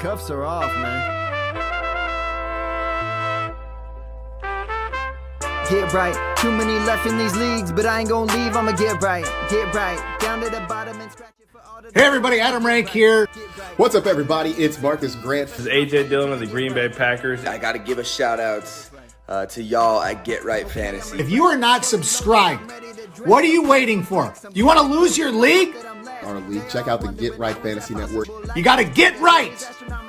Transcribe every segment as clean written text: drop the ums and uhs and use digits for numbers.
cuffs are off, man. Get right. Too many left in these leagues, but I ain't gonna leave. I'ma get right. Get right. Down to the bottom and scratch it for all the... Hey everybody, Adam Rank here. What's up everybody? It's Marcus Grant. This is AJ Dillon of the Green Bay Packers. I gotta give a shout out to y'all at Get Right Fantasy. If you are not subscribed, what are you waiting for? You want to lose your league? Our league, check out the Get Right Fantasy Network. You got to get right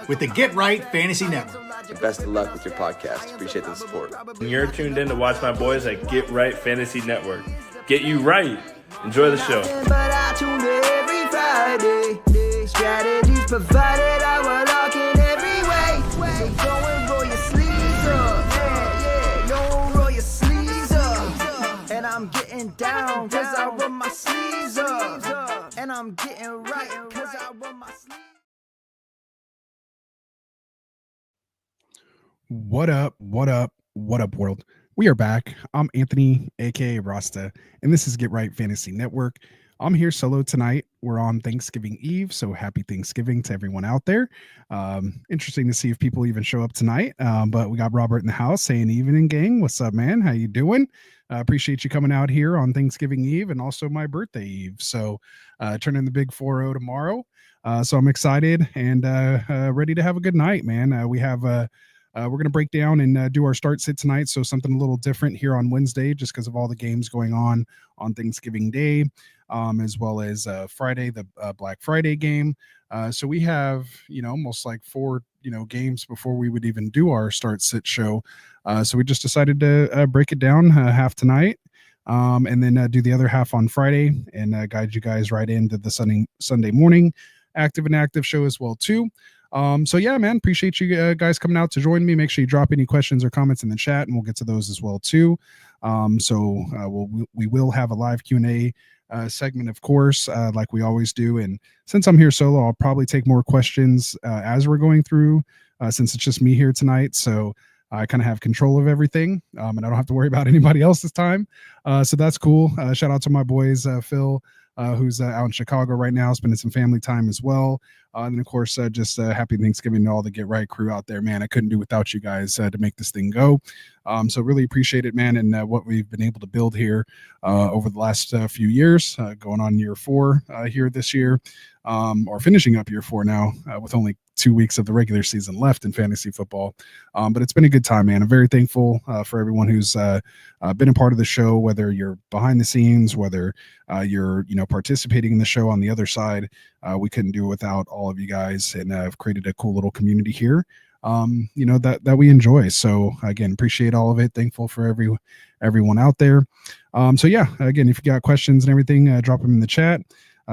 with the Get Right Fantasy Network. And best of luck with your podcast. Appreciate the support. And you're tuned in to watch my boys at Get Right Fantasy Network. Get you right. Enjoy the show. But I tune in every Friday. Strategies provided, I will lock in every way. So go and roll your sleeves up. Yeah, go roll your sleeves up. And I'm getting down cause I roll my sleeves up. And I'm getting right cause I roll my sleeves up. What up, world? We are back. I'm Anthony, aka Rasta, and this is Get Right Fantasy Network. I'm here solo tonight. We're on Thanksgiving Eve, so happy Thanksgiving to everyone out there. Interesting to see if people even show up tonight, but we got Robert in the house saying evening, gang. What's up, man? How you doing? Appreciate you coming out here on Thanksgiving Eve and also my birthday Eve. So turning the big 4-0 tomorrow. So I'm excited and ready to have a good night, man. We have... we're going to break down and do our start sit tonight. So something a little different here on Wednesday, just because of all the games going on Thanksgiving Day, as well as Friday, the Black Friday game. So we have, almost like 4, games before we would even do our start sit show. So we just decided to break it down half tonight. And then do the other half on Friday and guide you guys right into the Sunday morning active and active show as well too. So yeah, man, appreciate you guys coming out to join me. Make sure you drop any questions or comments in the chat and we'll get to those as well too. We will have a live Q&A segment, of course, like we always do. And since I'm here solo, I'll probably take more questions as we're going through, since it's just me here tonight. So I kind of have control of everything, and I don't have to worry about anybody else this time. So that's cool. Shout out to my boys, Phil, who's out in Chicago right now, spending some family time as well. And of course, just happy Thanksgiving to all the Get Right crew out there, man. I couldn't do without you guys to make this thing go. So really appreciate it, man, and what we've been able to build here over the last few years, going on year 4 here this year, or finishing up year 4 now with only 2 weeks of the regular season left in fantasy football. But it's been a good time, man. I'm very thankful for everyone who's been a part of the show, whether you're behind the scenes, whether you're participating in the show on the other side. We couldn't do it without all of you guys, and I've created a cool little community here that we enjoy. So again, appreciate all of it. Thankful for everyone out there. So yeah, again, if you got questions and everything, drop them in the chat.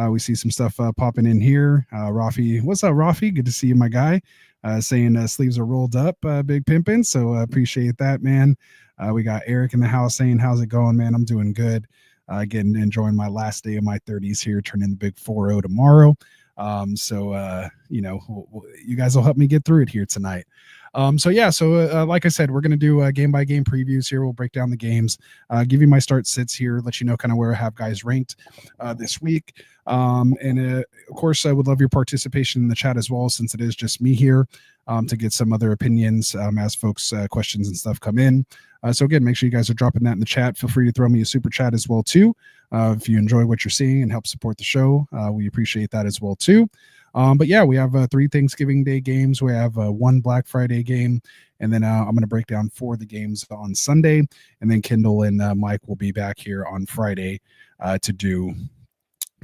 We see some stuff popping in here. Rafi, what's up, Rafi? Good to see you, my guy. Saying sleeves are rolled up, big pimpin'. So appreciate that, man. We got Eric in the house saying, how's it going, man? I'm doing good. Again, enjoying my last day of my 30s here, turning the big 4-0 tomorrow. You guys will help me get through it here tonight. Like I said, we're going to do game by game previews here. We'll break down the games, give you my start sits here, let you know kind of where I have guys ranked this week. Of course, I would love your participation in the chat as well, since it is just me here, to get some other opinions as folks' questions and stuff come in. So again, make sure you guys are dropping that in the chat. Feel free to throw me a super chat as well too. If you enjoy what you're seeing and help support the show, we appreciate that as well too. But yeah, we have 3 Thanksgiving Day games. We have 1 Black Friday game, and then I'm going to break down 4 of the games on Sunday, and then Kendall and Mike will be back here on Friday to do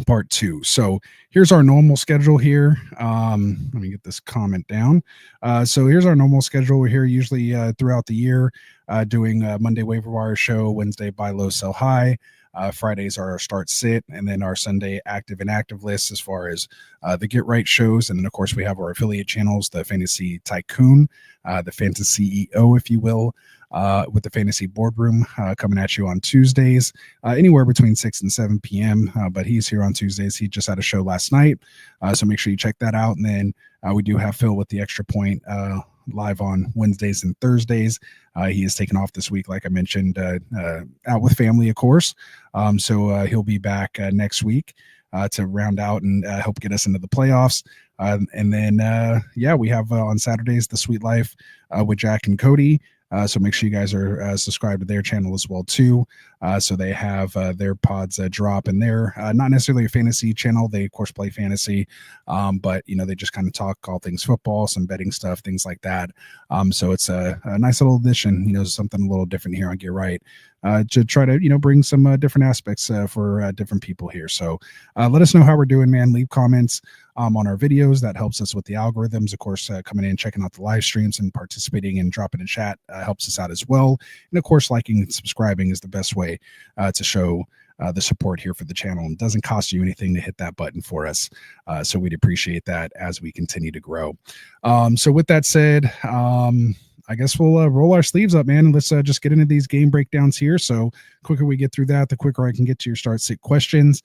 part 2. So here's our normal schedule here. Let me get this comment down. So here's our normal schedule. We're here usually throughout the year, doing Monday waiver wire show, Wednesday buy low, sell high. Fridays are our start sit, and then our Sunday active and active lists as far as the Get Right shows. And then of course we have our affiliate channels, the Fantasy Tycoon, the Fantasy CEO, if you will, with the Fantasy Boardroom coming at you on Tuesdays, anywhere between 6 and 7 p.m. But he's here on Tuesdays. He just had a show last night. So make sure you check that out. And then we do have Phil with the Extra Point live on Wednesdays and Thursdays. He is taken off this week, like I mentioned, out with family, of course. So he'll be back next week. to round out and help get us into the playoffs. And then, we have on Saturdays the Sweet Life with Jack and Cody. So make sure you guys are subscribed to their channel as well too. So they have their pods drop in there. Not necessarily a fantasy channel. They of course play fantasy, but they just kind of talk all things football, some betting stuff, things like that. So it's a nice little addition. Something a little different here on Get Right. To try to bring some different aspects for different people here. So let us know how we're doing, man. Leave comments on our videos. That helps us with the algorithms. Of course, coming in, checking out the live streams and participating and dropping in chat helps us out as well. And of course, liking and subscribing is the best way to show the support here for the channel. It doesn't cost you anything to hit that button for us. So we'd appreciate that as we continue to grow. So with that said, I guess we'll roll our sleeves up, man, and let's just get into these game breakdowns here. So quicker we get through that, the quicker I can get to your start sit questions.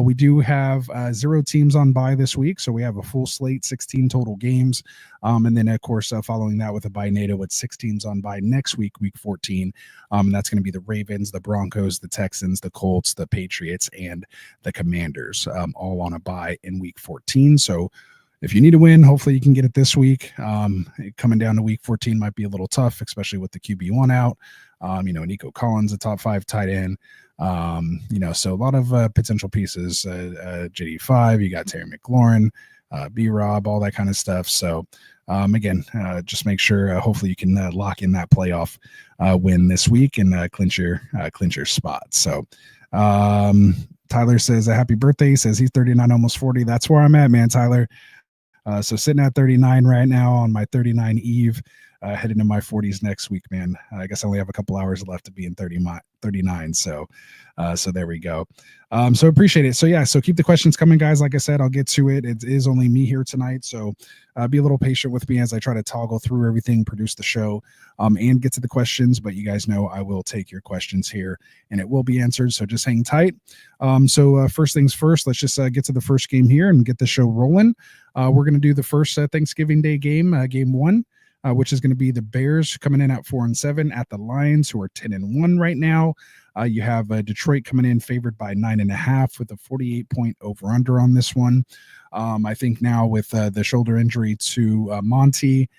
We do have 0 teams on bye this week, so we have a full slate, 16 total games. And then, of course, following that with a bye nato with 6 teams on bye next week, week 14. And that's going to be the Ravens, the Broncos, the Texans, the Colts, the Patriots, and the Commanders, all on a bye in week 14. So if you need a win, hopefully you can get it this week. Coming down to week 14 might be a little tough, especially with the QB1 out. Nico Collins, a top 5 tight end. So a lot of potential pieces. JD5, you got Terry McLaurin, B-Rob, all that kind of stuff. So again, just make sure, hopefully you can lock in that playoff win this week and clinch your spot. So Tyler says, happy birthday. He says he's 39, almost 40. That's where I'm at, man, Tyler. So sitting at 39 right now on my 39 eve, heading into my 40s next week, man. I guess I only have a couple hours left to be in 39. So there we go. So appreciate it. So keep the questions coming, guys. Like I said, I'll get to it. It is only me here tonight. So be a little patient with me as I try to toggle through everything, produce the show, and get to the questions. But you guys know I will take your questions here and it will be answered. So just hang tight. First things first, let's just get to the first game here and get the show rolling. We're going to do the first Thanksgiving Day game, game 1. Which is going to be the Bears coming in at 4-7 at the Lions, who are 10-1 right now. You have Detroit coming in favored by 9.5 with a 48-point over/under on this one. I think now with the shoulder injury to Monty,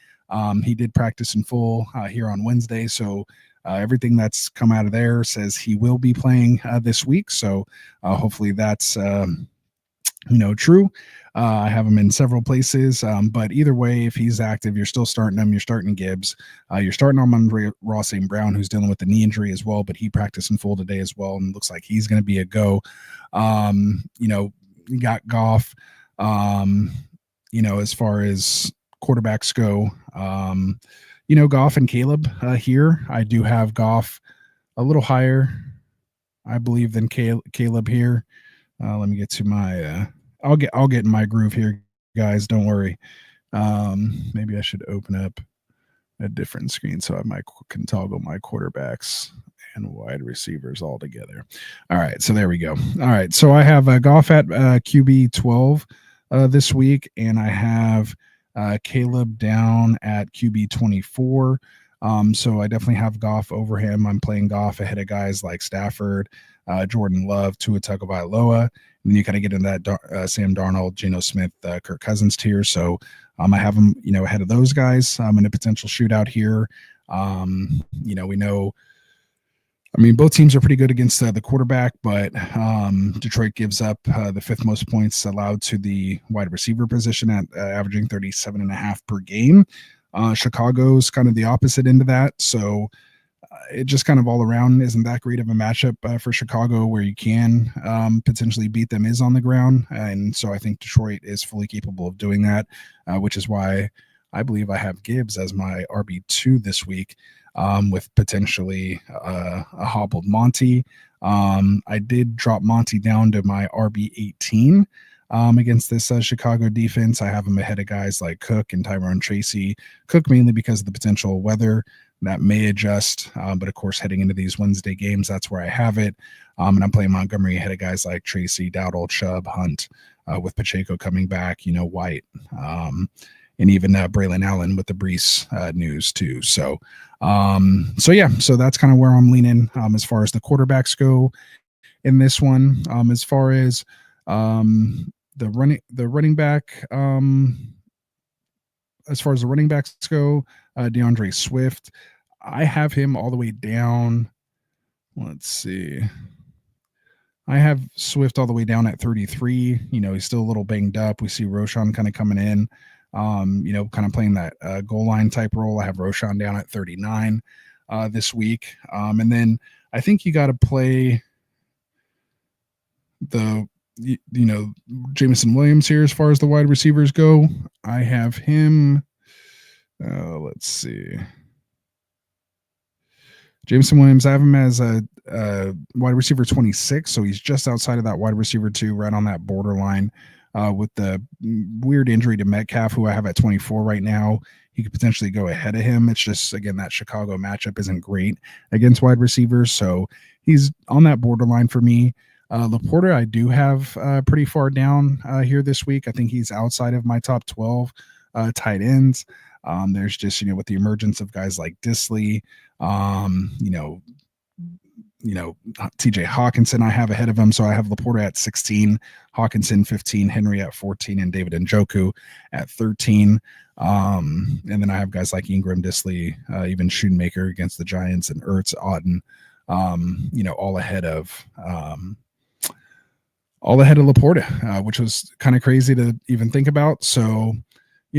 he did practice in full here on Wednesday, so everything that's come out of there says he will be playing this week. So hopefully that's true. I have him in several places, but either way, if he's active, you're still starting him. You're starting Gibbs. You're starting Amon-Ra St. Brown, who's dealing with the knee injury as well, but he practiced in full today as well, and looks like he's going to be a go. You got Goff. As far as quarterbacks go, Goff and Caleb here. I do have Goff a little higher, I believe, than Caleb here. Let me get to my I'll get in my groove here, guys. Don't worry. Maybe I should open up a different screen so I can toggle my quarterbacks and wide receivers all together. All right, so there we go. All right, so I have Goff at QB 12 this week, and I have Caleb down at QB 24. So I definitely have Goff over him. I'm playing Goff ahead of guys like Stafford, Jordan Love, Tua Tagovailoa. And then you kind of get into that Sam Darnold, Geno Smith, Kirk Cousins tier. So I have them, ahead of those guys in a potential shootout here. We know, both teams are pretty good against the quarterback, but Detroit gives up the 5th most points allowed to the wide receiver position at averaging 37.5 per game. Chicago's kind of the opposite end of that. So it just kind of all around isn't that great of a matchup for Chicago. Where you can potentially beat them is on the ground. And so I think Detroit is fully capable of doing that, which is why I believe I have Gibbs as my RB2 this week with potentially a hobbled Monty. I did drop Monty down to my RB18 against this Chicago defense. I have him ahead of guys like Cook and Tyrone Tracy. Cook mainly because of the potential weather that may adjust, but of course heading into these Wednesday games, that's where I have it. And I'm playing Montgomery ahead of guys like Tracy, Dowdle, Chubb, Hunt, with Pacheco coming back, White, and even Braylon Allen with the Brees news too. So that's kind of where I'm leaning as far as the quarterbacks go in this one. As far as The running back, as far as the running backs go, DeAndre Swift, I have him all the way down. Let's see. I have Swift all the way down at 33. He's still a little banged up. We see Roshan kind of coming in, kind of playing that goal line type role. I have Roshan down at 39 this week. And then I think you got to play Jameson Williams here as far as the wide receivers go. I have him. Let's see. Jameson Williams, I have him as a wide receiver 26, so he's just outside of that wide receiver 2, right on that borderline with the weird injury to Metcalf, who I have at 24 right now. He could potentially go ahead of him. It's just, again, that Chicago matchup isn't great against wide receivers, so he's on that borderline for me. Laporta, I do have pretty far down here this week. I think he's outside of my top 12 tight ends. There's just, with the emergence of guys like Disley, TJ Hawkinson, I have ahead of him. So I have Laporta at 16, Hawkinson 15, Henry at 14, and David Njoku at 13. And then I have guys like Ingram, Disley, even Schoonmaker against the Giants, and Ertz, Otten, all ahead of Laporta, which was kind of crazy to even think about. So,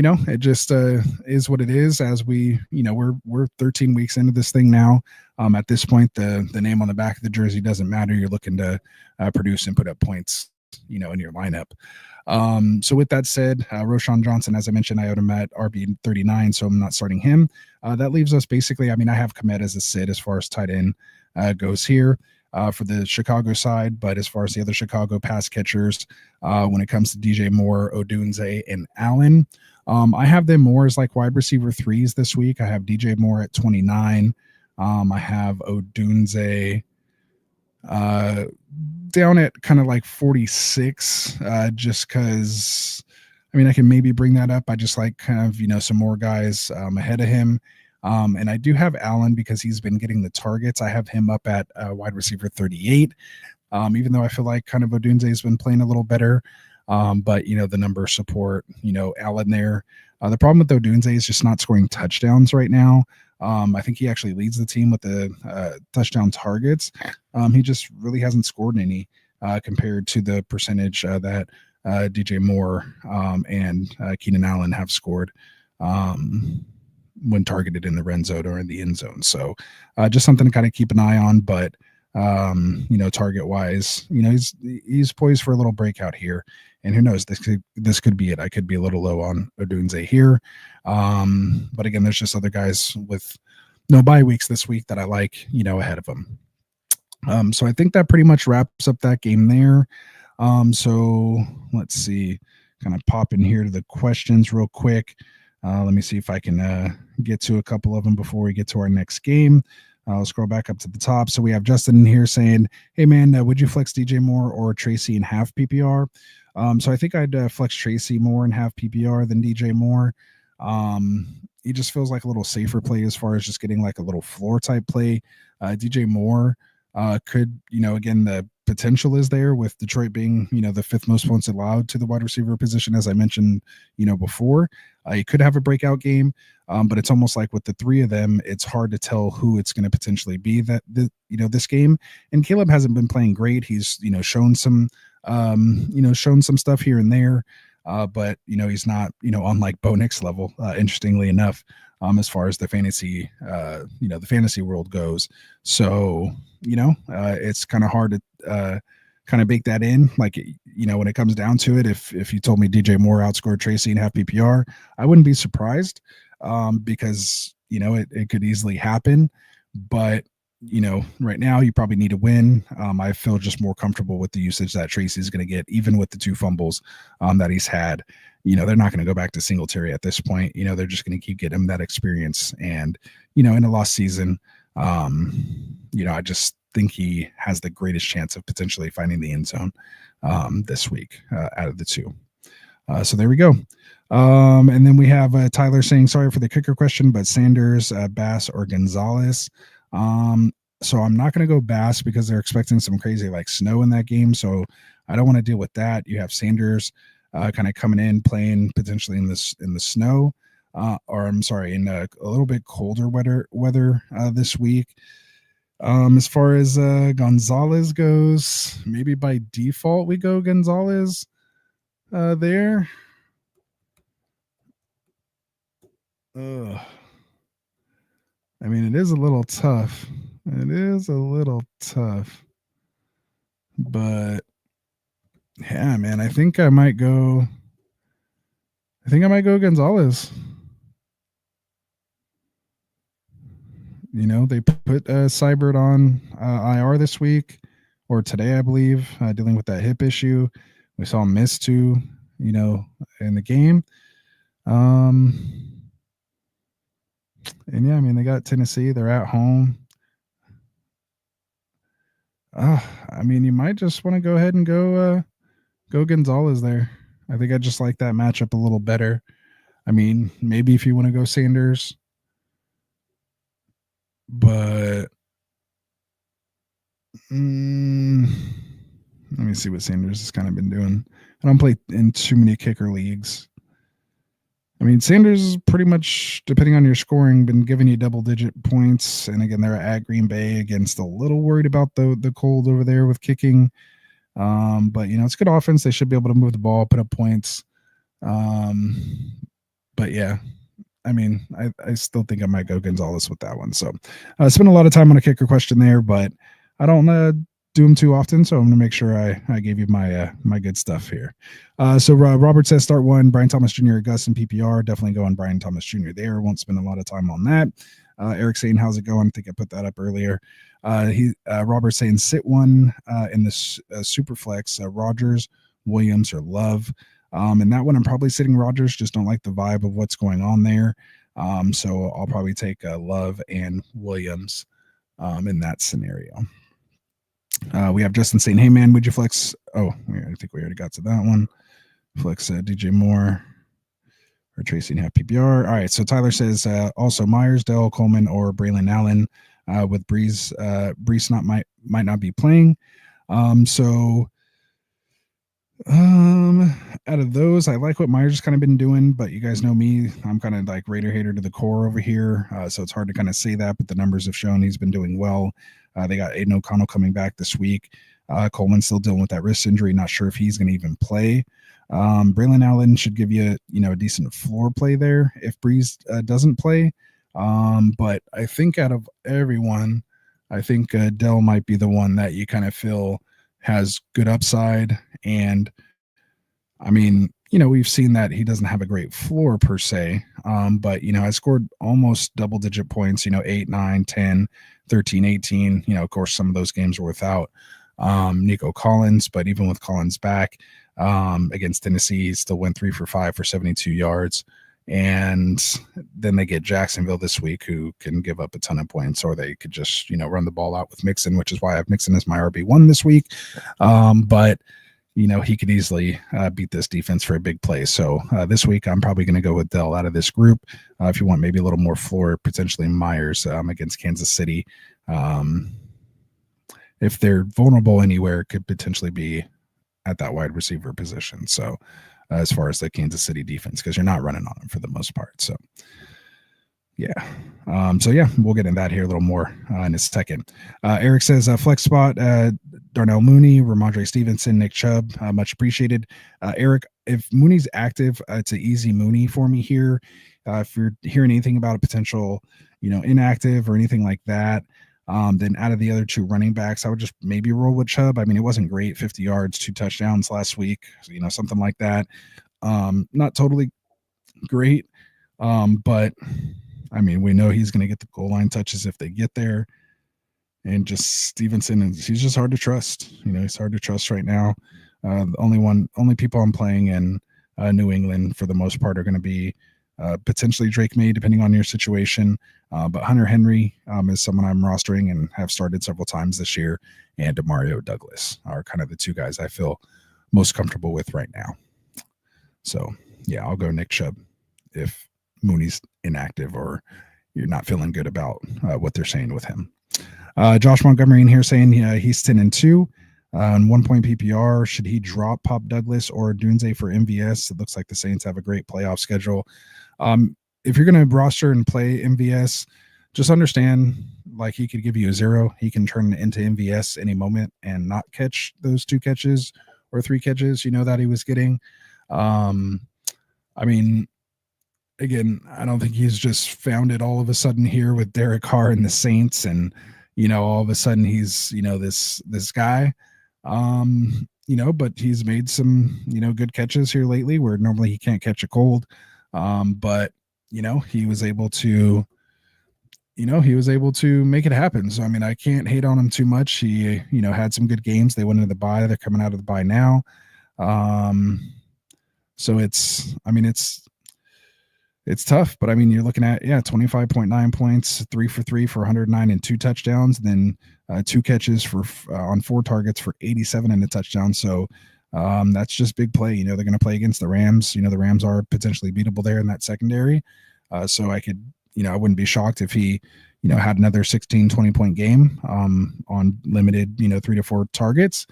it just is what it is. As we, we're 13 weeks into this thing now. At this point, the name on the back of the jersey doesn't matter. You're looking to produce and put up points, in your lineup. So with that said, Roshan Johnson, as I mentioned, I had him at RB 39, so I'm not starting him. That leaves us basically, I have Kmet as a sit as far as tight end goes here. For the Chicago side, but as far as the other Chicago pass catchers, when it comes to DJ Moore, Odunze, and Allen, I have them more as like wide receiver 3s this week. I have DJ Moore at 29. I have Odunze down at kind of like 46, just because, I can maybe bring that up. I just like kind of, some more guys ahead of him. And I do have Allen because he's been getting the targets. I have him up at wide receiver 38, even though I feel like kind of Odunze has been playing a little better. But, the number support, Allen there. The problem with Odunze is just not scoring touchdowns right now. I think he actually leads the team with the touchdown targets. He just really hasn't scored any compared to the percentage that DJ Moore and Keenan Allen have scored when targeted in the red zone or in the end zone. So just something to kind of keep an eye on. But, target wise, he's poised for a little breakout here. And who knows, this could be it. I could be a little low on Odunze here. But again, there's just other guys with no bye weeks this week that I like, ahead of them. So I think that pretty much wraps up that game there. So let's see, kind of pop in here to the questions real quick. Let me see if I can get to a couple of them before we get to our next game. I'll scroll back up to the top. So we have Justin in here saying, hey, man, would you flex DJ Moore or Tracy in half PPR? So I think I'd flex Tracy more in half PPR than DJ Moore. He just feels like a little safer play as far as just getting like a little floor type play. DJ Moore could, again, the potential is there with Detroit being, the 5th most points allowed to the wide receiver position, as I mentioned, before. He could have a breakout game, but it's almost like with the 3 of them, it's hard to tell who it's going to potentially be this game. And Caleb hasn't been playing great. He's, shown some stuff here and there, but he's not, on like Bo Nix level, interestingly enough, as far as the fantasy, the fantasy world goes. So, it's kind of hard to kind of bake that in. Like, when it comes down to it, if you told me DJ Moore outscored Tracy in half PPR, I wouldn't be surprised, because, it could easily happen. But, right now you probably need to win. I feel just more comfortable with the usage that Tracy's going to get, even with the 2 fumbles that he's had. They're not going to go back to Singletary at this point. They're just going to keep getting him that experience. And, in a lost season, I just think he has the greatest chance of potentially finding the end zone this week out of the 2. So there we go. And then we have Tyler saying, sorry for the kicker question, but Sanders, Bass, or Gonzalez. So I'm not going to go Bass because they're expecting some crazy like snow in that game. So I don't want to deal with that. You have Sanders kind of coming in, playing potentially in the snow, or I'm sorry, in a little bit colder weather this week. As far as Gonzalez goes, maybe by default we go Gonzalez there. Ugh. I mean, it is a little tough. It is a little tough. But yeah, man, I think I might go Gonzalez. You know, they put Seibert on IR this week or today, I believe, dealing with that hip issue. We saw him miss 2, you know, in the game. And yeah, I mean, they got Tennessee. They're at home. I mean, you might just want to go ahead and go Gonzalez there. I think I just like that matchup a little better. I mean, maybe if you want to go Sanders, but let me see what Sanders has kind of been doing. I don't play in too many kicker leagues. I mean, Sanders is pretty much, depending on your scoring, been giving you double-digit points. And again, they're at Green Bay against, a little worried about the cold over there with kicking. But, you know, it's good offense. They should be able to move the ball, put up points. But, yeah, I mean, I still think I might go Gonzalez with that one. So I spent a lot of time on a kicker question there, but I don't do them too often, so I'm going to make sure I gave you my my good stuff here. So Robert says start 1, Brian Thomas Jr., Gus, and PPR. Definitely go on Brian Thomas Jr. there. Won't spend a lot of time on that. Eric saying, how's it going? I think I put that up earlier. Robert saying sit 1 in the super flex, Rodgers, Williams, or Love. And that one I'm probably sitting Rodgers, just don't like the vibe of what's going on there. So I'll probably take Love and Williams in that scenario. We have Justin saying, hey man, would you flex? Oh, I think we already got to that one. Flex DJ Moore or Tracy and have PPR. All right. So Tyler says also Myers, Dell, Coleman, or Braylon Allen with Breeze. Breeze might not be playing. Out of those, I like what Myers has kind of been doing, but you guys know me, I'm kind of like Raider hater to the core over here. So it's hard to kind of say that, but the numbers have shown he's been doing well. They got Aiden O'Connell coming back this week. Coleman's still dealing with that wrist injury. Not sure if he's going to even play. Braylon Allen should give you, a decent floor play there if Breeze doesn't play. But I think out of everyone, I think Dell might be the one that you kind of feel has good upside. And I mean, we've seen that he doesn't have a great floor per se. But, I scored almost double digit points, 8, 9, 10, 13, 18. Of course, some of those games were without Nico Collins, but even with Collins back against Tennessee, he still went 3 for 5 for 72 yards. And then they get Jacksonville this week, who can give up a ton of points, or they could just, run the ball out with Mixon, which is why I have Mixon as my RB1 this week. But he could easily beat this defense for a big play. So this week, I'm probably going to go with Dell out of this group. If you want maybe a little more floor, potentially Myers against Kansas City. If they're vulnerable anywhere, could potentially be at that wide receiver position. So as far as the Kansas City defense, because you're not running on them for the most part. So yeah. We'll get into that here a little more in a second. Eric says flex spot, Darnell Mooney, Ramondre Stevenson, Nick Chubb, much appreciated. Eric, if Mooney's active, it's an easy Mooney for me here. If you're hearing anything about a potential, inactive or anything like that, then out of the other 2 running backs, I would just maybe roll with Chubb. I mean, it wasn't great, 50 yards, 2 touchdowns last week, something like that. Not totally great, but I mean, we know he's going to get the goal line touches if they get there. And just Stevenson, he's just hard to trust. He's hard to trust right now. The only people I'm playing in New England for the most part are going to be potentially Drake May, depending on your situation. But Hunter Henry is someone I'm rostering and have started several times this year. And Demario Douglas are kind of the 2 guys I feel most comfortable with right now. So, yeah, I'll go Nick Chubb if Mooney's inactive or you're not feeling good about what they're saying with him. Josh Montgomery in here saying he's 10-2. On 1 point PPR, should he drop Pop Douglas or Dunze for MVS? It looks like the Saints have a great playoff schedule. If you're going to roster and play MVS, just understand, like, he could give you a 0. He can turn it into MVS any moment and not catch those 2 catches or 3 catches, that he was getting. I mean, again, I don't think he's just found it all of a sudden here with Derek Carr and the Saints, and all of a sudden he's this guy. But he's made some good catches here lately where normally he can't catch a cold. But he was able to make it happen. So I mean, I can't hate on him too much. He had some good games. They went into the bye. They're coming out of the bye now. So it's tough, but I mean, you're looking at 25.9 points, 3 for 3 for 109 and 2 touchdowns, then 2 catches for on 4 targets for 87 and a touchdown. So that's just big play. They're going to play against the Rams. The Rams are potentially beatable there in that secondary. So I could, I wouldn't be shocked if he, had another 16-20 point game on limited, 3 to 4 targets.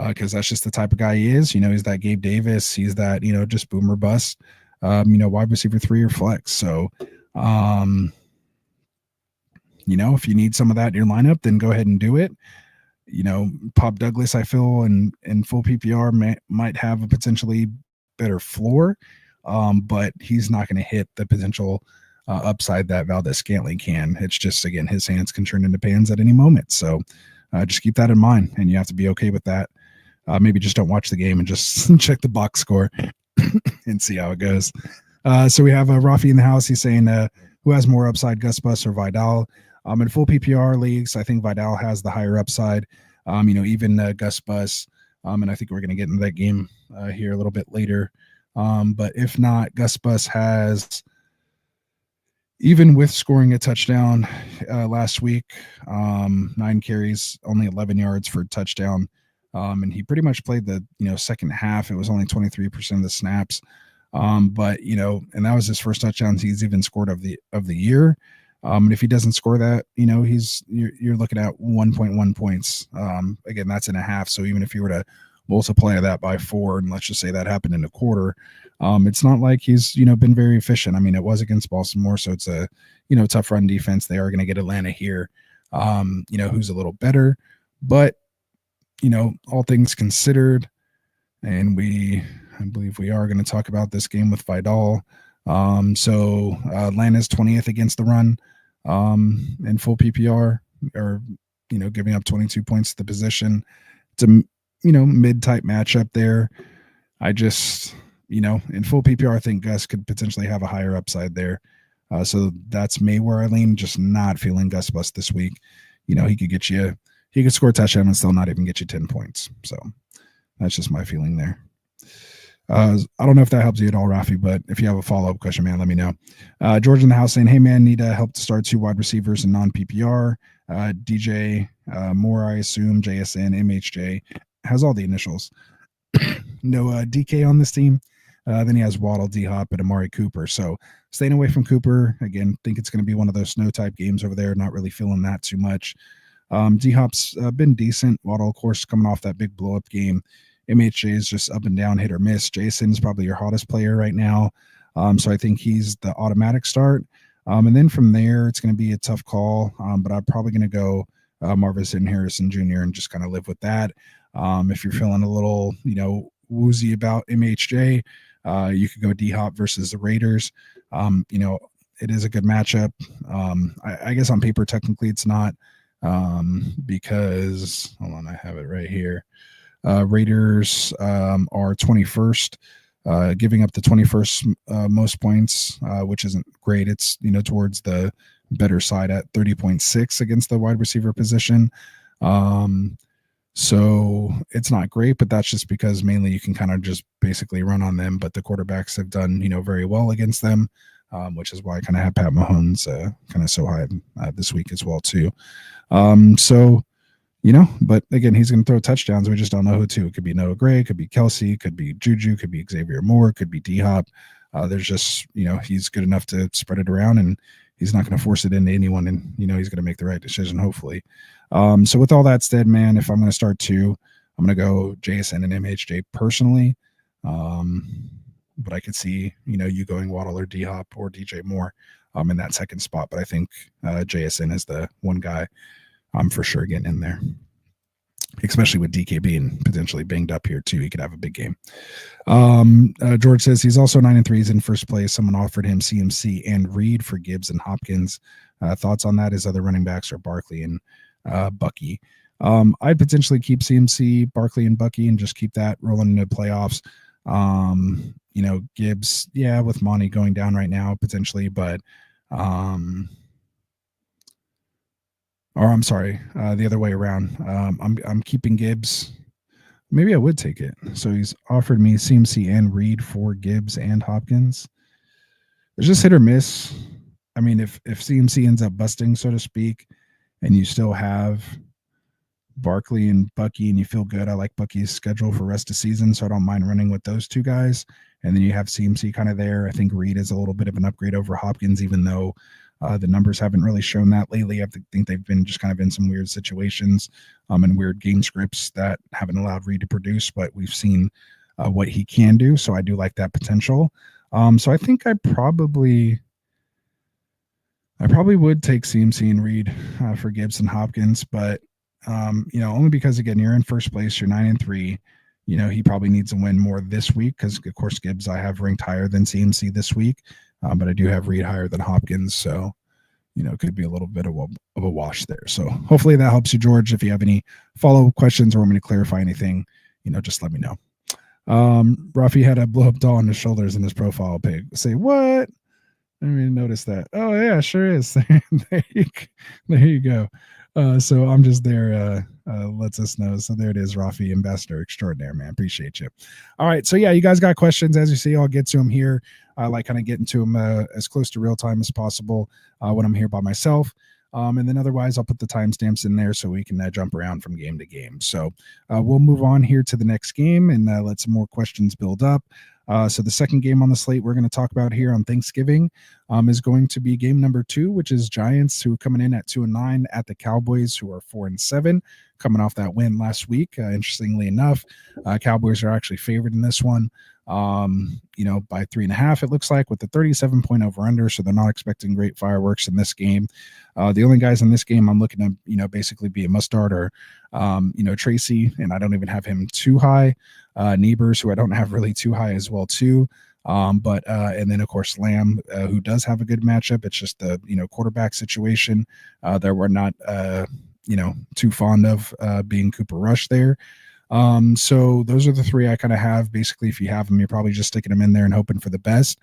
Because that's just the type of guy he is. He's that Gabe Davis. He's that, just boomer bust. Wide receiver 3 or flex. So, if you need some of that in your lineup, then go ahead and do it. Pop Douglas, I feel, in full PPR might have a potentially better floor, but he's not going to hit the potential upside that Valdez-Scantling can. It's just, again, his hands can turn into pans at any moment. So just keep that in mind, and you have to be okay with that. Maybe just don't watch the game and just check the box score and see how it goes. So we have Rafi in the house. He's saying, who has more upside, Gus Bus or Vidal? In full PPR leagues, I think Vidal has the higher upside. Even Gus Bus, and I think we're going to get into that game here a little bit later. But if not, Gus Bus has, even with scoring a touchdown last week, 9 carries, only 11 yards for a touchdown. And he pretty much played the, second half. It was only 23% of the snaps. But, and that was his first touchdown he's even scored of the year. And if he doesn't score that, you're looking at 1.1 points. Again, that's in a half. So even if you were to multiply that by 4, and let's just say that happened in a quarter, it's not like he's, been very efficient. I mean, it was against Baltimore, so it's a, tough run defense. They are going to get Atlanta here, who's a little better, but all things considered, and I believe we are going to talk about this game with Vidal. So Atlanta's 20th against the run in full PPR, or giving up 22 points to the position. It's a mid-type matchup there. I just in full PPR, I think Gus could potentially have a higher upside there. So that's me where I lean. Just not feeling Gus Bus this week. He could score a touchdown and still not even get you 10 points. So that's just my feeling there. I don't know if that helps you at all, Rafi, but if you have a follow-up question, man, let me know. George in the house saying, hey, man, need help to start 2 wide receivers in non-PPR. DJ Moore, I assume, JSN, MHJ, has all the initials. No DK on this team. Then he has Waddle, D-Hop, and Amari Cooper. So staying away from Cooper. Again, think it's going to be one of those snow-type games over there. Not really feeling that too much. D-Hop's been decent. Waddle, of course, coming off that big blow-up game. MHJ is just up and down, hit or miss. Jason is probably your hottest player right now. So I think he's the automatic start. And then from there, it's going to be a tough call. But I'm probably going to go Marvin Harrison Jr. and just kind of live with that. If you're feeling a little, woozy about MHJ, you could go D-Hop versus the Raiders. It is a good matchup. I guess on paper, technically it's not, because, hold on, I have it right here. Raiders are 21st, giving up the 21st most points, which isn't great. It's, towards the better side at 30.6 against the wide receiver position. So it's not great, but that's just because mainly you can kind of just basically run on them. But the quarterbacks have done, very well against them, which is why I kind of have Pat Mahomes kind of so high this week as well, too. But again, he's going to throw touchdowns. We just don't know who to. It could be Noah Gray, could be Kelsey, could be Juju, could be Xavier Moore, could be D-Hop. There's just, he's good enough to spread it around, and he's not going to force it into anyone, and, he's going to make the right decision, hopefully. So with all that said, man, if I'm going to start 2, I'm going to go JSN and MHJ personally. But I could see, you going Waddle or D-Hop or DJ Moore in that second spot. But I think JSN is the one guy I'm for sure getting in there, especially with DK being potentially banged up here too. He could have a big game. George says he's also 9-3. He's in first place. Someone offered him CMC and Reed for Gibbs and Hopkins. Thoughts on that? His other running backs are Barkley and Bucky. I'd potentially keep CMC, Barkley, and Bucky and just keep that rolling into playoffs. Gibbs, with Monty going down right now potentially, but the other way around. I'm keeping Gibbs. Maybe I would take it. So he's offered me CMC and Reed for Gibbs and Hopkins. It's just hit or miss. I mean, if CMC ends up busting, so to speak, and you still have Barkley and Bucky and you feel good, I like Bucky's schedule for rest of season, so I don't mind running with those two guys. And then you have CMC kind of there. I think Reed is a little bit of an upgrade over Hopkins, even though the numbers haven't really shown that lately. I think they've been just kind of in some weird situations and weird game scripts that haven't allowed Reed to produce, but we've seen what he can do. So I do like that potential. So I think I probably would take CMC and Reed for Gibbs and Hopkins, but only because, again, you're in first place, you're 9-3. He probably needs to win more this week because, of course, Gibbs I have ranked higher than CMC this week, but I do have Reed higher than Hopkins, so it could be a little bit of a wash there. So hopefully that helps you, George. If you have any follow-up questions or want me to clarify anything, just let me know. Rafi had a blow-up doll on his shoulders in his profile pic. Say what? I didn't even notice that. Oh yeah, sure is. There you go. So I'm just there, lets us know. So there it is, Rafi, Ambassador Extraordinaire, man. Appreciate you. All right. So yeah, you guys got questions. As you see, I'll get to them here. I like kind of getting to them as close to real time as possible when I'm here by myself. And then otherwise, I'll put the timestamps in there so we can jump around from game to game. So we'll move on here to the next game and let some more questions build up. So the second game on the slate we're going to talk about here on Thanksgiving is going to be game number 2, which is Giants, who are coming in at 2-9 at the Cowboys, who are 4-7, coming off that win last week. Interestingly enough, Cowboys are actually favored in this one, by 3.5, it looks like, with the 37-point over-under. So they're not expecting great fireworks in this game. The only guys in this game I'm looking to, basically be a must-start are, Tracy, and I don't even have him too high. Neighbors, who I don't have really too high as well too. And then of course Lamb, who does have a good matchup. It's just the quarterback situation that we're not too fond of being Cooper Rush there. So those are the three I kind of have. Basically, if you have them, you're probably just sticking them in there and hoping for the best.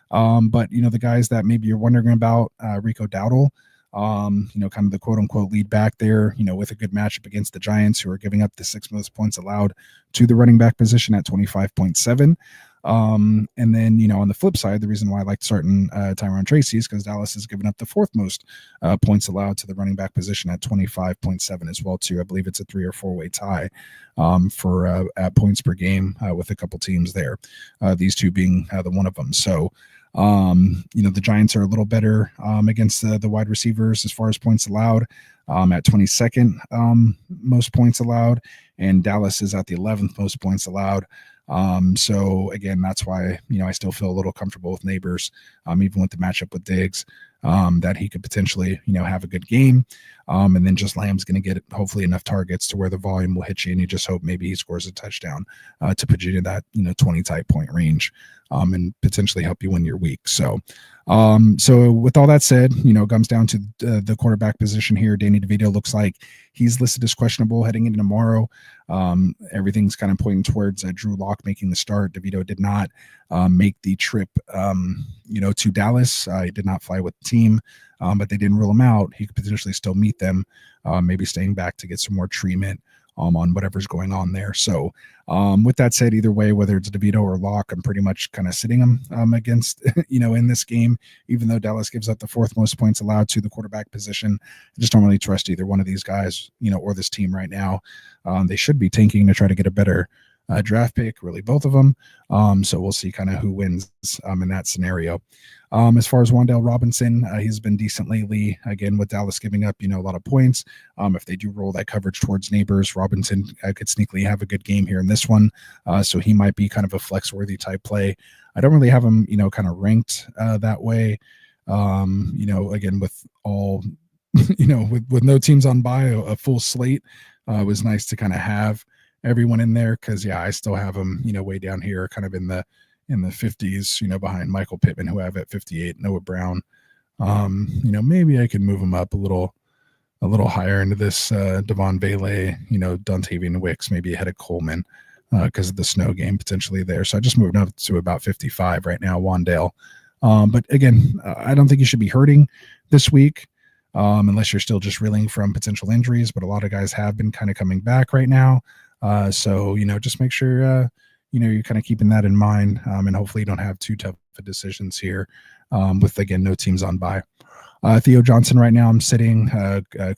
But the guys that maybe you're wondering about, Rico Dowdle, kind of the quote unquote lead back there, with a good matchup against the Giants, who are giving up the 6th most points allowed to the running back position at 25.7. And then, on the flip side, the reason why I like starting Tyrone Tracy is because Dallas has given up the 4th most points allowed to the running back position at 25.7 as well too. I believe it's a 3 or 4-way tie for at points per game with a couple teams there. These two being the one of them. So the Giants are a little better against the wide receivers as far as points allowed at 22nd most points allowed, and Dallas is at the 11th most points allowed. So again, that's why, I still feel a little comfortable with Neighbors, even with the matchup with Diggs, that he could potentially, have a good game. And then just Lamb's going to get hopefully enough targets to where the volume will hit you. And you just hope maybe he scores a touchdown, to put you in that, 20 type point range, and potentially help you win your week. So with all that said, it comes down to the quarterback position here. Danny DeVito looks like he's listed as questionable heading into tomorrow. Everything's kind of pointing towards Drew Lock making the start. DeVito did not make the trip, to Dallas. He did not fly with the team, but they didn't rule him out. He could potentially still meet them, maybe staying back to get some more treatment on whatever's going on there. So with that said, either way, whether it's DeVito or Locke, I'm pretty much kind of sitting them against, in this game, even though Dallas gives up the 4th most points allowed to the quarterback position. I just don't really trust either one of these guys, or this team right now. They should be tanking to try to get a better draft pick, really both of them. So we'll see kind of who wins in that scenario. As far as Wan'Dale Robinson, he's been decent lately. Again, with Dallas giving up, a lot of points. If they do roll that coverage towards Neighbors, Robinson could sneakily have a good game here in this one. So he might be kind of a flex-worthy type play. I don't really have him, kind of ranked that way. Again, with all, with no teams on bye, a full slate, it was nice to kind of have everyone in there because, I still have them, way down here, kind of in the 50s, behind Michael Pittman, who I have at 58, Noah Brown. Maybe I can move him up a little higher into this Devon Vele, Dontavian Wicks, maybe ahead of Coleman because of the snow game potentially there. So I just moved up to about 55 right now, Wan'Dale. But again, I don't think you should be hurting this week unless you're still just reeling from potential injuries. But a lot of guys have been kind of coming back right now. So, just make sure, you're kind of keeping that in mind. And hopefully you don't have too tough of decisions here with, again, no teams on bye. Theo Johnson right now, I'm sitting.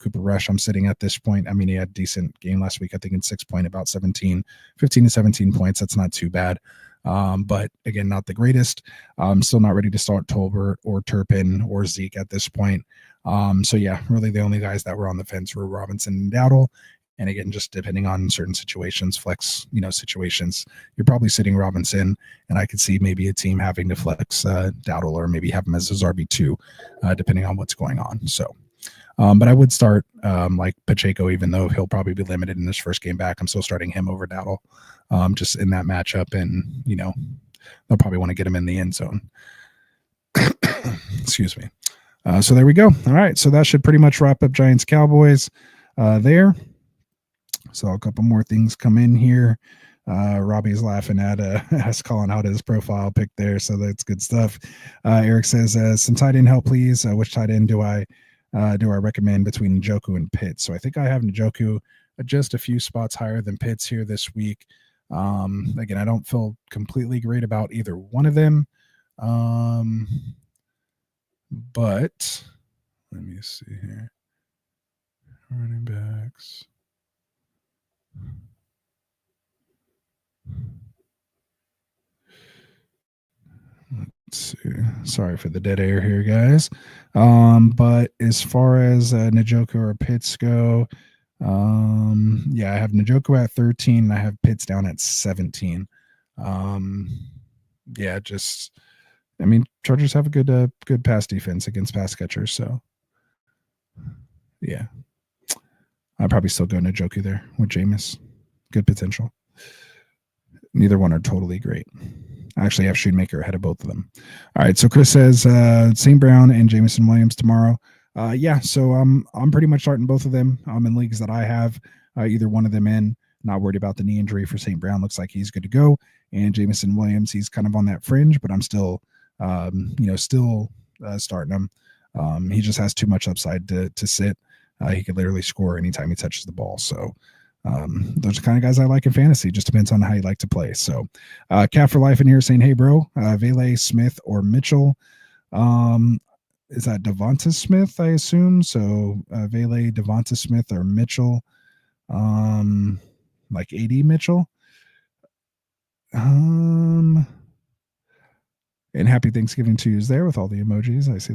Cooper Rush, I'm sitting at this point. I mean, he had a decent game last week, I think in 6 point, about 15 to 17 points. That's not too bad. But again, not the greatest. I'm still not ready to start Tolbert or Turpin or Zeke at this point. So yeah, really the only guys that were on the fence were Robinson and Dowdle. And again, just depending on certain situations, flex, situations, you're probably sitting Robinson, and I could see maybe a team having to flex Dowdle or maybe have him as his RB2, depending on what's going on. So, but I would start like Pacheco, even though he'll probably be limited in his first game back. I'm still starting him over Dowdle, just in that matchup, and they'll probably want to get him in the end zone. Excuse me. So there we go. All right, so that should pretty much wrap up Giants Cowboys there. So a couple more things come in here. Robbie's laughing at us calling out his profile pick there, so that's good stuff. Eric says, some tight end help, please. Which tight end do I recommend between Njoku and Pitts? So I think I have Njoku just a few spots higher than Pitts here this week. Again, I don't feel completely great about either one of them. But let me see here. Running backs. Let's see. Sorry for the dead air here, guys. But as far as Njoku or Pitts go, I have Njoku at 13. I have Pitts down at 17. Chargers have a good pass defense against pass catchers, so yeah. I'd probably still go Njoku there with Jameis. Good potential. Neither one are totally great. I actually have Shoemaker ahead of both of them. All right, so Chris says St. Brown and Jameson Williams tomorrow. So I'm pretty much starting both of them. I'm in leagues that I have either one of them in. Not worried about the knee injury for St. Brown. Looks like he's good to go. And Jameson Williams, he's kind of on that fringe, but I'm still, starting him. He just has too much upside to sit. He could literally score anytime he touches the ball. So those are the kind of guys I like in fantasy. Just depends on how you like to play. So Cat for Life in here saying, hey, bro, Vele, Smith, or Mitchell. Is that Devonta Smith, I assume? So Vele, Devonta Smith, or Mitchell. Like AD Mitchell. And happy Thanksgiving to you there with all the emojis. I see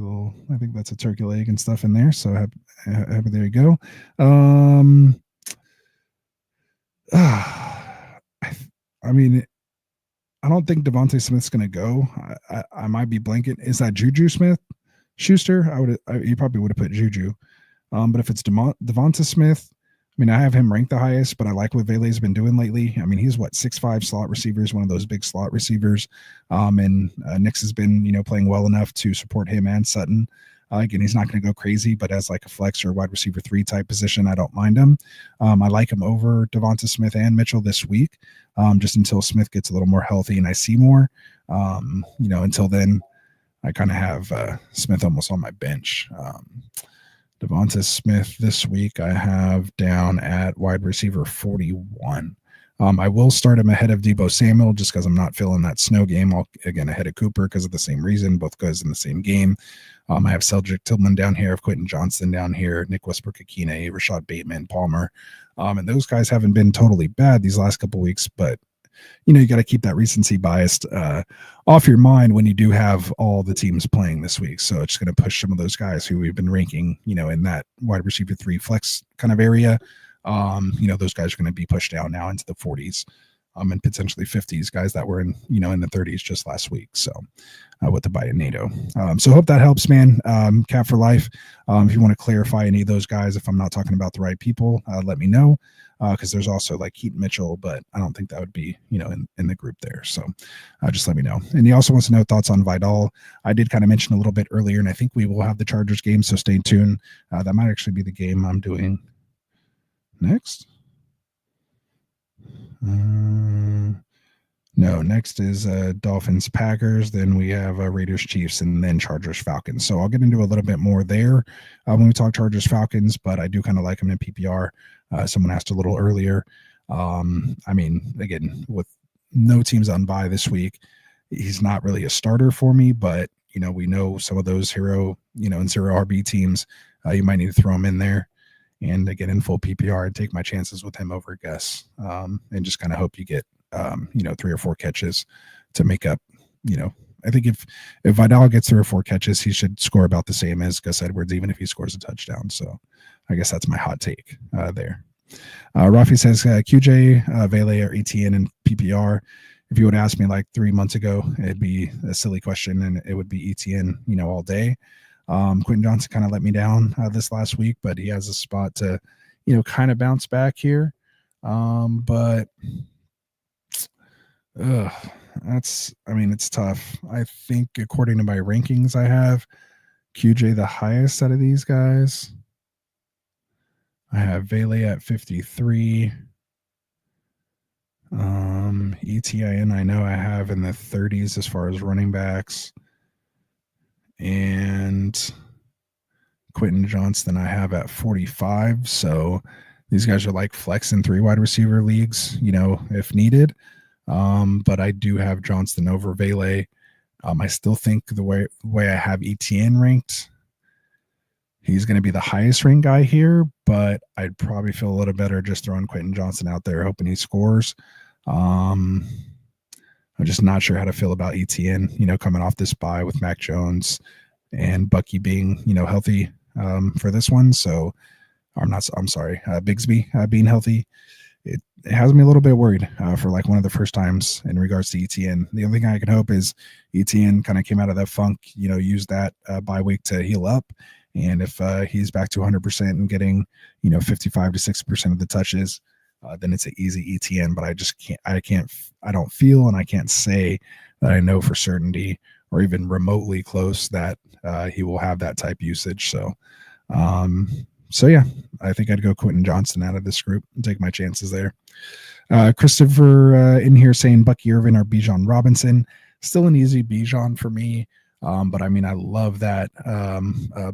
I think that's a turkey leg and stuff in there. So happy there you go. I don't think Devontae Smith's going to go. I might be blanking. Is that Juju Smith-Schuster? He probably would have put Juju. But if it's Devonta Smith, I have him ranked the highest, but I like what Vele's been doing lately. He's 6'5" slot receivers, one of those big slot receivers. And Nix has been, playing well enough to support him and Sutton. Again, he's not going to go crazy, but as like a flex or wide receiver 3 type position, I don't mind him. I like him over Devonta Smith and Mitchell this week, just until Smith gets a little more healthy and I see more. Until then, I kind of have Smith almost on my bench. Devonta Smith this week I have down at wide receiver 41. I will start him ahead of Deebo Samuel just because I'm not feeling that snow game. I'll again ahead of Cooper because of the same reason, both guys in the same game. I have Cedric Tillman down here, I have Quentin Johnson down here, Nick Westbrook-Akine, Rashad Bateman, Palmer. And those guys haven't been totally bad these last couple weeks, but you got to keep that recency biased off your mind when you do have all the teams playing this week. So it's going to push some of those guys who we've been ranking, in that wide receiver 3 flex kind of area. Those guys are going to be pushed down now into the 40s. And potentially 50s, guys that were in the 30s just last week. So with the buy in NATO. So hope that helps, man. Cap for life. If you want to clarify any of those guys, if I'm not talking about the right people, let me know. Because there's also like Keaton Mitchell, but I don't think that would be, in the group there. So just let me know. And he also wants to know thoughts on Vidal. I did kind of mention a little bit earlier, and I think we will have the Chargers game. So stay tuned. That might actually be the game I'm doing next. No, next is Dolphins Packers, then we have Raiders Chiefs, and then Chargers Falcons. So I'll get into a little bit more there when we talk Chargers Falcons, but I do kind of like them in PPR. Someone asked a little earlier. Again, with no teams on bye this week, he's not really a starter for me, but we know some of those hero, and 0 RB teams, you might need to throw him in there. And again, in full PPR, I'd take my chances with him over Gus, and just kind of hope you get, 3 or 4 catches to make up. I think if Vidal gets 3 or 4 catches, he should score about the same as Gus Edwards, even if he scores a touchdown. So I guess that's my hot take there. Rafi says QJ, Vele, or ETN in PPR. If you would ask me like 3 months ago, it'd be a silly question, and it would be ETN, all day. Quentin Johnson kind of let me down this last week, but he has a spot to, kind of bounce back here. But it's tough. I think according to my rankings, I have QJ the highest out of these guys. I have Vele at 53. ETIN I know I have in the 30s as far as running backs. And Quentin Johnston I have at 45. So these guys are like flex in 3 wide receiver leagues, if needed. But I do have Johnston over Vele. I still think the way I have ETN ranked, he's going to be the highest ranked guy here, but I'd probably feel a little better just throwing Quentin Johnston out there, hoping he scores. I'm just not sure how to feel about ETN, coming off this bye with Mac Jones and Bucky being, healthy for this one. So Bigsby being healthy. It has me a little bit worried for like one of the first times in regards to ETN. The only thing I can hope is ETN kind of came out of that funk, used that bye week to heal up. And if he's back to 100% and getting, 55 to 60% of the touches, then it's an easy ETN. But I don't feel and I can't say that I know for certainty or even remotely close that he will have that type usage. So yeah, I think I'd go Quentin Johnston out of this group and take my chances there. Christopher in here saying Bucky Irvin or Bijan Robinson. Still an easy Bijan for me. But I love that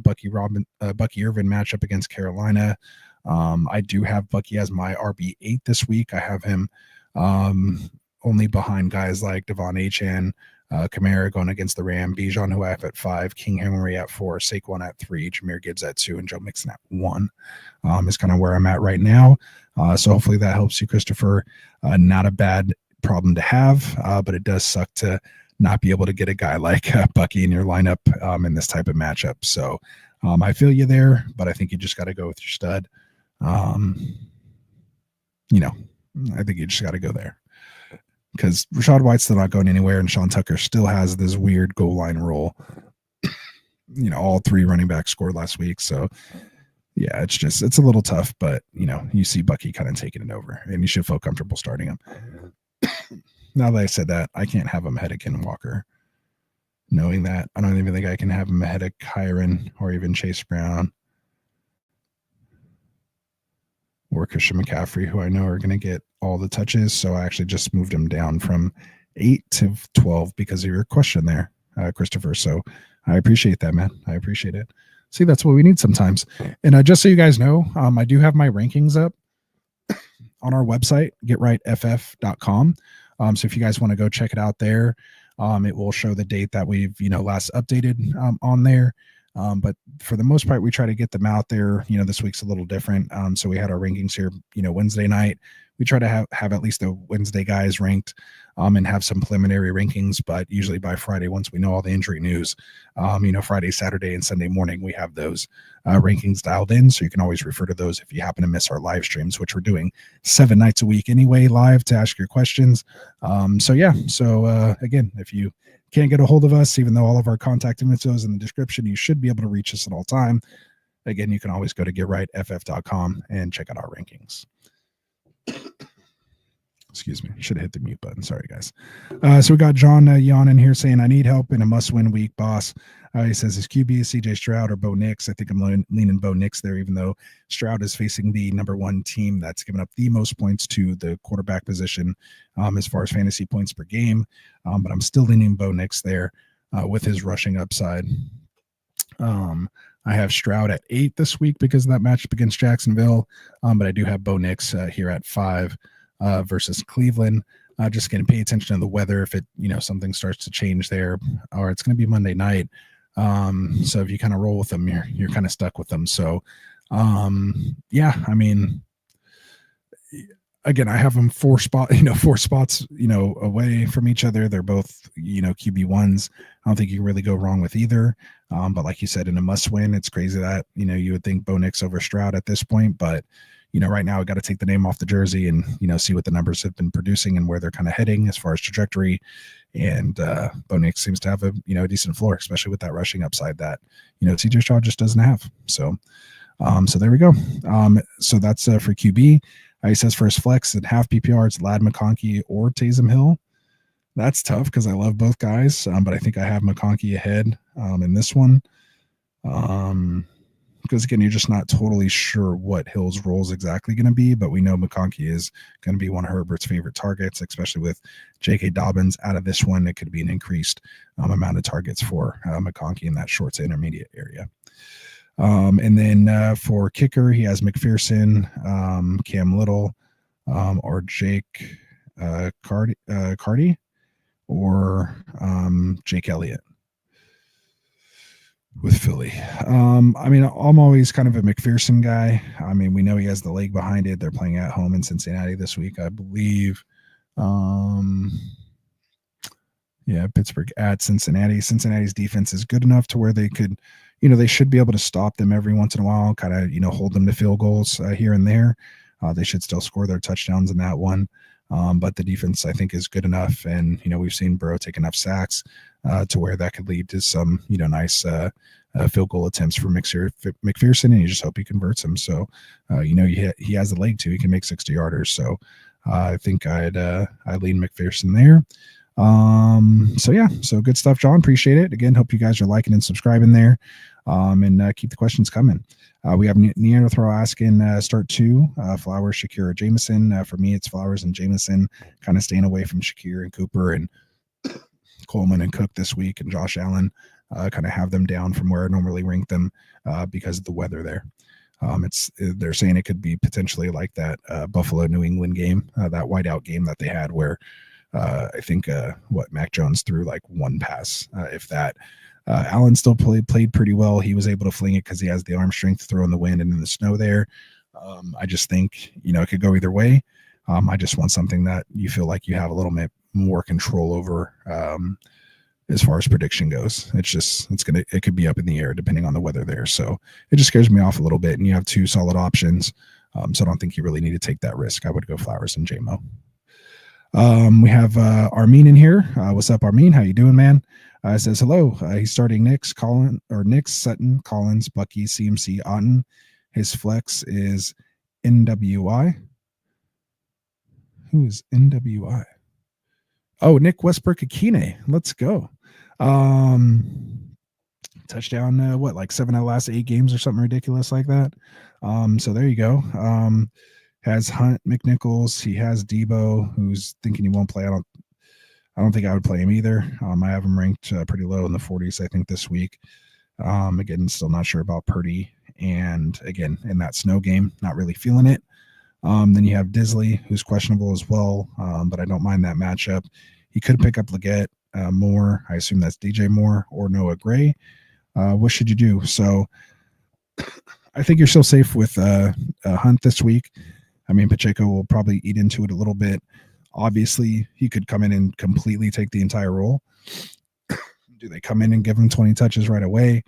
Bucky Irvin matchup against Carolina. I do have Bucky as my RB8 this week. I have him only behind guys like Devon Achane, Kamara going against the Ram, Bijan, who I have at 5, King Henry at 4, Saquon at 3, Jahmyr Gibbs at 2, and Joe Mixon at 1 is kind of where I'm at right now. So hopefully that helps you, Christopher. Not a bad problem to have, but it does suck to not be able to get a guy like Bucky in your lineup in this type of matchup. So I feel you there, but I think you just got to go with your stud. I think you just got to go there because Rachaad White's still not going anywhere, and Sean Tucker still has this weird goal line role. All 3 running backs scored last week. So yeah, it's a little tough, but you see Bucky kind of taking it over, and you should feel comfortable starting him. Now that I said that, I can't have him ahead of Ken Walker. Knowing that, I don't even think I can have him ahead of Kyron or even Chase Brown or Christian McCaffrey, who I know are going to get all the touches. So I actually just moved him down from 8 to 12 because of your question there, Christopher. So I appreciate that, man. I appreciate it. See, that's what we need sometimes. And just so you guys know, I do have my rankings up on our website, getrightff.com. So if you guys want to go check it out there, it will show the date that we've, last updated on there. But for the most part, we try to get them out there. This week's a little different. So we had our rankings here, Wednesday night. We try to have at least the Wednesday guys ranked and have some preliminary rankings, but usually by Friday, once we know all the injury news, Friday, Saturday, and Sunday morning, we have those rankings dialed in. So you can always refer to those if you happen to miss our live streams, which we're doing 7 nights a week anyway, live to ask your questions. So again, if you can't get a hold of us, even though all of our contact info is in the description, you should be able to reach us at all time. Again, you can always go to getrightff.com and check out our rankings. Excuse me, should have hit the mute button. Sorry, guys. So we got John Yon in here saying, I need help in a must-win week, boss. He says, his QB is CJ Stroud or Bo Nix. I think I'm leaning Bo Nix there, even though Stroud is facing the number 1 team that's given up the most points to the quarterback position as far as fantasy points per game. But I'm still leaning Bo Nix there with his rushing upside. I have Stroud at 8 this week because of that matchup against Jacksonville. But I do have Bo Nix here at 5 versus Cleveland. Just going to pay attention to the weather. If it, something starts to change there, or it's going to be Monday night. So if you kind of roll with them, you're kind of stuck with them. So, again, I have them 4 spots, away from each other. They're both, QB1s. I don't think you can really go wrong with either. But like you said, in a must win, it's crazy that, you would think Bo Nix over Stroud at this point, but right now I got to take the name off the jersey and, see what the numbers have been producing and where they're kind of heading as far as trajectory. And Bo Nix seems to have a decent floor, especially with that rushing upside that, CJ Stroud just doesn't have. So there we go. So that's for QB. He says for his flex at half PPR, it's Lad McConkey or Taysom Hill. That's tough because I love both guys, but I think I have McConkey ahead in this one. Because again, you're just not totally sure what Hill's role is exactly going to be, but we know McConkey is going to be one of Herbert's favorite targets, especially with J.K. Dobbins out of this one. It could be an increased amount of targets for McConkey in that short to intermediate area. And then for kicker, he has McPherson, Cam Little, or Jake Cardi, or Jake Elliott with Philly. I'm always kind of a McPherson guy. We know he has the leg behind it. They're playing at home in Cincinnati this week, I believe. Pittsburgh at Cincinnati. Cincinnati's defense is good enough to where they could, they should be able to stop them every once in a while, kind of, hold them to field goals here and there. They should still score their touchdowns in that one. But the defense, I think, is good enough. And, we've seen Burrow take enough sacks to where that could lead to some, nice field goal attempts for McPherson, and you just hope he converts them. So, he has the leg too. He can make 60-yarders. So I think I'd lean McPherson there. So good stuff, John. Appreciate it. Again, hope you guys are liking and subscribing there. And keep the questions coming. We have Neanderthal asking start 2, Flowers, Shakir, or Jameson. For me, it's Flowers and Jameson, kind of staying away from Shakir and Cooper and Coleman and Cook this week, and Josh Allen, kind of have them down from where I normally rank them because of the weather there. They're saying it could be potentially like that Buffalo New England game, that whiteout game that they had where I think Mac Jones threw like 1 pass, if that. Allen still played pretty well. He was able to fling it because he has the arm strength to throw in the wind and in the snow there. I just think, it could go either way. I just want something that you feel like you have a little bit more control over as far as prediction goes. It could be up in the air depending on the weather there. So it just scares me off a little bit, and you have 2 solid options. So I don't think you really need to take that risk. I would go Flowers and JMO. We have Armin in here. What's up, Armin? How you doing, man? Says hello. He's starting Nix, Sutton, Collins, Bucky, CMC, Otten. His flex is NWI. Who is NWI? Oh, Nick Westbrook-Akine. Let's go. Touchdown, like 7 out of the last 8 games or something ridiculous like that. So there you go. Has Hunt, McNichols. He has Debo, who's thinking he won't play. I don't think I would play him either. I have him ranked pretty low in the 40s, I think, this week. Again, still not sure about Purdy. And again, in that snow game, not really feeling it. Then you have Disley, who's questionable as well, but I don't mind that matchup. He could pick up Leggett, Moore. I assume that's DJ Moore or Noah Gray. What should you do? So I think you're still safe with Hunt this week. I mean, Pacheco will probably eat into it a little bit. Obviously, he could come in and completely take the entire role. Do they come in and give him 20 touches right away?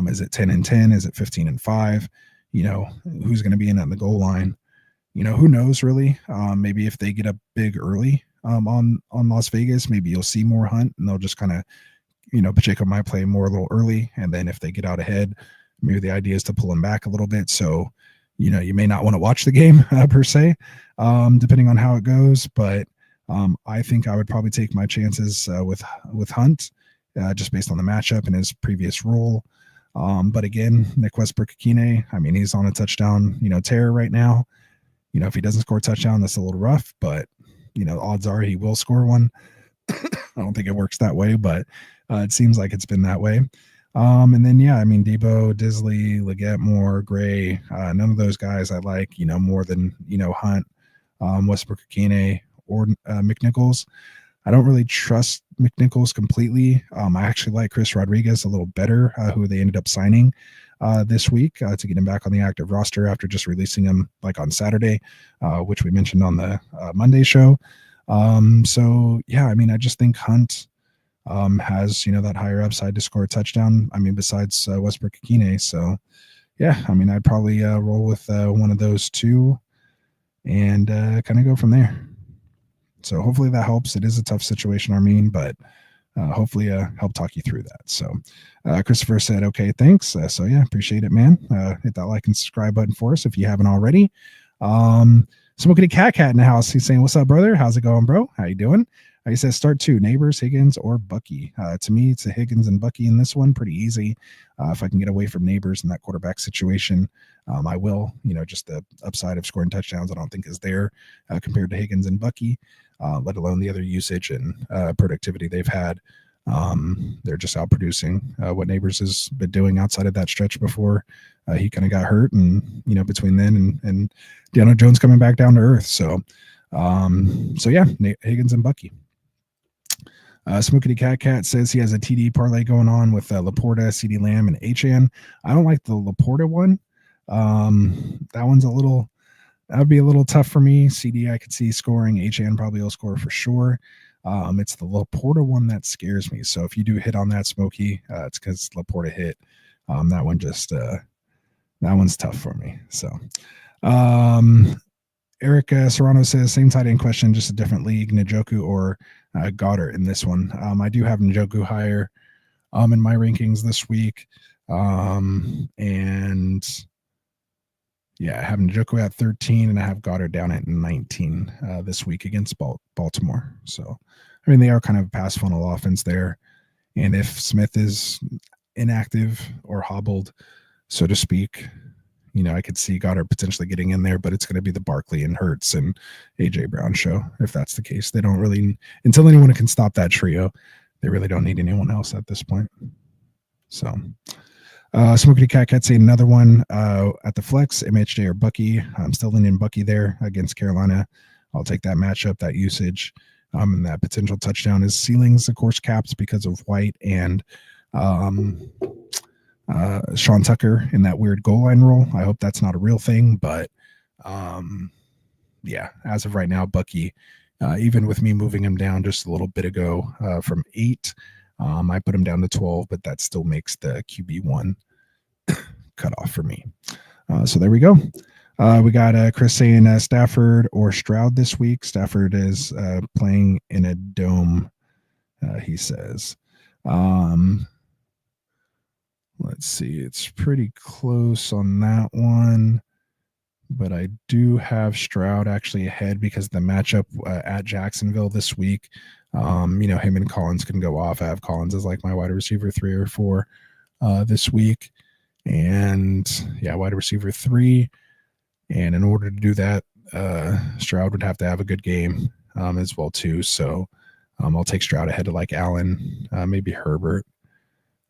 Is it 10 and 10? Is it 15 and 5? You know, who's going to be in on the goal line? You know, who knows really? Maybe if they get up big early on Las Vegas, maybe you'll see more Hunt, and they'll just kind of, you know, Pacheco might play more a little early, and then if they get out ahead, maybe the idea is to pull him back a little bit. So, you know, you may not want to watch the game per se, depending on how it goes. But I think I would probably take my chances with Hunt, just based on the matchup and his previous role. But again, Nick Westbrook-Akine, I mean, he's on a touchdown, you know, tear right now. You know, if he doesn't score a touchdown, that's a little rough, but, you know, odds are he will score one. I don't think it works that way, but it seems like it's been that way. And then, yeah, I mean, Debo, Disley, Leggett, Moore, Gray, none of those guys I like, you know, more than, you know, Hunt, Westbrook-Akine, or McNichols. I don't really trust McNichols completely. I actually like Chris Rodriguez a little better, who they ended up signing this week to get him back on the active roster after just releasing him like on Saturday, which we mentioned on the Monday show. So, yeah, I mean, I just think Hunt has, you know, that higher upside to score a touchdown. I mean, besides Westbrook-Akine. So, yeah, I mean, I'd probably roll with one of those two and kind of go from there. So hopefully that helps. It is a tough situation, Armin, but hopefully help talk you through that. So Christopher said, okay, thanks. So yeah, appreciate it, man. Hit that like and subscribe button for us if you haven't already. Smoking a cat in the house. He's saying, what's up, brother? How's it going, bro? How you doing? He says, start two, Neighbors, Higgins, or Bucky. To me, it's a Higgins and Bucky in this one. Pretty easy. If I can get away from Neighbors in that quarterback situation, I will. You know, just the upside of scoring touchdowns I don't think is there compared to Higgins and Bucky, let alone the other usage and productivity they've had. They're just out producing what Neighbors has been doing outside of that stretch before he kind of got hurt. And, you know, between then and Deano Jones coming back down to earth. So yeah, Higgins and Bucky. Smokey Cat says he has a TD parlay going on with Laporta, CeeDee Lamb, and HN. I don't like the Laporta one. That one's that would be a little tough for me. CD I could see scoring. HN probably will score for sure. It's the Laporta one that scares me. So if you do hit on that, Smokey, it's because Laporta hit. That one just that one's tough for me. So Eric Serrano says, same tight end question, just a different league, Njoku or Goddard in this one. I do have Njoku higher in my rankings this week. And yeah, I have Njoku at 13 and I have Goddard down at 19 this week against Baltimore. So, I mean, they are kind of a pass funnel offense there. And if Smith is inactive or hobbled, so to speak, you know, I could see Goddard potentially getting in there, but it's going to be the Barkley and Hurts and AJ Brown show. If that's the case, they don't really, until anyone can stop that trio, they really don't need anyone else at this point. So, Smokey Cat saying another one at the flex, MHJ or Bucky. I'm still leaning Bucky there against Carolina. I'll take that matchup, that usage, and that potential touchdown. His ceilings, of course, capped because of White and Sean Tucker in that weird goal line role. I hope that's not a real thing, but yeah, as of right now, Bucky, even with me moving him down just a little bit ago from 8, I put him down to 12, but that still makes the QB1 cut off for me. So there we go. We got Chris saying Stafford or Stroud this week. Stafford is playing in a dome, he says. Let's see. It's pretty close on that one. But I do have Stroud actually ahead because the matchup at Jacksonville this week, you know, him and Collins can go off. I have Collins as like my wide receiver 3 or 4 this week. And yeah, wide receiver 3. And in order to do that, Stroud would have to have a good game as well too. So I'll take Stroud ahead of like Allen, maybe Herbert.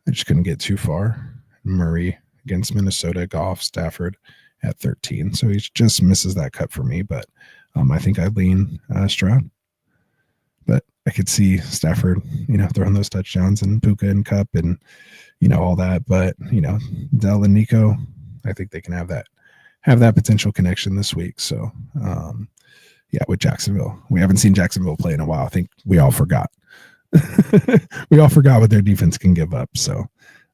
I just couldn't get too far. Murray against Minnesota, Goff, Stafford at 13. So he just misses that cut for me, but I think I lean Stroud. But I could see Stafford, you know, throwing those touchdowns and Puka and Cup and, you know, all that. But, you know, Dell and Nico, I think they can have that potential connection this week. So yeah, with Jacksonville, we haven't seen Jacksonville play in a while. I think we all forgot. We all forgot what their defense can give up. So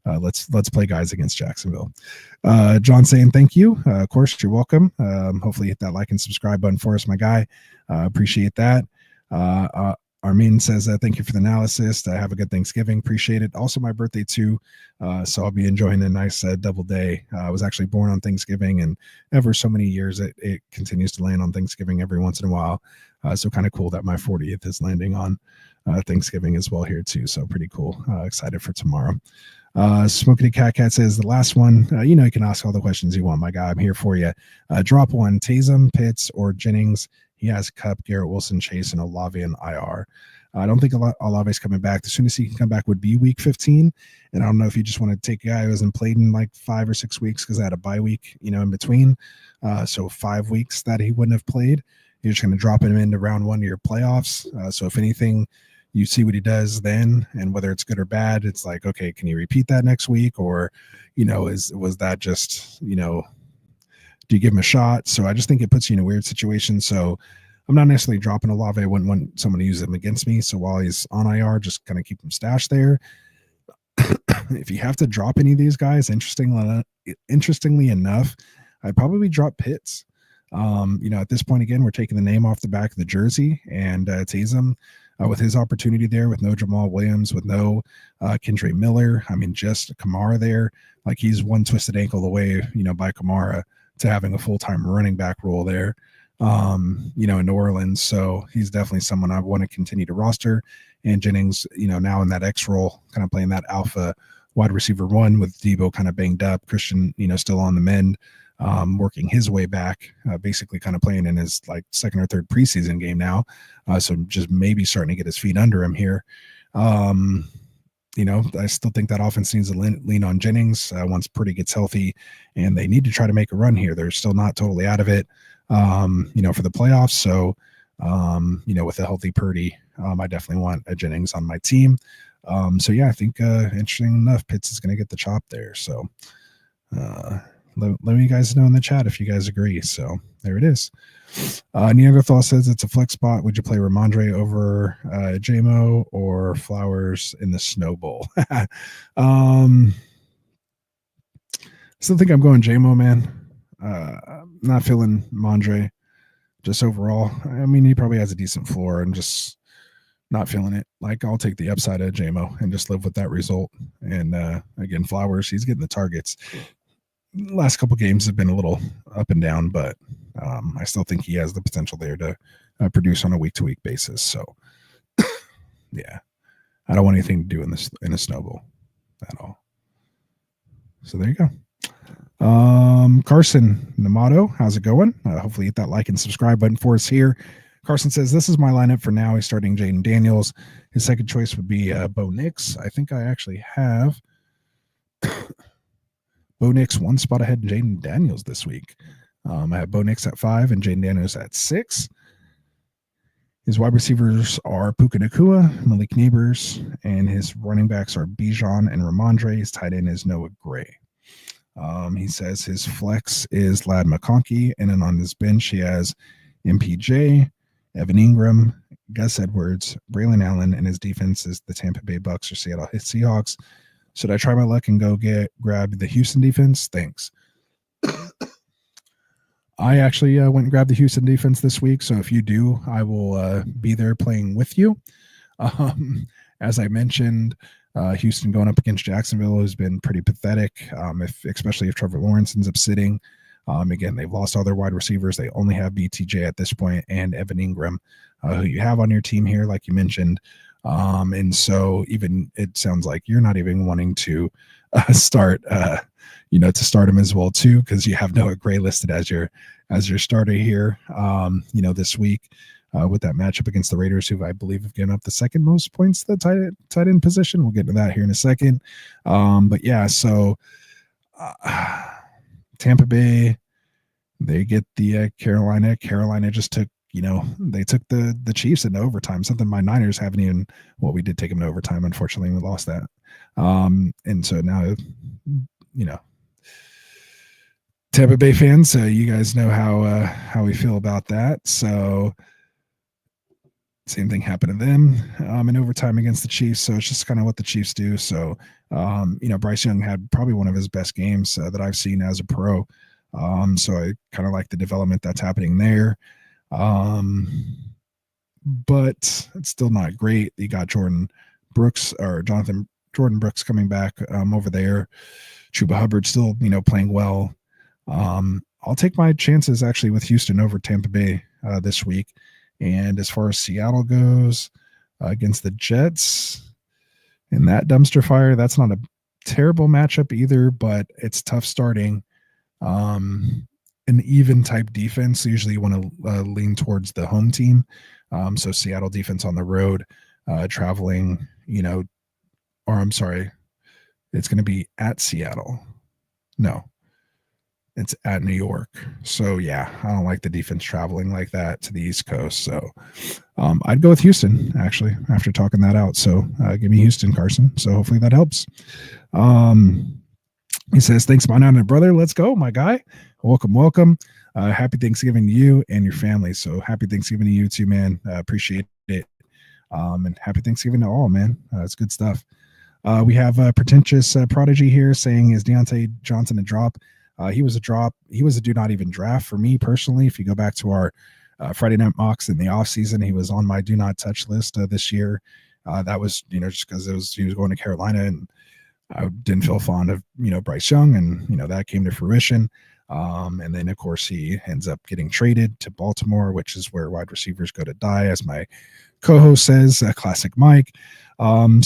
let's play guys against Jacksonville. John saying thank you. Of course, you're welcome. Hopefully hit that like and subscribe button for us, my guy. Appreciate that. Armin says thank you for the analysis. Have a good Thanksgiving. Appreciate it. Also my birthday too. So I'll be enjoying a nice double day. I was actually born on Thanksgiving, and ever so many years it continues to land on Thanksgiving every once in a while. So kind of cool that my 40th is landing on Thanksgiving as well here too. So pretty cool. Excited for tomorrow. Smokey the Cat says the last one. You can ask all the questions you want, my guy. I'm here for you. Drop one: Taysom, Pitts, or Jennings. He has Cup, Garrett Wilson, Chase, and Olave in IR. I don't think Olave's coming back. The soonest he can come back would be week 15. And I don't know if you just want to take a guy who hasn't played in like 5 or 6 weeks because I had a bye week, in between. So 5 weeks that he wouldn't have played. You're just going to drop him into round 1 of your playoffs. So if anything, you see what he does then, and whether it's good or bad, it's like, okay, can you repeat that next week? Or, was that just, do you give him a shot? So I just think it puts you in a weird situation. So I'm not necessarily dropping Olave. I wouldn't want someone to use him against me. So while he's on IR, just kind of keep him stashed there. If you have to drop any of these guys, interestingly enough, I'd probably drop Pitts. At this point, again, we're taking the name off the back of the jersey, and Taysom with his opportunity there, with no Jamal Williams, with no Kendre Miller. I mean, just Kamara there. Like, he's one twisted ankle away, by Kamara to having a full-time running back role there, in New Orleans. So he's definitely someone I want to continue to roster. And Jennings, now in that X role, kind of playing that alpha wide receiver 1 with Debo kind of banged up, Christian, still on the mend, working his way back, basically kind of playing in his like second or third preseason game now. So just maybe starting to get his feet under him here. I still think that offense needs to lean on Jennings once Purdy gets healthy, and they need to try to make a run here. They're still not totally out of it, for the playoffs. So, with a healthy Purdy, I definitely want a Jennings on my team. So yeah, I think interesting enough, Pitts is going to get the chop there. So let me guys know in the chat if you guys agree. So there it is. Neanderthal says it's a flex spot. Would you play Ramondre over JMO or Flowers in the Snow Bowl? Still think I'm going JMO, man. Not feeling Mondre just overall. I mean, he probably has a decent floor, and just not feeling it. Like, I'll take the upside of JMO and just live with that result. And again, Flowers, he's getting the targets. Last couple games have been a little up and down, but I still think he has the potential there to produce on a week-to-week basis. So, yeah, I don't want anything to do in a Snow Bowl at all. So there you go. Carson Namato, how's it going? Hopefully hit that like and subscribe button for us here. Carson says, this is my lineup for now. He's starting Jaden Daniels. His second choice would be Bo Nix. I think I actually have Bo Nix one spot ahead of Jaden Daniels this week. I have Bo Nix at 5 and Jaden Daniels at 6. His wide receivers are Puka Nacua, Malik Neighbors, and his running backs are Bijan and Ramondre. His tight end is Noah Gray. He says his flex is Lad McConkey, and then on his bench he has MPJ, Evan Ingram, Gus Edwards, Braylon Allen, and his defense is the Tampa Bay Bucks or Seattle Seahawks. Should I try my luck and go grab the Houston defense? Thanks. I actually went and grabbed the Houston defense this week, so if you do, I will be there playing with you. As I mentioned, Houston going up against Jacksonville has been pretty pathetic, especially if Trevor Lawrence ends up sitting. Again, they've lost all their wide receivers. They only have BTJ at this point and Evan Ingram, who you have on your team here, like you mentioned. And so even it sounds like you're not even wanting to start him as well too, because you have Noah Gray listed as your starter here. This week with that matchup against the Raiders, who I believe have given up the second most points to the tight end position. We'll get to that here in a second. But yeah, so Tampa Bay, they get the Carolina. Carolina just took, they took the Chiefs into overtime, something my Niners haven't even, well, we did take them to overtime. Unfortunately, we lost that. And so now, Tampa Bay fans, you guys know how we feel about that. So same thing happened to them in overtime against the Chiefs. So it's just kind of what the Chiefs do. So, Bryce Young had probably one of his best games that I've seen as a pro. So I kind of like the development that's happening there. But it's still not great. You got Jordan Brooks coming back over there. Chuba Hubbard still, playing well. I'll take my chances actually with Houston over Tampa Bay this week. And as far as Seattle goes against the Jets in that dumpster fire, that's not a terrible matchup either, but it's tough starting. An even type defense. Usually you want to lean towards the home team. So Seattle defense on the road, traveling, it's going to be at Seattle. No, it's at New York. So yeah, I don't like the defense traveling like that to the East Coast. So I'd go with Houston actually after talking that out. So give me Houston, Carson. So hopefully that helps. He says, thanks, my nana brother. Let's go, my guy. Welcome. Happy Thanksgiving to you and your family. So happy Thanksgiving to you too, man. Appreciate it. And happy Thanksgiving to all, man. It's good stuff. We have a pretentious prodigy here saying, is Deontay Johnson a drop? He was a drop. He was a do not even draft for me personally. If you go back to our Friday night mocks in the off season, he was on my do not touch list this year. That was, just because he was going to Carolina, and I didn't feel fond of, Bryce Young, and, that came to fruition. And then of course he ends up getting traded to Baltimore, which is where wide receivers go to die, as my co-host says, classic Mike. And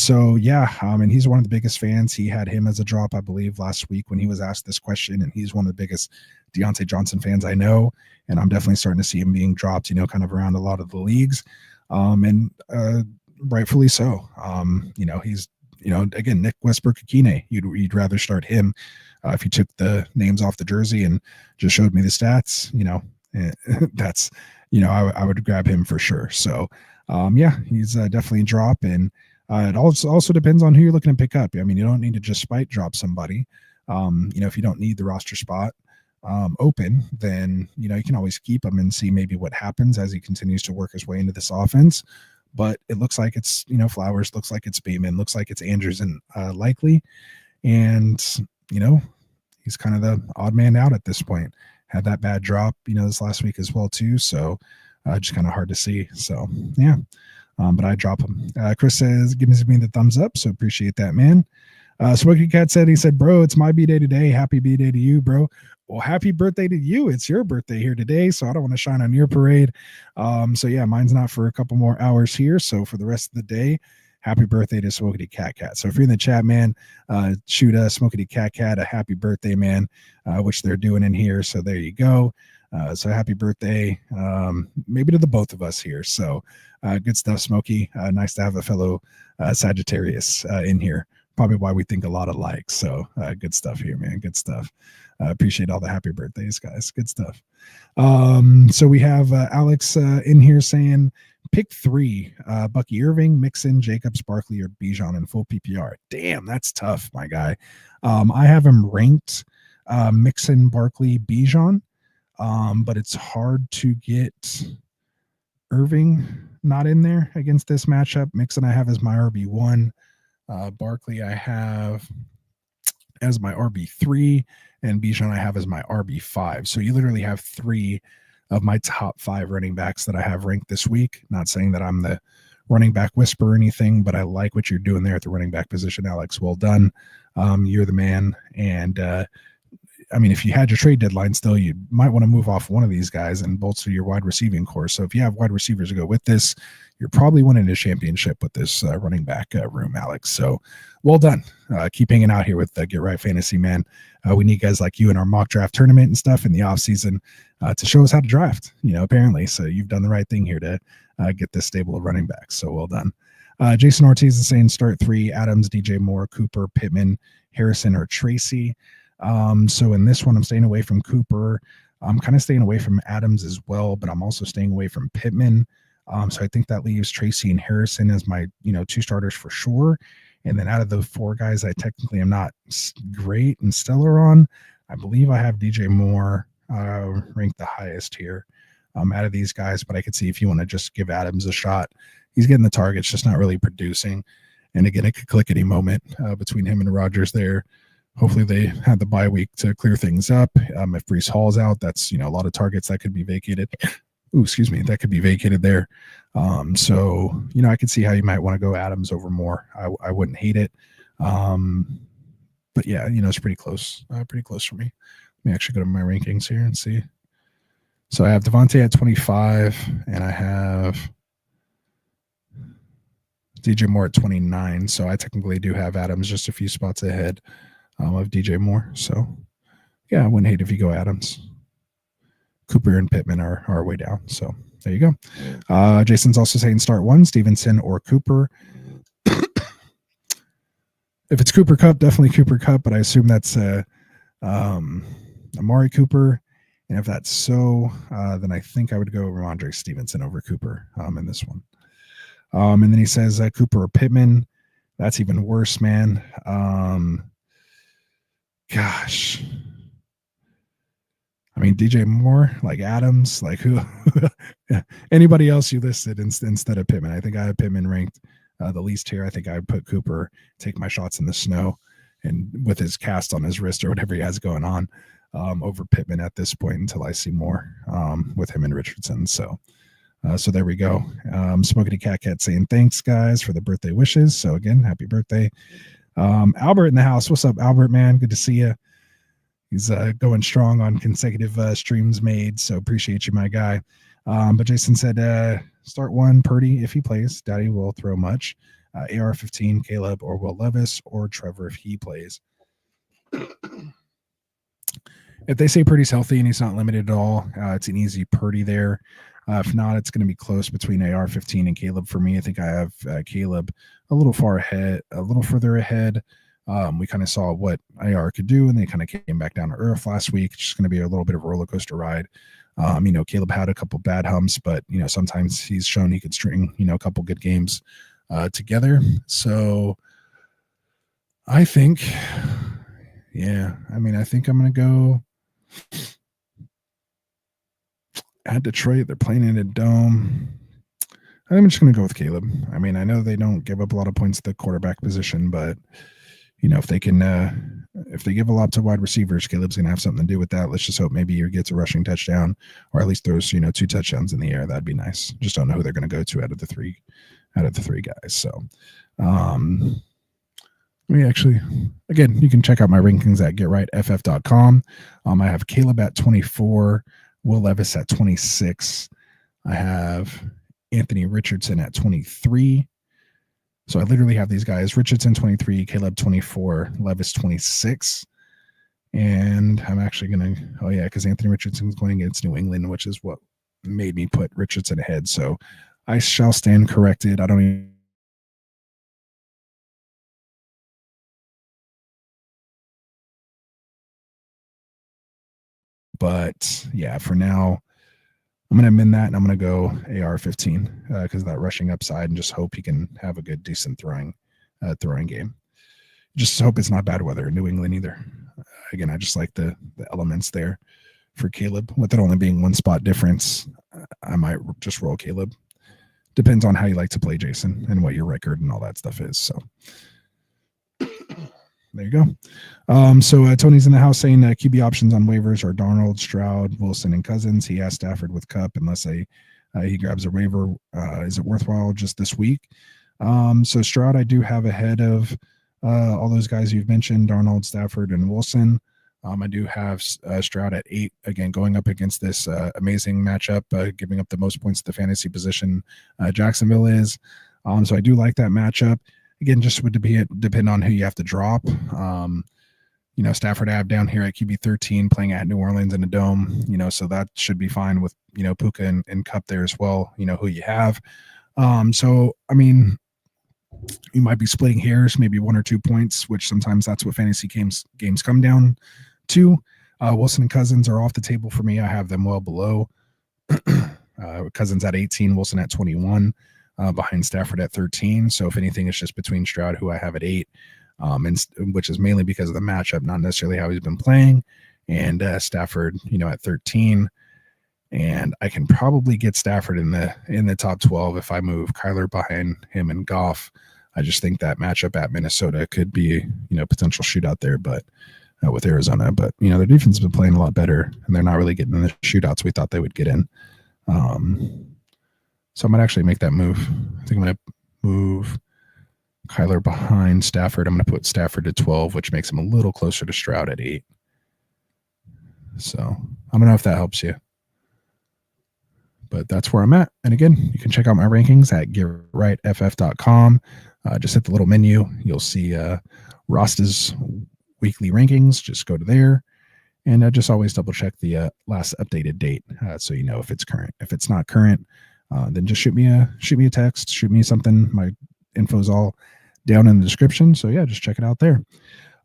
he's one of the biggest fans. He had him as a drop, I believe, last week when he was asked this question, and he's one of the biggest Deontay Johnson fans I know. And I'm definitely starting to see him being dropped, kind of around a lot of the leagues. And rightfully so. He's, again, Nick Westbrook-Akine, you'd rather start him. If you took the names off the jersey and just showed me the stats, that's, I would grab him for sure. So, he's definitely a drop. And it also depends on who you're looking to pick up. I mean, you don't need to just spite drop somebody. If you don't need the roster spot open, then, you can always keep him and see maybe what happens as he continues to work his way into this offense. But it looks like it's, Flowers, looks like it's Bateman, looks like it's Andrews and Likely. And, he's kind of the odd man out at this point. Had that bad drop, this last week as well too. So just kind of hard to see. So yeah, but I drop him. Chris says, gives me the thumbs up. So appreciate that, man. Smoky Cat he said, bro, it's my B-Day today. Happy B-Day to you, bro. Well, happy birthday to you. It's your birthday here today, so I don't want to shine on your parade. So yeah, mine's not for a couple more hours here. So for the rest of the day, happy birthday to Smokey Cat. So if you're in the chat, man, shoot Smokey Cat a happy birthday, man, which they're doing in here. So there you go. So happy birthday, maybe to the both of us here. So good stuff, Smokey. Nice to have a fellow Sagittarius in here. Probably why we think a lot alike. So good stuff here, man. Good stuff. Appreciate all the happy birthdays, guys. Good stuff. So we have Alex in here saying, pick 3, Bucky Irving, Mixon, Jacobs, Barkley, or Bijan in full PPR. Damn, that's tough, my guy. I have him ranked Mixon, Barkley, Bijan, but it's hard to get Irving not in there against this matchup. Mixon I have as my RB1. Barkley I have as my RB3, and Bijan I have as my RB5. So you literally have 3 of my top 5 running backs that I have ranked this week. Not saying that I'm the running back whisperer or anything, but I like what you're doing there at the running back position, Alex. Well done. You're the man. And if you had your trade deadline still, you might want to move off one of these guys and bolster your wide receiving core. So if you have wide receivers to go with this, you're probably winning a championship with this running back room, Alex. So well done. Keep hanging out here with Get Right Fantasy, man. We need guys like you in our mock draft tournament and stuff in the off season to show us how to draft, apparently. So you've done the right thing here to get this stable of running backs. So well done. Jason Ortiz is saying start 3, Adams, DJ Moore, Cooper, Pittman, Harrison, or Tracy. So in this one, I'm staying away from Cooper. I'm kind of staying away from Adams as well, but I'm also staying away from Pittman. So I think that leaves Tracy and Harrison as my, 2 starters for sure. And then out of the 4 guys I technically am not great and stellar on, I believe I have DJ Moore ranked the highest here out of these guys, but I could see if you want to just give Adams a shot. He's getting the targets, just not really producing. And again, it could click any moment between him and Rodgers there. Hopefully they had the bye week to clear things up. If Breece Hall's out, that's, a lot of targets that could be vacated. That could be vacated there. So, I could see how you might want to go Adams over Moore. I wouldn't hate it. But yeah, it's pretty close for me. Let me actually go to my rankings here and see. So I have Devontae at 25, and I have DJ Moore at 29. So I technically do have Adams just a few spots ahead of DJ Moore. So yeah, I wouldn't hate if you go Adams. Cooper and Pittman are way down. So there you go. Jason's also saying start one, Stevenson or Cooper. If it's Cooper Kupp, definitely Cooper Kupp, but I assume that's Amari Cooper. And if that's so, then I think I would go Ramondre Stevenson over Cooper in this one. And then he says Cooper or Pittman. That's even worse, man. Gosh. I mean, DJ Moore, like Adams, like who? Anybody else you listed instead of Pittman? I think I have Pittman ranked the least here. I think I would put Cooper, take my shots in the snow, and with his cast on his wrist or whatever he has going on, over Pittman at this point until I see more with him and Richardson. So there we go. Smokey Cat saying thanks, guys, for the birthday wishes. So again, happy birthday. Albert in the house. What's up, Albert, man? Good to see you. He's going strong on consecutive streams made, so appreciate you, my guy. But Jason said, start one, Purdy, if he plays. Daddy will throw much. AR-15, Caleb, or Will Levis, or Trevor if he plays. If they say Purdy's healthy and he's not limited at all, it's an easy Purdy there. If not, it's going to be close between AR-15 and Caleb for me. I think I have Caleb a little further ahead. We kind of saw what AR could do, and they kind of came back down to earth last week. It's just going to be a little bit of a roller coaster ride. Caleb had a couple bad humps, but sometimes he's shown he could string a couple good games together. So I think, I think I'm going to go at Detroit. They're playing in a dome. I'm just going to go with Caleb. I mean, I know they don't give up a lot of points at the quarterback position, but if they can, if they give a lot to wide receivers, Caleb's going to have something to do with that. Let's just hope maybe he gets a rushing touchdown, or at least throws 2 touchdowns in the air. That'd be nice. Just don't know who they're going to go to out of the three guys. So, again, you can check out my rankings at getrightff.com. I have Caleb at 24, Will Levis at 26. I have Anthony Richardson at 23. So I literally have these guys: Richardson 23, Caleb 24, Levis 26. And I'm actually going to, because Anthony Richardson's going against New England, which is what made me put Richardson ahead. So I shall stand corrected. I don't even. But yeah, for now, I'm going to amend that, and I'm going to go AR-15 because of that rushing upside, and just hope he can have a good, decent throwing game. Just hope it's not bad weather in New England either. Again, I just like the elements there for Caleb. With it only being 1 spot difference, I might just roll Caleb. Depends on how you like to play, Jason, and what your record and all that stuff is. So there you go. So Tony's in the house saying QB options on waivers are Darnold, Stroud, Wilson, and Cousins. He has Stafford with Kupp unless he grabs a waiver. Is it worthwhile just this week? So Stroud I do have ahead of all those guys you've mentioned, Darnold, Stafford, and Wilson. I do have Stroud at 8, again, going up against this amazing matchup, giving up the most points to the fantasy position Jacksonville is. So I do like that matchup. Again, just would depend on who you have to drop. Stafford I have down here at QB 13, playing at New Orleans in a dome. So that should be fine with Puka and Kupp there as well. Who you have. So I mean, you might be splitting hairs, maybe 1 or 2 points, which sometimes that's what fantasy games come down to. Wilson and Cousins are off the table for me. I have them well below. Cousins at 18, Wilson at 21. Behind Stafford at 13. So if anything, it's just between Stroud, who I have at 8, and which is mainly because of the matchup, not necessarily how he's been playing, and Stafford, at 13. And I can probably get Stafford in the top 12 if I move Kyler behind him and Goff. I just think that matchup at Minnesota could be, potential shootout there, but with Arizona. But, their defense has been playing a lot better, and they're not really getting in the shootouts we thought they would get in. So I might actually make that move. I think I'm going to move Kyler behind Stafford. I'm going to put Stafford to 12, which makes him a little closer to Stroud at 8. So I don't know if that helps you. But that's where I'm at. And again, you can check out my rankings at getrightff.com. Just hit the little menu. You'll see Rosta's weekly rankings. Just go to there. And just always double check the last updated date so you know if it's current. If it's not current, then just shoot me a text, shoot me something. My info's all down in the description. So yeah, just check it out there.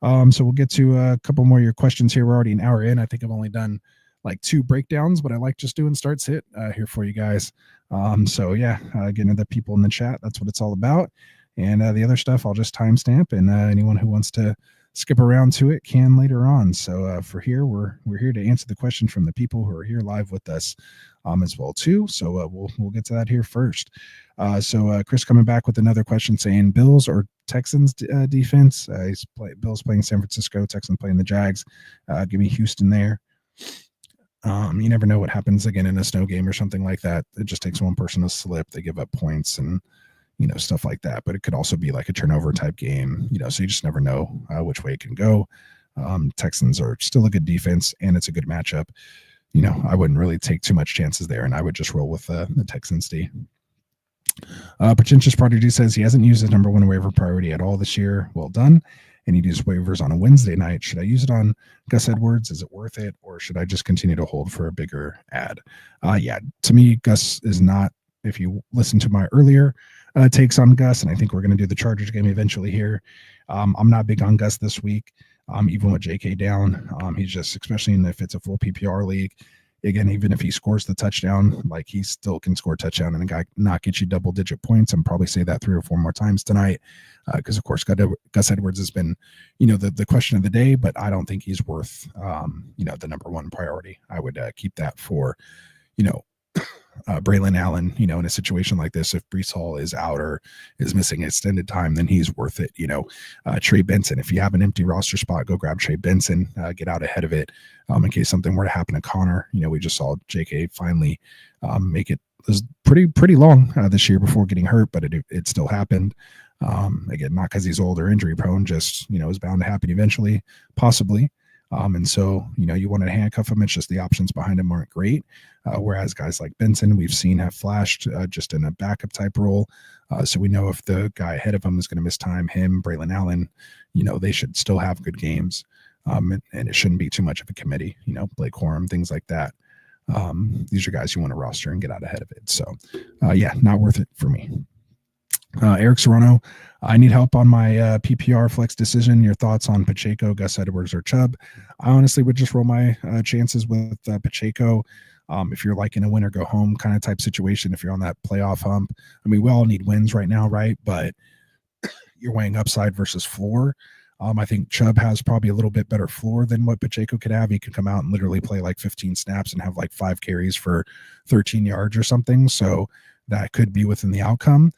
So we'll get to a couple more of your questions here. We're already an hour in. I think I've only done like 2 breakdowns, but I like just doing start sit here for you guys. So yeah, getting to the people in the chat, that's what it's all about. And the other stuff I'll just timestamp, and anyone who wants to skip around to it can later on. So for here, we're here to answer the question from the people who are here live with us as well too. So we'll get to that here first. So Chris coming back with another question saying Bills or Texans defense. Bills playing San Francisco, Texans playing the Jags. Give me Houston there. You never know what happens again in a snow game or something like that. It just takes one person to slip, they give up points and stuff like that. But it could also be like a turnover type game, so you just never know which way it can go. Texans are still a good defense, and it's a good matchup. I wouldn't really take too much chances there, and I would just roll with the Texans D. Pretentious Prodigy says he hasn't used his number 1 waiver priority at all this year. Well done. And he'd use waivers on a Wednesday night. Should I use it on Gus Edwards? Is it worth it? Or should I just continue to hold for a bigger ad? Yeah, to me, Gus is not, if you listen to my earlier takes on Gus, and I think we're going to do the Chargers game eventually here. I'm not big on Gus this week, even with JK down. He's just, especially if it's a full PPR league, again, even if he scores the touchdown, like he still can score a touchdown and a guy not get you double-digit points. I'm probably say that 3 or 4 more times tonight because, of course, Gus Edwards has been, the question of the day, but I don't think he's worth, the number 1 priority. I would keep that for, Braylon Allen, in a situation like this. If Breece Hall is out or is missing extended time, then he's worth it. Trey Benson, if you have an empty roster spot, go grab Trey Benson, get out ahead of it in case something were to happen to Connor. We just saw JK finally make it. It was pretty long this year before getting hurt, but it still happened. Again, not because he's old or injury prone, just, is bound to happen eventually, possibly. And so, you want to handcuff him. It's just the options behind him aren't great. Whereas guys like Benson, we've seen have flashed just in a backup type role. So we know if the guy ahead of him is going to miss time, him, Braylon Allen, they should still have good games. And it shouldn't be too much of a committee, Blake Corum, things like that. These are guys you want to roster and get out ahead of it. So, yeah, not worth it for me. Eric Serrano, I need help on my PPR flex decision. Your thoughts on Pacheco, Gus Edwards, or Chubb? I honestly would just roll my chances with Pacheco. If you're like in a win or go home kind of type situation, if you're on that playoff hump. I mean, we all need wins right now, right? But you're weighing upside versus floor. I think Chubb has probably a little bit better floor than what Pacheco could have. He could come out and literally play like 15 snaps and have like 5 carries for 13 yards or something. So that could be within the outcome.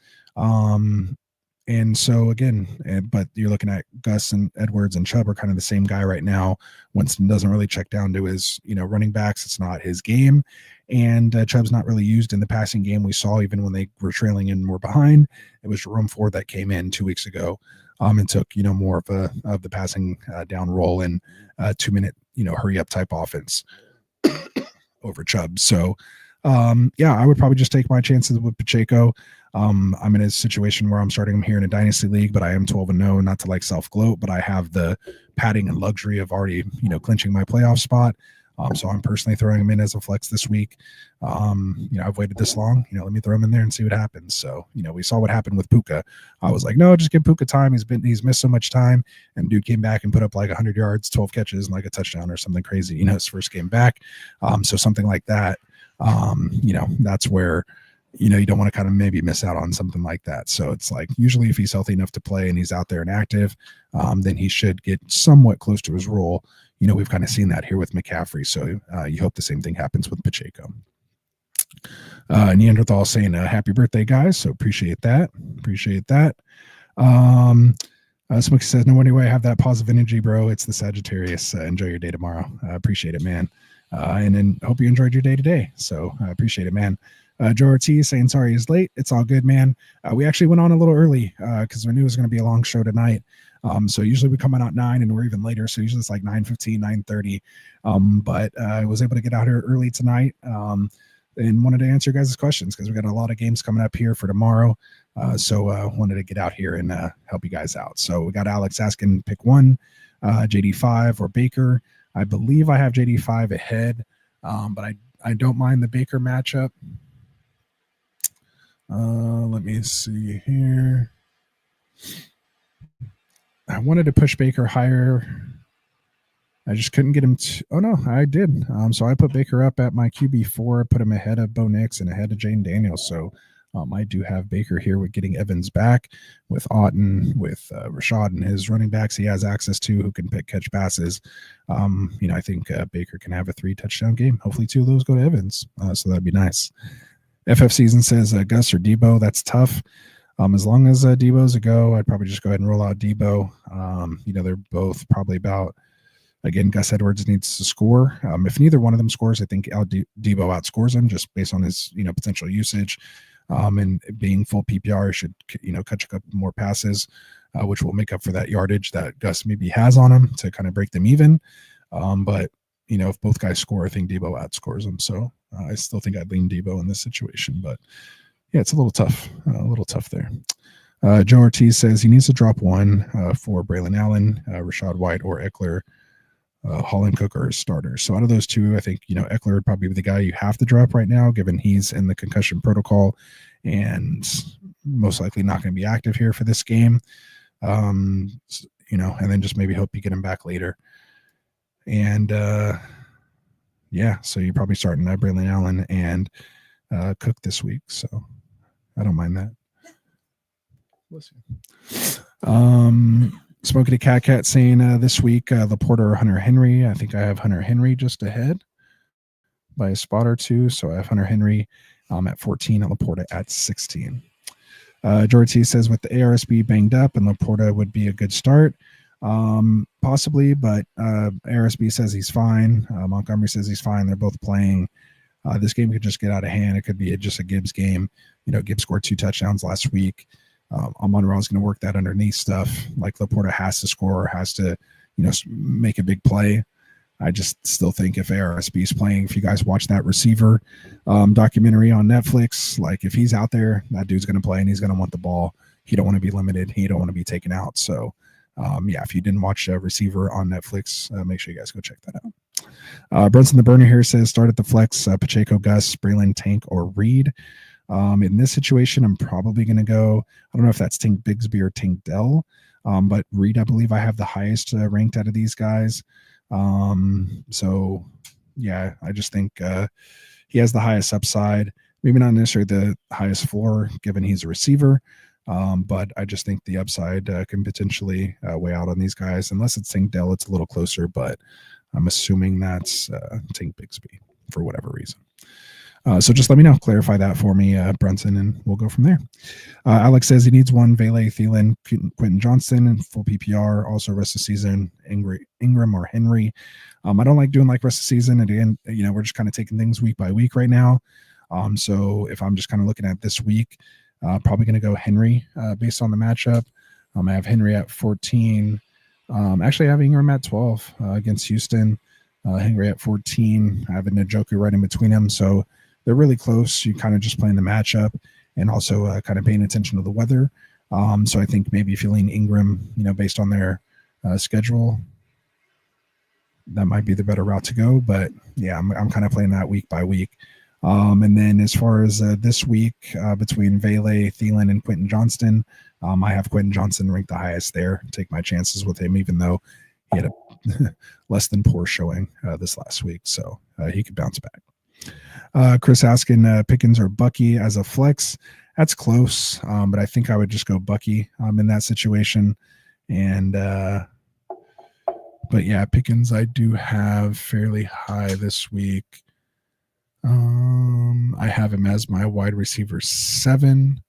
And so again, but you're looking at Gus and Edwards and Chubb are kind of the same guy right now. Winston doesn't really check down to his, running backs. It's not his game. And Chubb's not really used in the passing game. We saw even when they were trailing and were behind, it was Jerome Ford that came in 2 weeks ago and took, more of the passing down role and 2-minute, hurry up type offense over Chubb. So yeah, I would probably just take my chances with Pacheco. I'm in a situation where I'm starting him here in a dynasty league, but I am 12-0, not to like self-gloat, but I have the padding and luxury of already, clinching my playoff spot. So I'm personally throwing him in as a flex this week. I've waited this long, let me throw him in there and see what happens. So, we saw what happened with Puka. I was like, no, just give Puka time. He's missed so much time, and dude came back and put up like 100 yards, 12 catches, and like a touchdown or something crazy, his first game back. So something like that, that's where, you don't want to kind of maybe miss out on something like that. So it's like usually if he's healthy enough to play and he's out there and active, then he should get somewhat close to his role. We've kind of seen that here with McCaffrey. So you hope the same thing happens with Pacheco. Neanderthal saying happy birthday, guys. So appreciate that. Smokey says, no wonder why I have that positive energy, bro. It's the Sagittarius. Enjoy your day tomorrow. Appreciate it, man. And then hope you enjoyed your day today. So I appreciate it, man. Joe Ortiz saying sorry he's late. It's all good, man. We actually went on a little early because we knew it was going to be a long show tonight. So usually we come out at 9 and we're even later. So usually it's like 9:15, 9:30. But I was able to get out here early tonight and wanted to answer guys' questions because we got a lot of games coming up here for tomorrow. So wanted to get out here and help you guys out. So we got Alex asking pick one, JD5 or Baker. I believe I have JD5 ahead, but I don't mind the Baker matchup. Let me see here. I wanted to push Baker higher. I just couldn't get him to. Oh, no, I did. So I put Baker up at my QB4, put him ahead of Bo Nix and ahead of Jane Daniels. So I do have Baker here with getting Evans back, with Otten, with Rashad and his running backs he has access to who can catch passes. I think Baker can have a 3-touchdown game. Hopefully 2 of those go to Evans. So that'd be nice. FF Season says Gus or Debo. That's tough. As long as Debo's a go, I'd probably just go ahead and roll out Debo. They're both probably about, again, Gus Edwards needs to score. If neither one of them scores, I think Debo outscores him just based on his, potential usage. And being full PPR, should, catch a couple more passes, which will make up for that yardage that Gus maybe has on him to kind of break them even. But if both guys score, I think Debo outscores them. So I still think I'd lean Debo in this situation. But yeah, it's a little tough there. Joe Ortiz says he needs to drop one for Braylon Allen, Rashad White, or Eckler. Holland Cook are his starters. So out of those two, I think, Eckler would probably be the guy you have to drop right now, given he's in the concussion protocol and most likely not going to be active here for this game. And then just maybe hope you get him back later. And so you're probably starting Braylon Allen and Cook this week. So I don't mind that. Smoking a Cat saying this week, Laporta or Hunter Henry. I think I have Hunter Henry just ahead by a spot or two. So I have Hunter Henry at 14 and Laporta at 16. George T says with the ARSB banged up and Laporta would be a good start. Possibly, but ARSB says he's fine. Montgomery says he's fine. They're both playing. This game could just get out of hand. It could be just a Gibbs game. Gibbs scored 2 touchdowns last week. Amon-Ra is going to work that underneath stuff. Like Laporta has to score, has to, make a big play. I just still think if ARSB is playing, if you guys watch that receiver documentary on Netflix, like if he's out there, that dude's going to play and he's going to want the ball. He don't want to be limited. He don't want to be taken out. So, if you didn't watch Receiver on Netflix, make sure you guys go check that out. Brunson the Burner here says start at the flex, Pacheco, Gus, Braylon, Tank, or Reed. In this situation, I'm probably going to go, I don't know if that's Tank Bigsby or Tank Dell, but Reed, I believe I have the highest ranked out of these guys. So, yeah, I just think he has the highest upside, maybe not necessarily the highest floor given he's a receiver, but I just think the upside can potentially weigh out on these guys. Unless it's Tank Dell, it's a little closer, but I'm assuming that's Tank Bigsby for whatever reason. So just let me know, clarify that for me, Brunson, and we'll go from there. Alex says he needs one Vele, Thielen, Quentin Johnston, and full PPR. Also rest of season, Ingram or Henry. I don't like doing like rest of season. And again, we're just kind of taking things week by week right now. So if I'm just kind of looking at this week, probably going to go Henry based on the matchup. I have Henry at 14. Actually, I have Ingram at 12 against Houston. Henry at 14. I have a Njoku right in between them. So they're really close. You kind of just playing the matchup and also kind of paying attention to the weather. So I think maybe if you lean Ingram, based on their schedule, that might be the better route to go. But yeah, I'm kind of playing that week by week. And then as far as this week between Vele, Thielen, and Quentin Johnston, I have Quentin Johnston ranked the highest there. Take my chances with him, even though he had a less than poor showing this last week. So he could bounce back. Chris asking Pickens or Bucky as a flex. That's close, but I think I would just go Bucky in that situation. And but yeah, Pickens I do have fairly high this week. I have him as my wide receiver 7,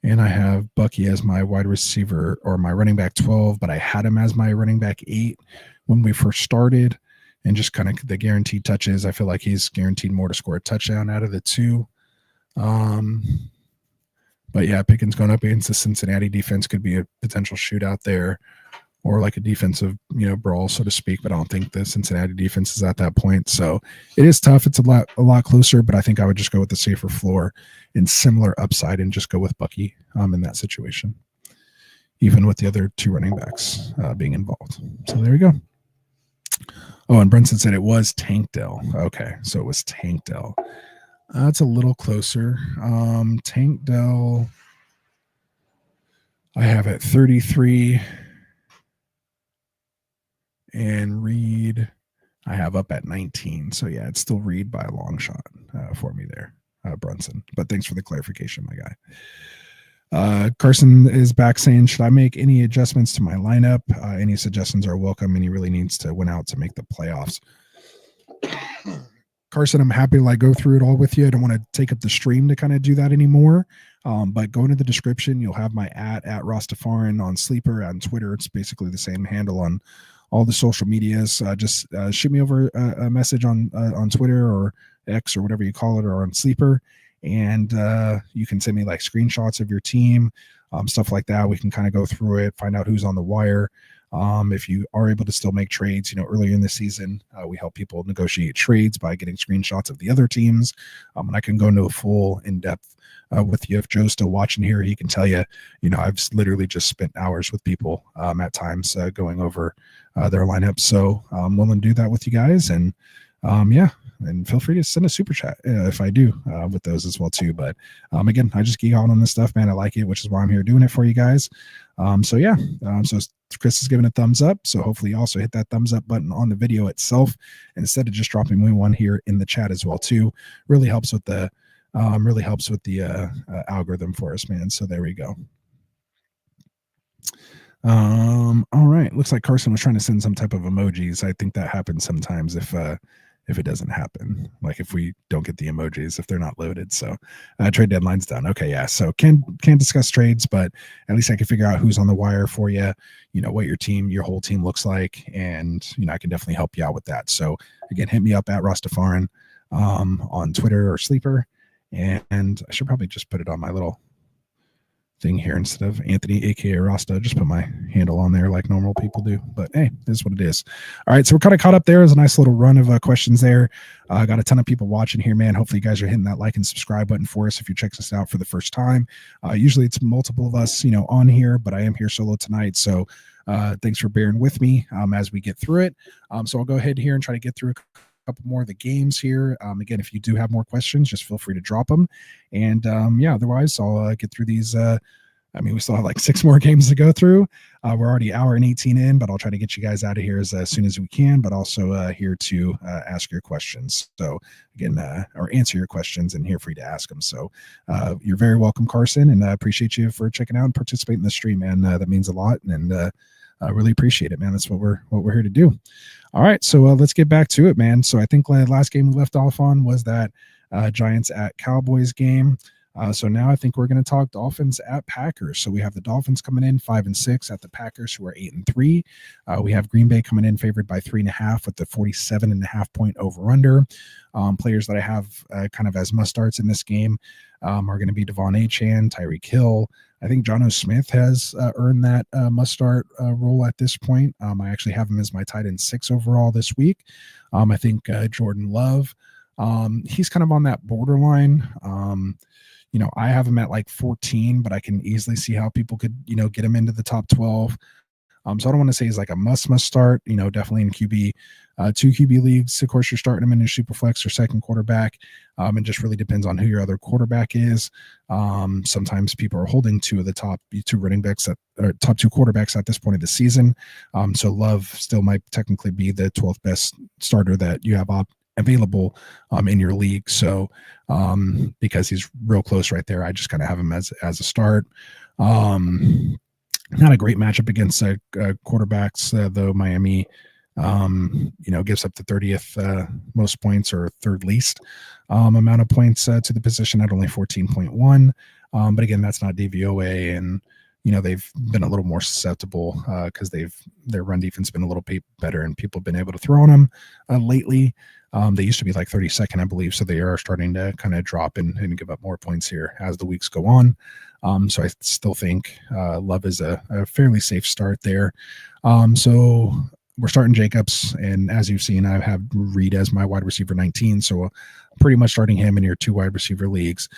and I have Bucky as my wide receiver or my running back 12, but I had him as my running back 8 when we first started, and just kind of the guaranteed touches. I feel like he's guaranteed more to score a touchdown out of the 2. But yeah, Pickens going up against the Cincinnati defense could be a potential shootout there, or like a defensive, brawl, so to speak. But I don't think the Cincinnati defense is at that point. So it is tough. It's a lot closer, but I think I would just go with the safer floor and similar upside and just go with Bucky in that situation, even with the other 2 running backs being involved. So there you go. Oh, and Brunson said it was Tank Dell. Okay, so it was Tank Dell. That's a little closer. Tank Dell, I have at 33. And Reed, I have up at 19. So yeah, it's still Reed by a long shot for me there, Brunson. But thanks for the clarification, my guy. Carson is back saying, should I make any adjustments to my lineup? Any suggestions are welcome, and he really needs to win out to make the playoffs. Carson, I'm happy to go through it all with you. I don't want to take up the stream to kind of do that anymore. But go into the description. You'll have my at Rastafarian on Sleeper, on Twitter. It's basically the same handle on all the social medias. Just shoot me over a message on Twitter or X or whatever you call it, or on Sleeper. And you can send me screenshots of your team, stuff like that. We can kind of go through it, find out who's on the wire. If you are able to still make trades, earlier in the season, we help people negotiate trades by getting screenshots of the other teams. And I can go into a full in-depth with you. If Joe's still watching here, he can tell you, I've literally just spent hours with people at times going over their lineups. So I'm willing to do that with you guys. And and feel free to send a super chat if I do with those as well too. But again, I just geek out on this stuff, man. I like it, which is why I'm here doing it for you guys. So Chris is giving a thumbs up. So hopefully you also hit that thumbs up button on the video itself instead of just dropping me one here in the chat as well too. Really helps with the algorithm for us, man. So there we go. All right. Looks like Carson was trying to send some type of emojis. I think that happens sometimes if it doesn't happen, if we don't get the emojis, if they're not loaded. So trade deadline's done. Okay, yeah. So can't discuss trades, but at least I can figure out who's on the wire for you, what your whole team looks like. And, I can definitely help you out with that. So again, hit me up at Rastafarian on Twitter or Sleeper. And I should probably just put it on my little thing here instead of Anthony, aka Rasta. Just put my handle on there like normal people do. But hey, it is what it is. All right, so we're kind of caught up there. There's a nice little run of questions there. I got a ton of people watching here, man. Hopefully you guys are hitting that like and subscribe button for us if you check us out for the first time. Usually it's multiple of us, on here, but I am here solo tonight. So thanks for bearing with me as we get through it. So I'll go ahead here and try to get through a couple more of the games here. Again, if you do have more questions, just feel free to drop them. And otherwise I'll get through these. We still have 6 more games to go through. We're already an hour and 18 in, but I'll try to get you guys out of here as soon as we can, but also here to ask your questions. So again, or answer your questions and here for you to ask them. So you're very welcome, Carson, and I appreciate you for checking out and participating in the stream, man. That means a lot, and I really appreciate it, man. That's what we're here to do. All right, so let's get back to it, man. So I think last game we left off on was that Giants at Cowboys game. So now I think we're going to talk Dolphins at Packers. So we have the Dolphins coming in 5-6 at the Packers, who are 8-3. We have Green Bay coming in favored by 3.5 with the 47.5 point over under. Players that I have kind of as must starts in this game are going to be Devon Achane, Tyreek Hill. I think Jonnu Smith has earned that must start role at this point. I actually have him as my tight end 6 overall this week. I think Jordan Love, he's kind of on that borderline. I have him at 14, but I can easily see how people could, get him into the top 12. So I don't want to say he's a must start, definitely in QB, 2 QB leagues. Of course, you're starting him in your super flex or second quarterback. It just really depends on who your other quarterback is. Sometimes people are holding 2 of the top 2 running backs or top 2 quarterbacks at this point of the season. So Love still might technically be the 12th best starter that you have available in your league. So because he's real close right there, I just kind of have him as a start. Not a great matchup against quarterbacks, though. Miami, gives up the 30th most points or third least amount of points to the position at only 14.1. But again, that's not DVOA, and they've been a little more susceptible because their run defense been a little better, and people have been able to throw on them lately. They used to be like 32nd, I believe, so they are starting to kind of drop and give up more points here as the weeks go on. So I still think Love is a fairly safe start there. So we're starting Jacobs, and as you've seen, I have Reed as my wide receiver 19, so pretty much starting him in your 2 wide receiver leagues.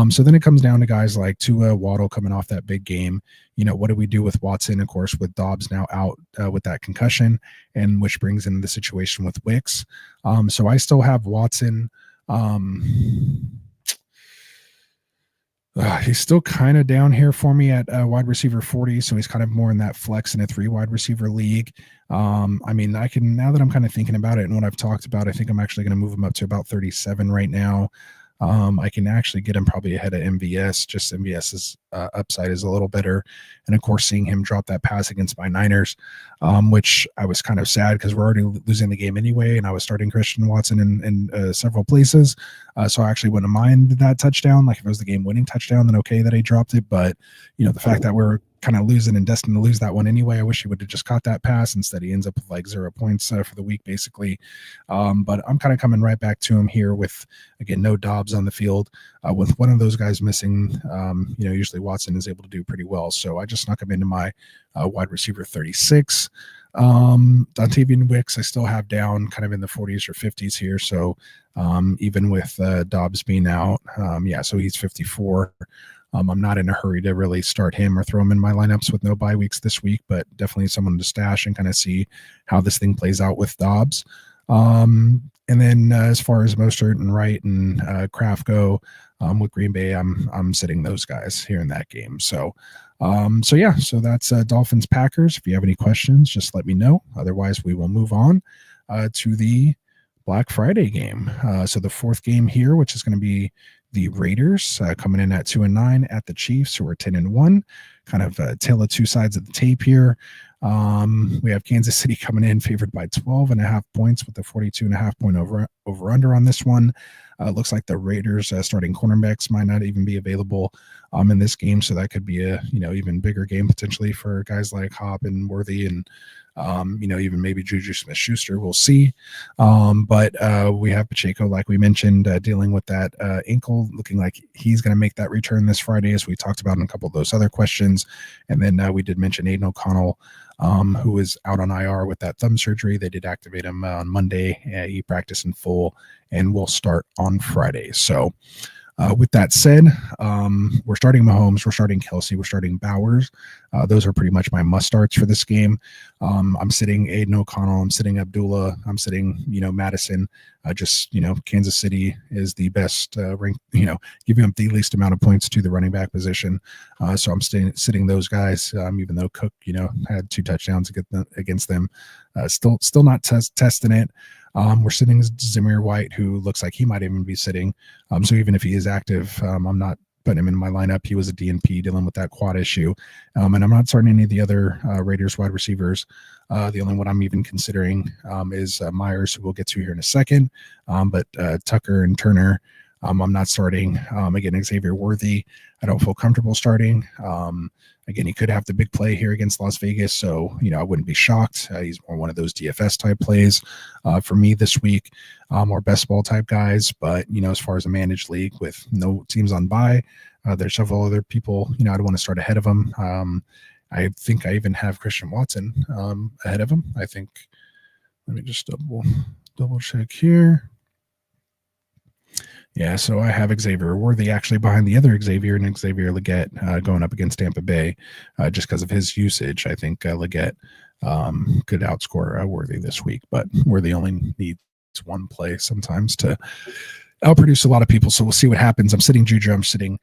So then it comes down to guys like Tua, Waddle coming off that big game. What do we do with Watson? Of course, with Dobbs now out with that concussion, and which brings in the situation with Wicks. So I still have Watson. He's still kind of down here for me at wide receiver 40, so he's kind of more in that flex in a 3 wide receiver league. I can, now that I'm kind of thinking about it and what I've talked about, I think I'm actually going to move him up to about 37 right now. I can actually get him probably ahead of MVS. Just MVS's upside is a little better. And of course, seeing him drop that pass against my Niners, which I was kind of sad because we're already losing the game anyway. And I was starting Christian Watson in several places. So I actually wouldn't mind that touchdown. Like if it was the game winning touchdown, then okay that he dropped it. But, the fact that we're kind of losing and destined to lose that one anyway, I wish he would have just caught that pass. Instead, he ends up with like 0 points for the week, basically. But I'm kind of coming right back to him here with, again, no Dobbs on the field. With one of those guys missing, usually Watson is able to do pretty well. So I just snuck him into my wide receiver 36. Dontavian Wicks, I still have down kind of in the 40s or 50s here. So even with Dobbs being out, so he's 54. I'm not in a hurry to really start him or throw him in my lineups with no bye weeks this week, but definitely someone to stash and kind of see how this thing plays out with Dobbs. And then as far as Mostert and Wright and Kraft go, with Green Bay, I'm sitting those guys here in that game. So that's Dolphins Packers. If you have any questions, just let me know. Otherwise, we will move on to the Black Friday game. So the 4th game here, which is going to be the Raiders coming in at 2-9 at the Chiefs, who are 10-1. Kind of a tale of 2 sides of the tape here. We have Kansas City coming in favored by 12.5 points with the 42.5 point over under on this one. Looks like the Raiders starting cornerbacks might not even be available in this game, so that could be a even bigger game potentially for guys like Hop and Worthy and even maybe Juju Smith-Schuster. We'll see. But we have Pacheco, like we mentioned, dealing with that ankle, looking like he's going to make that return this Friday, as we talked about in a couple of those other questions. And then we did mention Aiden O'Connell, who is out on IR with that thumb surgery. They did activate him on Monday. He practiced in full and will start on Friday. So with that said, we're starting Mahomes, we're starting Kelsey, we're starting Bowers. Those are pretty much my must starts for this game. I'm sitting Aiden O'Connell, I'm sitting Abdullah, I'm sitting, Madison. Kansas City is the best ranked, giving up the least amount of points to the running back position. So I'm sitting those guys, even though Cook, had 2 touchdowns against them. Still not testing it. We're sitting Zamir White, who looks like he might even be sitting. So even if he is active, I'm not putting him in my lineup. He was a DNP dealing with that quad issue. And I'm not starting any of the other Raiders wide receivers. The only one I'm even considering is Myers, who we'll get to here in a second. But Tucker and Turner, I'm not starting. Again, Xavier Worthy, I don't feel comfortable starting. Again, he could have the big play here against Las Vegas, so I wouldn't be shocked. He's more one of those DFS type plays for me this week, or best ball type guys. But as far as a managed league with no teams on bye, there's several other people I'd want to start ahead of him. I think I even have Christian Watson ahead of him. I think. Let me just double check here. Yeah, so I have Xavier Worthy actually behind the other Xavier and Xavier Leggett going up against Tampa Bay just because of his usage. I think Leggett could outscore Worthy this week, but Worthy only needs one play sometimes to outproduced a lot of people. So we'll see what happens. I'm sitting Juju. I'm sitting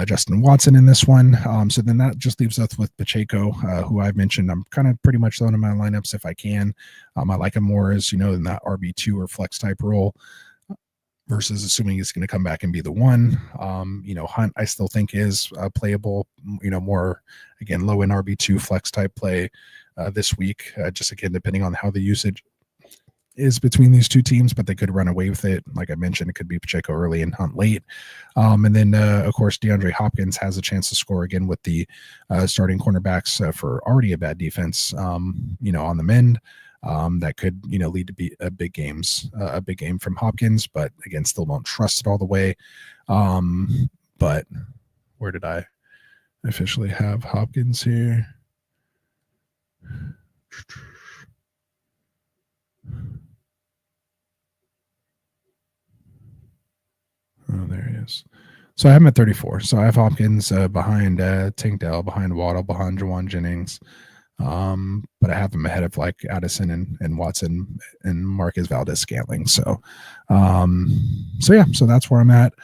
Justin Watson in this one. So then that just leaves us with Pacheco, who I've mentioned. I'm kind of pretty much throwing in my lineups if I can. I like him more as, in that RB2 or flex type role versus assuming he's going to come back and be the one. Hunt, I still think is playable, more, again, low in RB2 flex type play this week, just again, depending on how the usage is between these two teams, but they could run away with it. Like I mentioned, it could be Pacheco early and Hunt late. And then, of course, DeAndre Hopkins has a chance to score again with the starting cornerbacks for already a bad defense, on the mend. That could, lead to be a big game from Hopkins, but again, still don't trust it all the way. But where did I officially have Hopkins here? Oh, there he is. So I have him at 34. So I have Hopkins behind Tank Dell, behind Waddle, behind Jawan Jennings. But I have him ahead of like Addison and Watson and Marcus Valdez-Scantling. So that's where I'm at.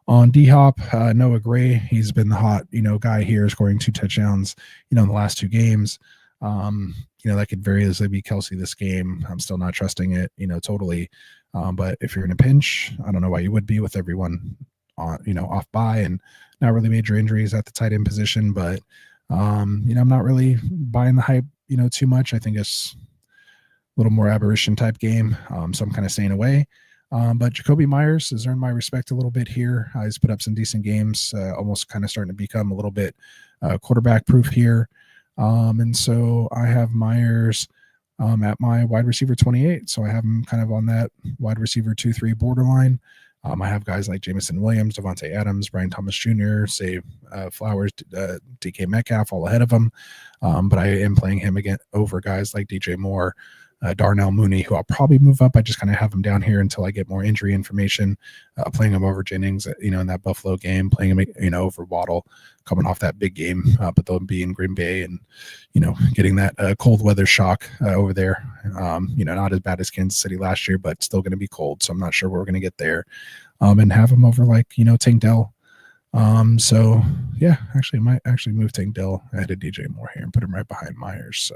On D-Hop, Noah Gray, he's been the hot, guy here, scoring 2 touchdowns, in the last 2 games. That could very easily be Kelsey this game. I'm still not trusting it, totally. But if you're in a pinch, I don't know why you would be with everyone on, off by and not really major injuries at the tight end position. But, I'm not really buying the hype, too much. I think it's a little more aberration type game. So I'm kind of staying away. But Jacoby Myers has earned my respect a little bit here. He's put up some decent games, almost kind of starting to become a little bit quarterback proof here. And so I have Myers at my wide receiver 28. So I have him kind of on that wide receiver 2-3 borderline. I have guys like Jamison Williams, Devontae Adams, Brian Thomas Jr., Flowers, DK Metcalf all ahead of him. But I am playing him again over guys like DJ Moore, Darnell Mooney, who I'll probably move up. I just kind of have him down here until I get more injury information. Playing him over Jennings, in that Buffalo game, playing him, over Waddle, coming off that big game, but they'll be in Green Bay and, getting that cold weather shock over there. Not as bad as Kansas City last year, but still going to be cold. So I'm not sure where we're going to get there. And have him over like, Tank Dell. So yeah, actually, I might actually move Tank Dell ahead of DJ Moore here and put him right behind Myers.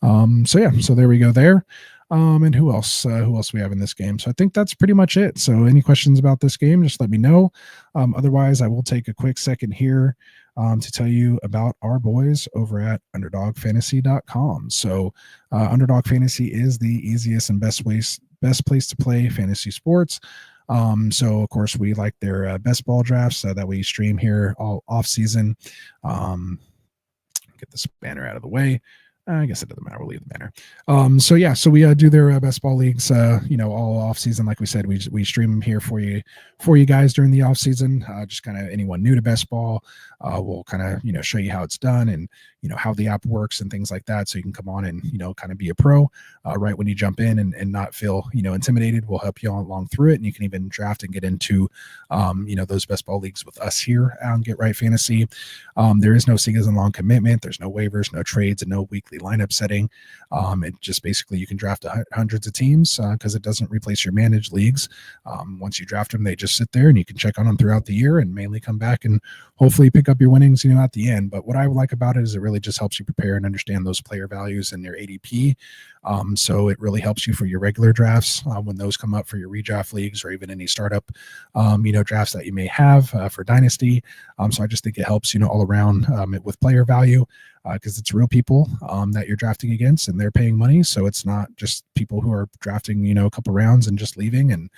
So there we go there. And who else we have in this game? So I think that's pretty much it. So any questions about this game, just let me know. Otherwise, I will take a quick second here to tell you about our boys over at underdogfantasy.com. So Underdog Fantasy is the easiest and best place to play fantasy sports. So of course we like their best ball drafts that we stream here all off season. Get this banner out of the way. I guess it doesn't matter. We'll leave the banner. So we do their best ball leagues, all off season. Like we said, we stream them here for you guys during the off season. Just kind of anyone new to best ball, we'll kind of, show you how it's done and, how the app works and things like that. So you can come on and, kind of be a pro right when you jump in and not feel, intimidated. We'll help you along through it. And you can even draft and get into, those best ball leagues with us here on Get Right Fantasy. There is no season long commitment. There's no waivers, no trades, and no weekly lineup setting. It just basically you can draft hundreds of teams because it doesn't replace your managed leagues. Once you draft them, they just sit there and you can check on them throughout the year and mainly come back and hopefully pick up your winnings, at the end. But what I like about it is it really just helps you prepare and understand those player values and their ADP. So it really helps you for your regular drafts when those come up for your redraft leagues or even any startup, drafts that you may have for Dynasty. So I just think it helps, all around with player value because it's real people that you're drafting against and they're paying money. So it's not just people who are drafting, a couple rounds and just leaving. And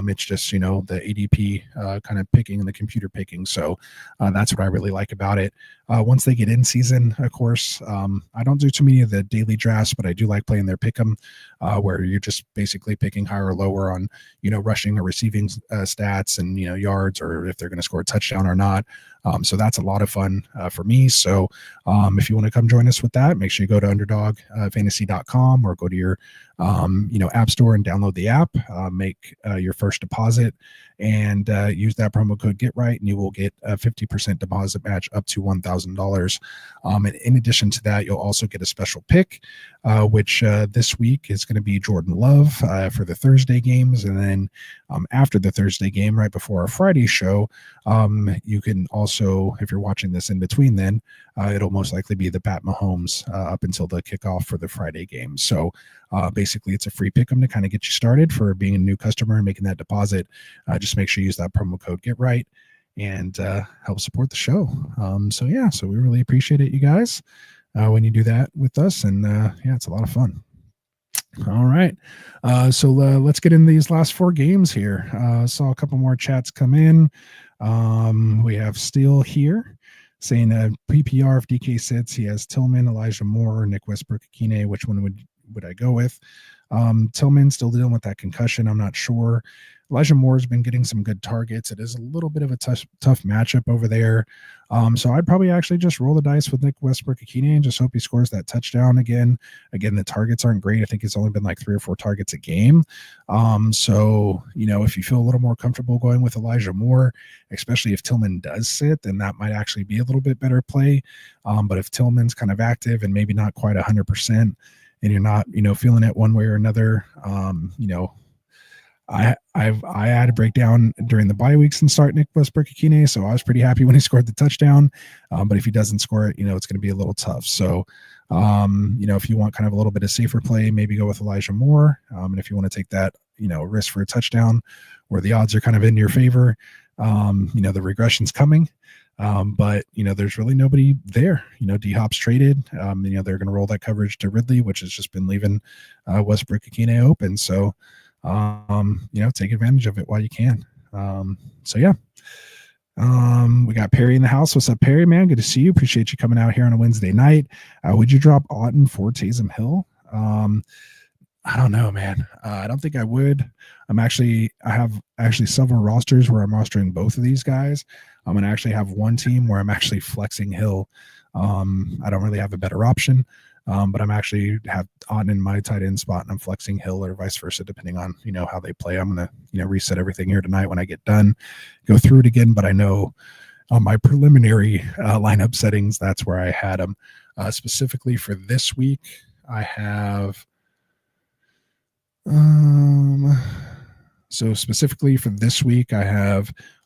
it's just, the ADP kind of picking and the computer picking. So that's what I really like about it. Once they get in season, of course, I don't do too many of the daily drafts, but I do like playing their pick 'em where you're just basically picking higher or lower on, rushing or receiving stats and, yards or if they're going to score a touchdown or not. So that's a lot of fun for me. So if you want to come join us with that, make sure you go to underdogfantasy.com or go to your App Store and download the app, make your first deposit, and use that promo code GetRight, and you will get a 50% deposit match up to $1,000. And in addition to that, you'll also get a special pick, which this week is going to be Jordan Love for the Thursday games. And then after the Thursday game, right before our Friday show, you can also, if you're watching this in between then, it'll most likely be the Pat Mahomes up until the kickoff for the Friday game. So basically, it's a free pick 'em to kind of get you started for being a new customer and making that deposit. Just make sure you use that promo code GetRight and help support the show. So we really appreciate it, you guys, when you do that with us. And it's a lot of fun. All right. So let's get into these last 4 games here. Saw a couple more chats come in. We have Steele here saying PPR if DK sits, he has Tillman, Elijah Moore, Nick Westbrook-Akine. Which one would I go with? Tillman still dealing with that concussion. I'm not sure. Elijah Moore's been getting some good targets. It is a little bit of a tough matchup over there. So I'd probably actually just roll the dice with Nick Westbrook-Akine and just hope he scores that touchdown again. Again, the targets aren't great. I think it's only been like 3 or 4 targets a game. So, if you feel a little more comfortable going with Elijah Moore, especially if Tillman does sit, then that might actually be a little bit better play. But if Tillman's kind of active and maybe not quite 100%, and you're not, feeling it one way or another, I had a breakdown during the bye weeks and start Nick Westbrook-Akine, so I was pretty happy when he scored the touchdown. But if he doesn't score it, it's going to be a little tough. So, if you want kind of a little bit of safer play, maybe go with Elijah Moore. And if you want to take that, risk for a touchdown where the odds are kind of in your favor, the regression's coming. But there's really nobody there. D-Hop's traded. They're going to roll that coverage to Ridley, which has just been leaving Westbrook-Akine open. So, take advantage of it while you can. We got Perry in the house. What's up, Perry, man? Good to see you. Appreciate you coming out here on a Wednesday night. Would you drop Auden for Taysom Hill? I don't know, man. I don't think I would. I have several rosters where I'm rostering both of these guys. I'm going to actually have one team where I'm actually flexing Hill. I don't really have a better option. But I'm actually have Auden in my tight end spot and I'm flexing Hill or vice versa, depending on, how they play. I'm going to, reset everything here tonight when I get done, go through it again. But I know on my preliminary lineup settings, that's where I had them. Specifically for this week, I have,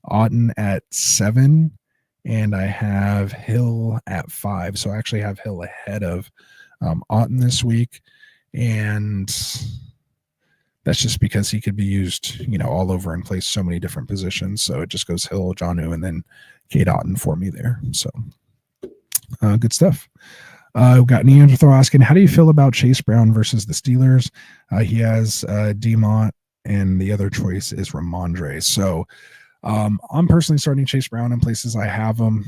Auden at 7 and I have Hill at 5. So I actually have Hill ahead of Auden this week, and that's just because he could be used, all over and play so many different positions. So it just goes Hill, Jonnu, and then Cade Auden for me there. So good stuff. We've got Neanderthal asking, how do you feel about Chase Brown versus the Steelers? He has Demont, and the other choice is Ramondre. So I'm personally starting Chase Brown in places I have him.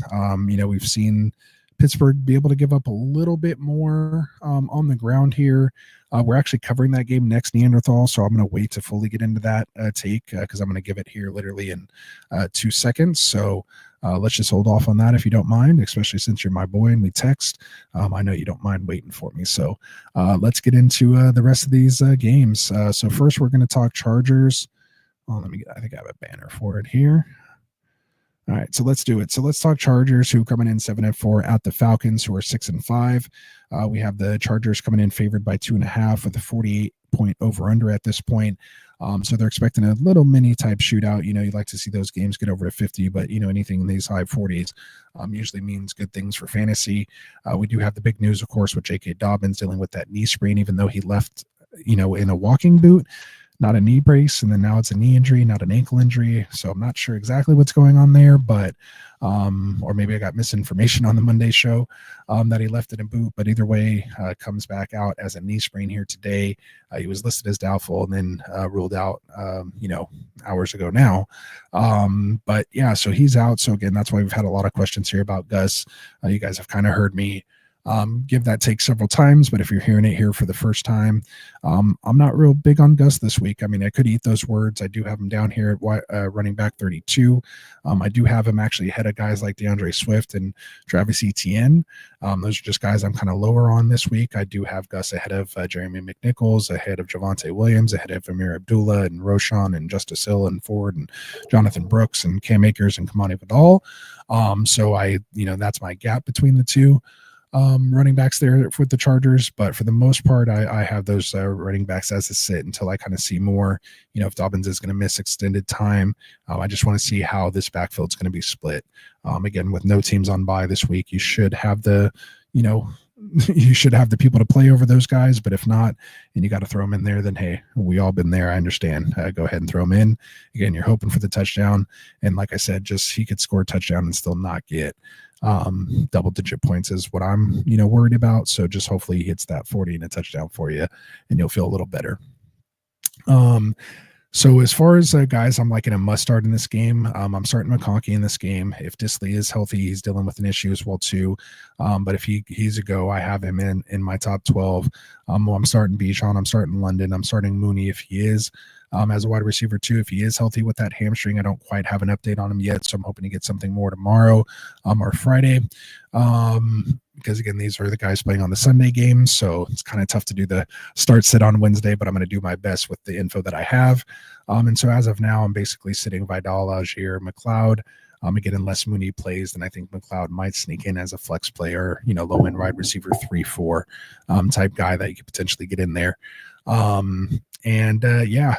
We've seen Pittsburgh be able to give up a little bit more on the ground here. We're actually covering that game next, Neanderthal, so I'm going to wait to fully get into that take because I'm going to give it here literally in 2 seconds. So let's just hold off on that if you don't mind, especially since you're my boy and we text. I know you don't mind waiting for me. So let's get into the rest of these games. So first we're going to talk Chargers. I think I have a banner for it here. All right, so let's do it. So let's talk Chargers, who coming in 7-4 at the Falcons, who are 6-5. We have the Chargers coming in favored by 2.5 with a 48-point over/under at this point. So they're expecting a little mini type shootout. You'd like to see those games get over to 50, but anything in these high 40s usually means good things for fantasy. We do have the big news, of course, with J.K. Dobbins dealing with that knee sprain, even though he left, in a walking boot. Not a knee brace, and then now it's a knee injury, not an ankle injury. So I'm not sure exactly what's going on there, but or maybe I got misinformation on the Monday show that he left it in boot. But either way, comes back out as a knee sprain here today. He was listed as doubtful and then ruled out, hours ago now. But yeah, so he's out. So again, that's why we've had a lot of questions here about Gus. You guys have kind of heard me Give that take several times, but if you're hearing it here for the first time, I'm not real big on Gus this week. I mean, I could eat those words. I do have him down here at running back 32. I do have him actually ahead of guys like DeAndre Swift and Travis Etienne. Those are just guys I'm kind of lower on this week. I do have Gus ahead of Jeremy McNichols, ahead of Javonte Williams, ahead of Amir Abdullah and Roshan and Justice Hill and Ford and Jonathan Brooks and Cam Akers and Kamani Vidal. So that's my gap between the two running backs there with the Chargers. But for the most part, I have those running backs as a sit until I kind of see more, if Dobbins is going to miss extended time. I just want to see how this backfield is going to be split. Again, with no teams on bye this week, you should have the people to play over those guys. But if not, and you got to throw them in there, then hey, we all been there. I understand. Go ahead and throw them in. Again, you're hoping for the touchdown. And like I said, just he could score a touchdown and still not get double-digit points is what I'm, worried about. So just hopefully he hits that 40 and a touchdown for you, and you'll feel a little better. So as far as guys, I'm liking a must start in this game. I'm starting McConkey in this game. If Disley is healthy, he's dealing with an issue as well too. But if he's a go, I have him in my top 12. I'm starting Bijan. I'm starting London. I'm starting Mooney if he is. As a wide receiver too, if he is healthy with that hamstring. I don't quite have an update on him yet, so I'm hoping to get something more tomorrow or Friday. Because again, these are the guys playing on the Sunday games, so it's kind of tough to do the start sit on Wednesday, but I'm going to do my best with the info that I have. And so as of now, I'm basically sitting Vidal, Algier, McLeod. Again, unless Mooney plays, then I think McLeod might sneak in as a flex player, low end wide receiver 3-4 type guy that you could potentially get in there.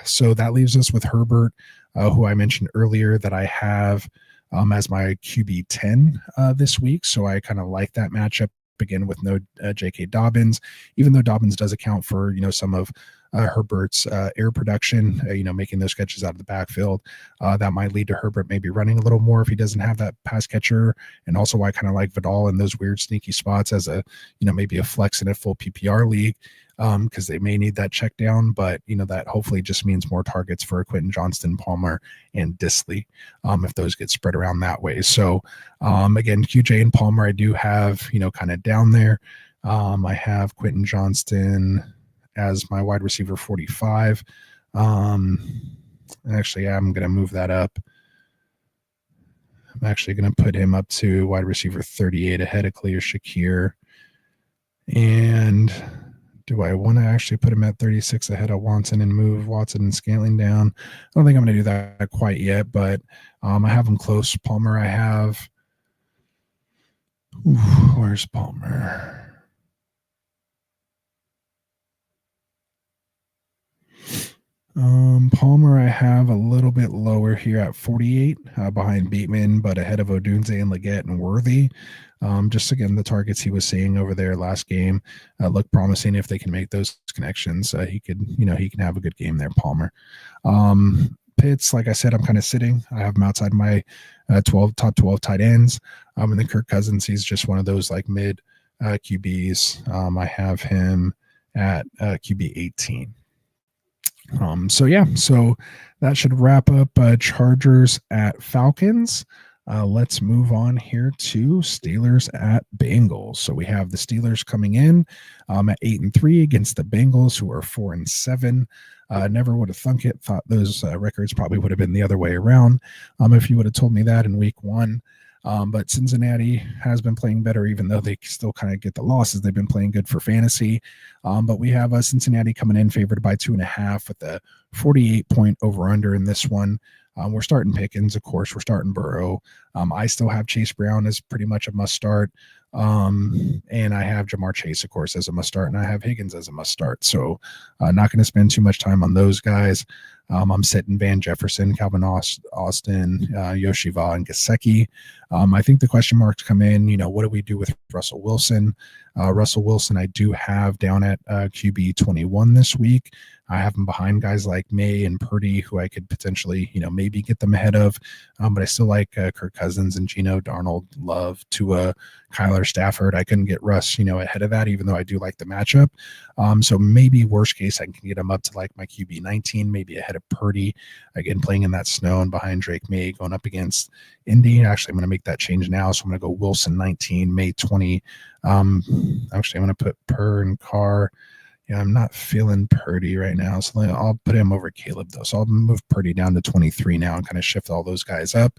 So that leaves us with Herbert, who I mentioned earlier that I have as my QB 10 this week. So I kind of like that matchup again with no J.K. Dobbins, even though Dobbins does account for, some of Herbert's air production, making those catches out of the backfield. That might lead to Herbert maybe running a little more if he doesn't have that pass catcher. And also I kind of like Vidal in those weird sneaky spots as a, maybe a flex in a full PPR league. Because they may need that check down, but that hopefully just means more targets for Quentin Johnston, Palmer, and Disley if those get spread around that way. So again, QJ and Palmer I do have kind of down there. I have Quentin Johnston as my wide receiver 45. Actually, I'm going to move that up. I'm actually going to put him up to wide receiver 38 ahead of Khalil Shakir. And do I want to actually put him at 36 ahead of Watson and move Watson and Scantling down? I don't think I'm going to do that quite yet, but I have him close. Palmer I have. Where's Palmer? Palmer I have a little bit lower here at 48 behind Bateman, but ahead of Odunze and Leggett and Worthy. Just again, the targets he was seeing over there last game look promising. If they can make those connections, he can have a good game there, Palmer. Pitts, like I said, I'm kind of sitting. I have him outside my top 12 tight ends. And then Kirk Cousins, he's just one of those like mid QBs. I have him at QB 18. So that should wrap up Chargers at Falcons. Let's move on here to Steelers at Bengals. So we have the Steelers coming in at 8-3 against the Bengals, who are 4-7. Never would have thunk it. Thought those records probably would have been the other way around if you would have told me that in week one. But Cincinnati has been playing better, even though they still kind of get the losses. They've been playing good for fantasy. But we have Cincinnati coming in favored by 2.5 with a 48-point over-under in this one. We're starting Pickens, of course. We're starting Burrow. I still have Chase Brown as pretty much a must start. And I have Jamar Chase, of course, as a must start. And I have Higgins as a must start. So not going to spend too much time on those guys. I'm sitting Van Jefferson, Calvin Austin, Yoshiva, and Gesicki. I think the question marks come in, what do we do with Russell Wilson? Russell Wilson, I do have down at QB 21 this week. I have him behind guys like May and Purdy, who I could potentially, maybe get them ahead of. But I still like Kirk Cousins and Geno, Darnold, Love, Tua, Kyler, Stafford. I couldn't get Russ, ahead of that, even though I do like the matchup. So maybe worst case, I can get him up to like my QB 19, maybe ahead of Purdy. Again, playing in that snow and behind Drake May, going up against Indy. Actually, I'm going to make that change now. So I'm going to go Wilson 19, May 20. Actually, I'm going to put Purr and Carr. Yeah, I'm not feeling Purdy right now, so I'll put him over Caleb though. So I'll move Purdy down to 23 now and kind of shift all those guys up.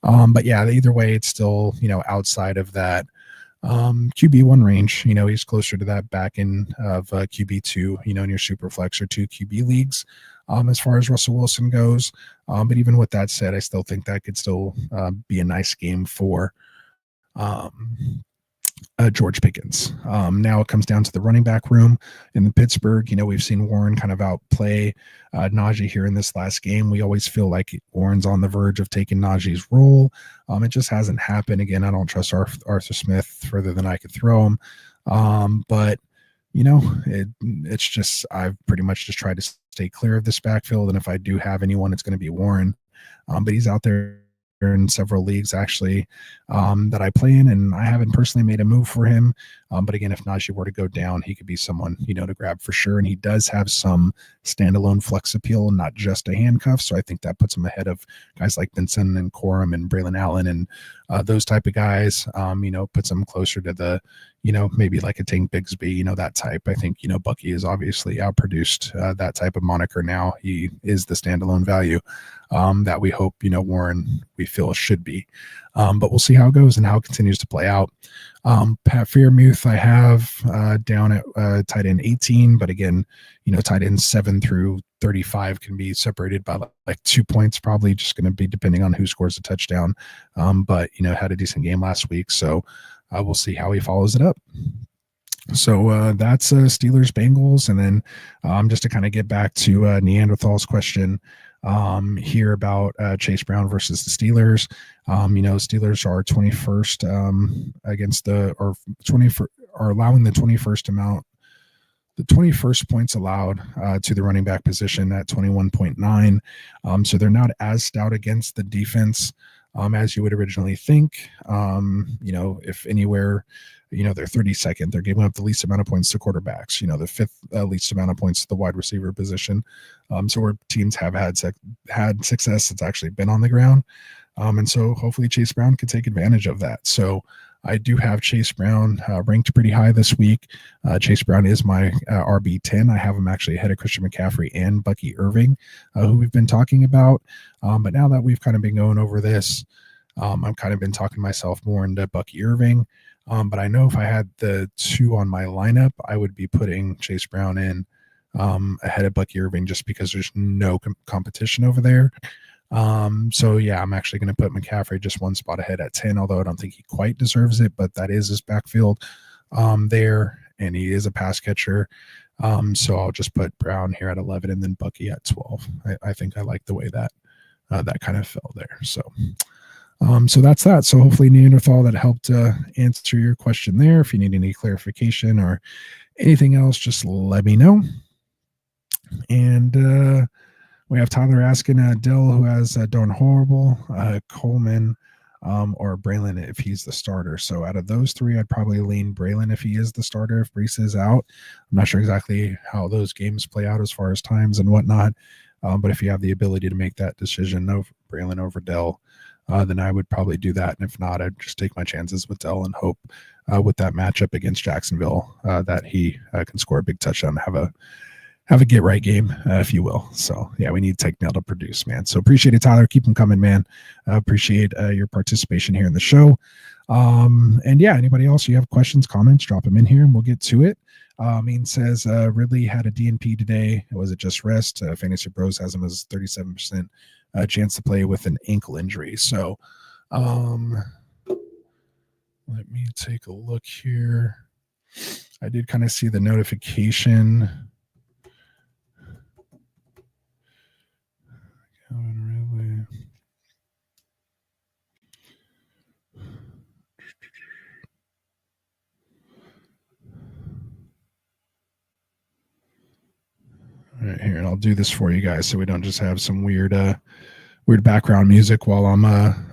But yeah, either way, it's still outside of that QB1 range. He's closer to that back end of QB2. In your super flex or 2 QB leagues. As far as Russell Wilson goes, but even with that said, I still think that could still be a nice game for George Pickens. Now it comes down to the running back room in the Pittsburgh. We've seen Warren kind of outplay Najee here in this last game. We always feel like Warren's on the verge of taking Najee's role. It just hasn't happened. Again, I don't trust Arthur Smith further than I could throw him. But it's just, I've pretty much just tried to stay clear of this backfield. And if I do have anyone, it's going to be Warren. But he's out there in several leagues actually that I play in, and I haven't personally made a move for him. But again, if Najee were to go down, he could be someone, to grab for sure. And he does have some standalone flex appeal, not just a handcuff. So I think that puts him ahead of guys like Benson and Corum and Braylon Allen and those type of guys. Puts him closer to the, maybe like a Tank Bigsby, that type. I think, Bucky is obviously outproduced that type of moniker now. He is the standalone value that we hope, Warren, we feel should be. But we'll see how it goes and how it continues to play out. Pat Freiermuth, I have down at tight end 18, but again, tight end 7 through 35 can be separated by like 2 points, probably just going to be depending on who scores a touchdown. But had a decent game last week, so we'll see how he follows it up. So that's Steelers Bengals, and then just to kind of get back to Neanderthal's question here about Chase Brown versus the Steelers. Steelers are 21st against or 20 are allowing the 21st points allowed to the running back position at 21.9. So they're not as stout against the defense as you would originally think. If anywhere, they're 32nd. They're giving up the least amount of points to quarterbacks, the 5th least amount of points to the wide receiver position. So where teams have had success, it's actually been on the ground. And so hopefully Chase Brown could take advantage of that. So I do have Chase Brown ranked pretty high this week. Chase Brown is my RB10. I have him actually ahead of Christian McCaffrey and Bucky Irving, who we've been talking about. But now that we've kind of been going over this, I've kind of been talking myself more into Bucky Irving. But I know if I had the 2 on my lineup, I would be putting Chase Brown in ahead of Bucky Irving just because there's no competition over there. So yeah, I'm actually going to put McCaffrey just 1 spot ahead at 10, although I don't think he quite deserves it, but that is his backfield there, and he is a pass catcher. So I'll just put Brown here at 11 and then Bucky at 12. I think I like the way that that kind of fell there. So that's that. So hopefully Neanderthal, that helped answer your question there. If you need any clarification or anything else, just let me know. And we have Tyler asking Dill, who has done horrible, Coleman or Braylon if he's the starter. So out of those 3, I'd probably lean Braylon if he is the starter, if Brees is out. I'm not sure exactly how those games play out as far as times and whatnot. But if you have the ability to make that decision of Braylon over Dell, then I would probably do that. And if not, I'd just take my chances with Dell and hope with that matchup against Jacksonville that he can score a big touchdown and have a get right game, if you will. So yeah, we need Tank Nail to produce, man. So appreciate it, Tyler. Keep them coming, man. Appreciate your participation here in the show. And yeah, anybody else, you have questions, comments, drop them in here and we'll get to it. Says Ridley had a DNP today. Was it just rest? Fantasy Bros has him as 37% chance to play with an ankle injury. So let me take a look here. I did kind of see the notification. All right, here, I'll do this for you guys so we don't just have some weird background music while I'm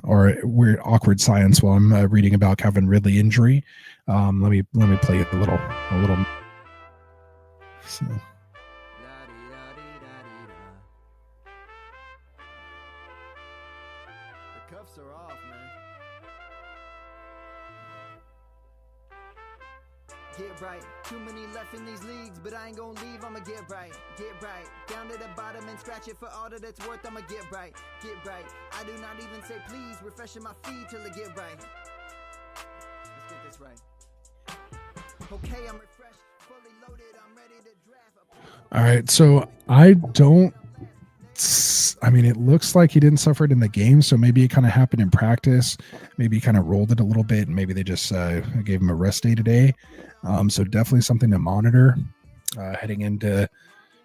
or weird awkward silence while I'm reading about Calvin Ridley injury. Let me play it a little. So. The cuffs are off, man. Get right. Too many left in these leagues, but I ain't gonna leave. I'ma get right. Get right. Down to the bottom and scratch it for all that it's worth. I'ma get right. Get right. I do not even say please. Refreshing my feed till I get right. Let's get this right. Okay, I'm refreshed, fully loaded. I'm ready to draft. All right, so it looks like he didn't suffer it in the game, so maybe it kind of happened in practice. Maybe he kind of rolled it a little bit, and maybe they just gave him a rest day today. So definitely something to monitor heading into,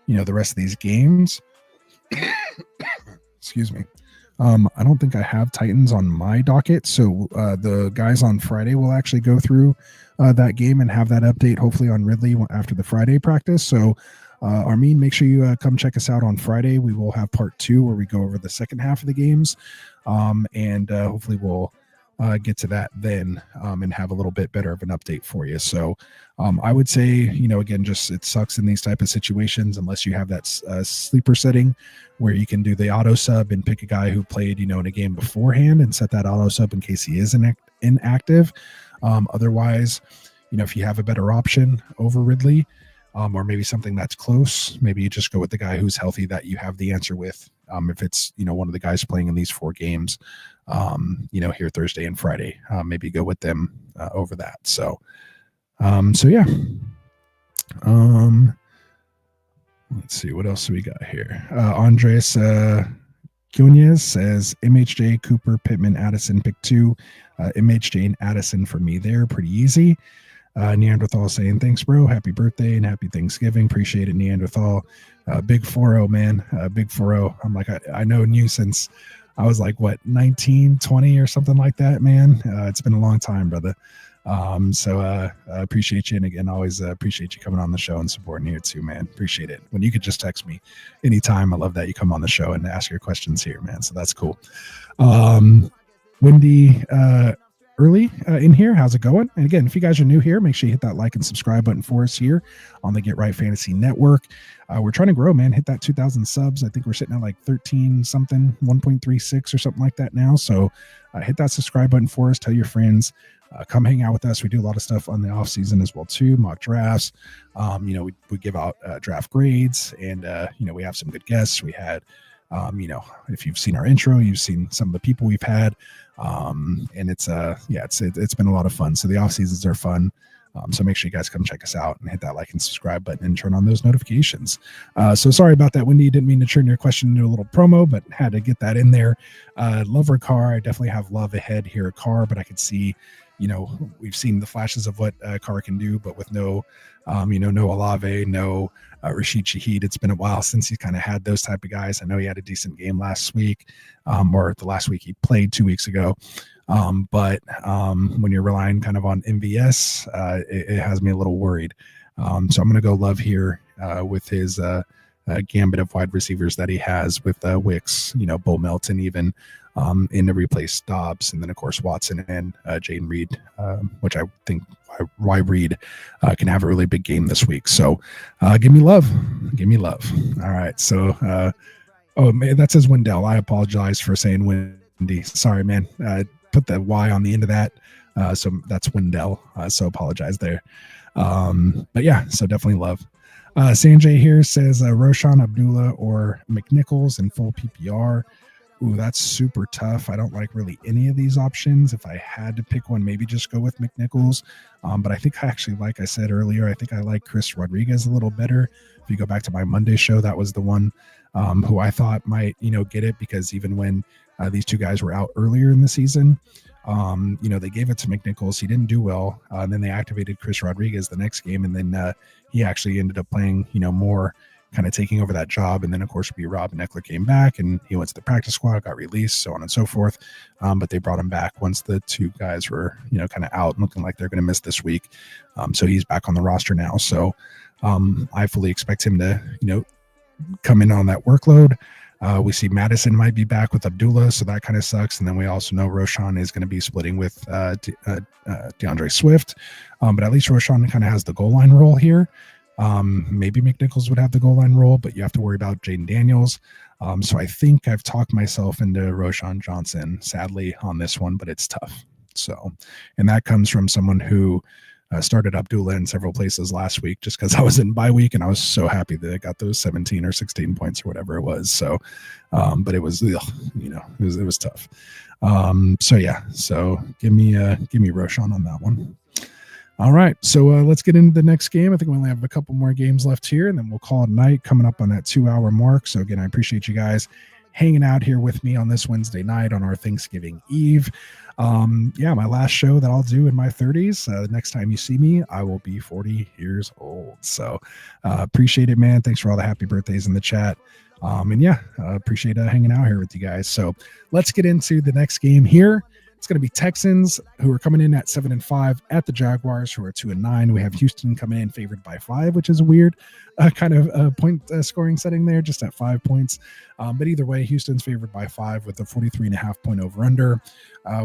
the rest of these games. Excuse me. I don't think I have Titans on my docket, so the guys on Friday will actually go through that game and have that update hopefully on Ridley after the Friday practice. So Armin, make sure you come check us out on Friday. We will have part 2 where we go over the second half of the games, and hopefully we'll get to that then and have a little bit better of an update for you. So I would say, again, just it sucks in these type of situations unless you have that sleeper setting where you can do the auto sub and pick a guy who played, in a game beforehand and set that auto sub in case he is inactive. Otherwise, if you have a better option over Ridley, or maybe something that's close, maybe you just go with the guy who's healthy that you have the answer with. If it's, one of the guys playing in these 4 games, here Thursday and Friday, maybe go with them over that. So yeah. Let's see, what else do we got here? Andres Cunez says MHJ, Cooper, Pittman, Addison, pick 2. MHJ and Addison for me there, pretty easy. Neanderthal saying thanks, bro. Happy birthday and happy Thanksgiving. Appreciate it, Neanderthal. Big 4-0, man. Big 4-0. I'm like, I know you since I was like, 19, 20 or something like that, man. It's been a long time, brother. So I appreciate you. And again, always appreciate you coming on the show and supporting here too, man. Appreciate it. When you could just text me anytime. I love that you come on the show and ask your questions here, man. So that's cool. Wendy, early in here, how's it going? And again, if you guys are new here, make sure you hit that like and subscribe button for us here on the Get Right Fantasy Network. We're trying to grow, man. Hit that 2,000 subs. I think we're sitting at like 13 something, 1.36 or something like that now. So hit that subscribe button for us. Tell your friends. Come hang out with us. We do a lot of stuff on the off season as well too. Mock drafts. We give out draft grades, and we have some good guests. We had, if you've seen our intro, you've seen some of the people we've had. And it's been a lot of fun. So the off seasons are fun. So make sure you guys come check us out and hit that like and subscribe button and turn on those notifications. So sorry about that, Wendy. Didn't mean to turn your question into a little promo, but had to get that in there. Love her car. I definitely have love ahead here, car, but I could see, we've seen the flashes of what Carr can do, but with no Olave, no Rashid Shaheed. It's been a while since he's kind of had those type of guys. I know he had a decent game last week, or the last week he played 2 weeks ago. But when you're relying kind of on MVS, it has me a little worried. So I'm going to go love here with his gambit of wide receivers that he has with Wicks, Bo Melton even in to replace Dobbs, and then of course Watson and Jaden Reed, which I think why Reed can have a really big game this week. So give me love. All right. So that says Wendell. I apologize for saying Wendy. Sorry, man. Put the Y on the end of that. So that's Wendell. So apologize there. But yeah, so definitely love. Sanjay here says Roshan Abdullah or McNichols in full PPR. Ooh, that's super tough. I don't like really any of these options. If I had to pick one, maybe just go with McNichols. But I think like I said earlier, I think I like Chris Rodriguez a little better. If you go back to my Monday show, that was the one who I thought might, get it, because even when these two guys were out earlier in the season, they gave it to McNichols. He didn't do well. And then they activated Chris Rodriguez the next game. And then he actually ended up playing, more, kind of taking over that job. And then of course Rob and Eckler came back and he went to the practice squad, got released, so on and so forth. But they brought him back once the two guys were, kind of out and looking like they're going to miss this week. So he's back on the roster now. So I fully expect him to, come in on that workload. We see Madison might be back with Abdullah, so that kind of sucks. And then we also know Roshan is going to be splitting with DeAndre Swift. But at least Roshan kind of has the goal line role here. Maybe McNichols would have the goal line role, but you have to worry about Jaden Daniels. So I think I've talked myself into Roshan Johnson, sadly, on this one, but it's tough. So, and that comes from someone who started Abdullah in several places last week just because I was in bye week and I was so happy that I got those 17 or 16 points or whatever it was. So, but it was, it was tough. So yeah, so give me Roshan on that one. All right, so let's get into the next game. I think we only have a couple more games left here, and then we'll call it a night, coming up on that 2-hour mark. So again, I appreciate you guys hanging out here with me on this Wednesday night on our Thanksgiving Eve. Yeah, my last show that I'll do in my 30s. The next time you see me, I will be 40 years old. So appreciate it, man. Thanks for all the happy birthdays in the chat. And yeah, appreciate hanging out here with you guys. So let's get into the next game here. It's going to be Texans, who are coming in at 7-5, at the Jaguars, who are 2-9. We have Houston coming in favored by 5, which is a weird kind of point scoring setting there, just at 5 points. But either way, Houston's favored by 5 with a 43.5 point over under.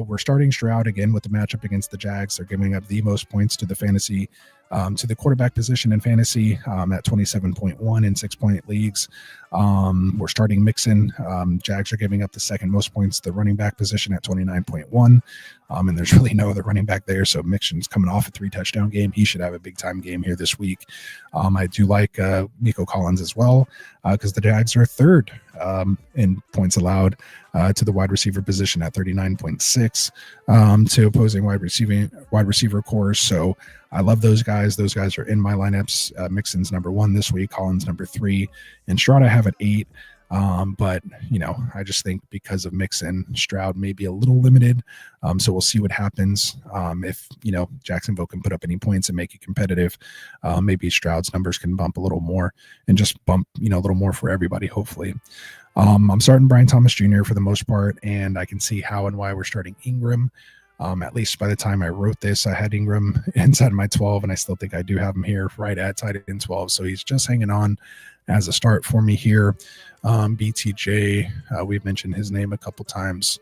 We're starting Stroud again with the matchup against the Jags. They're giving up the most points to the fantasy, to the quarterback position in fantasy at 27.1 in 6-point leagues. We're starting Mixon. Jags are giving up the second most points to the running back position at 29.1. And there's really no other running back there. So Mixon's coming off a 3-touchdown game. He should have a big time game here this week. I do like Nico Collins as well, because the Jags are third in points allowed to the wide receiver position at 39.6 to opposing wide receiver cores. So I love those guys. Those guys are in my lineups. Mixon's number 1 this week, Collins number 3, and Stroud I have at 8. But, I just think because of Mixon, Stroud may be a little limited. So we'll see what happens. If, Jacksonville can put up any points and make it competitive, maybe Stroud's numbers can bump a little more and just bump, a little more for everybody, hopefully. I'm starting Brian Thomas Jr. for the most part, and I can see how and why we're starting Ingram. At least by the time I wrote this, I had Ingram inside of my 12, and I still think I do have him here right at tight end 12. So he's just hanging on as a start for me here. BTJ, we've mentioned his name a couple times,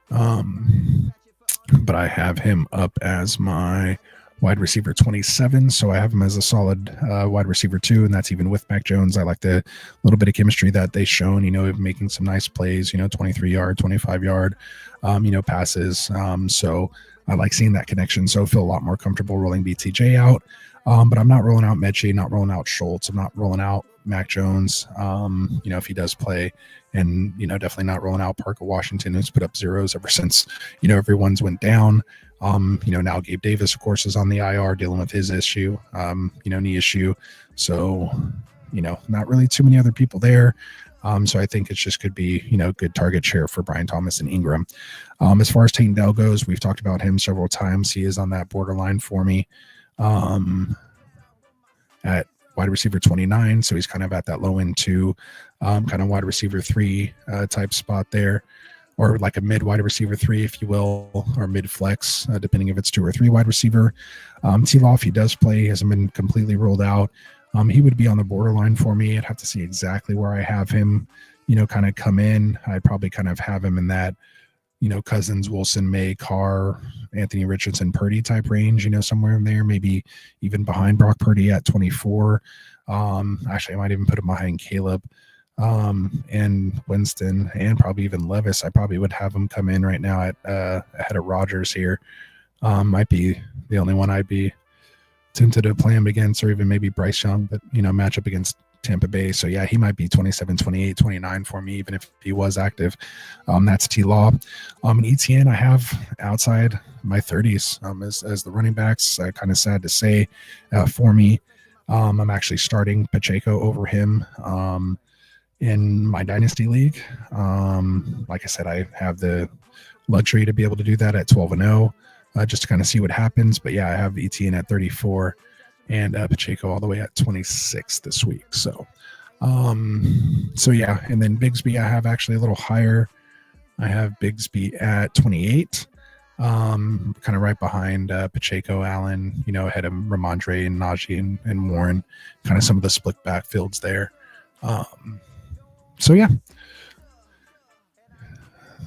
but I have him up as my wide receiver 27. So I have him as a solid wide receiver 2, and that's even with Mac Jones. I like the little bit of chemistry that they've shown, making some nice plays, 23-yard, 25-yard, passes. So I like seeing that connection. So I feel a lot more comfortable rolling BTJ out. But I'm not rolling out Mechie, not rolling out Schultz. I'm not rolling out Mac Jones, if he does play, and, definitely not rolling out Parker Washington, who's put up zeros ever since, everyone's went down. Now Gabe Davis, of course, is on the IR dealing with his issue, knee issue. So, not really too many other people there. So I think it just could be, good target share for Brian Thomas and Ingram. As far as Tate Dell goes, we've talked about him several times. He is on that borderline for me at wide receiver 29. So he's kind of at that low end 2, kind of wide receiver 3 type spot there, or like a mid wide receiver 3, if you will, or mid flex, depending if it's 2 or 3 wide receiver. T-Law, if he does play, he hasn't been completely ruled out. He would be on the borderline for me. I'd have to see exactly where I have him, kind of come in. I'd probably kind of have him in that, Cousins, Wilson, May, Carr, Anthony Richardson, Purdy type range, somewhere in there, maybe even behind Brock Purdy at 24. Actually, I might even put him behind Caleb and Winston, and probably even Levis. I probably would have him come in right now at ahead of Rodgers here. Might be the only one I'd be tempted to play him against, or even maybe Bryce Young, but, match up against Tampa Bay. So yeah, he might be 27, 28, 29 for me, even if he was active. That's T-Law. And ETN I have outside my 30s as the running backs. Kind of sad to say for me. I'm actually starting Pacheco over him in my Dynasty League. Like I said, I have the luxury to be able to do that at 12-0, just to kind of see what happens. But yeah, I have ETN at 34. And Pacheco all the way at 26 this week. So yeah. And then Bigsby, I have actually a little higher. I have Bigsby at 28, kind of right behind Pacheco, Allen, ahead of Ramondre and Najee and Warren, kind of some of the split backfields there. So yeah,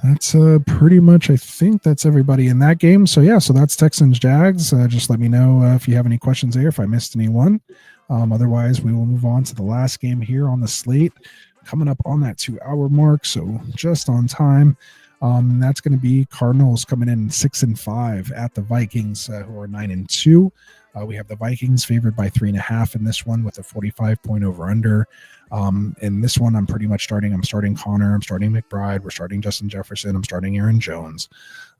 that's pretty much, I think that's everybody in that game. So yeah, so that's Texans Jags. Just let me know if you have any questions there, if I missed anyone. Otherwise, we will move on to the last game here on the slate, coming up on that 2-hour mark, so just on time. That's going to be Cardinals coming in 6-5 at the Vikings, who are 9-2. We have the Vikings favored by 3.5 in this one with a 45-point over/under. In this one, I'm pretty much starting. I'm starting Connor. I'm starting McBride. We're starting Justin Jefferson. I'm starting Aaron Jones.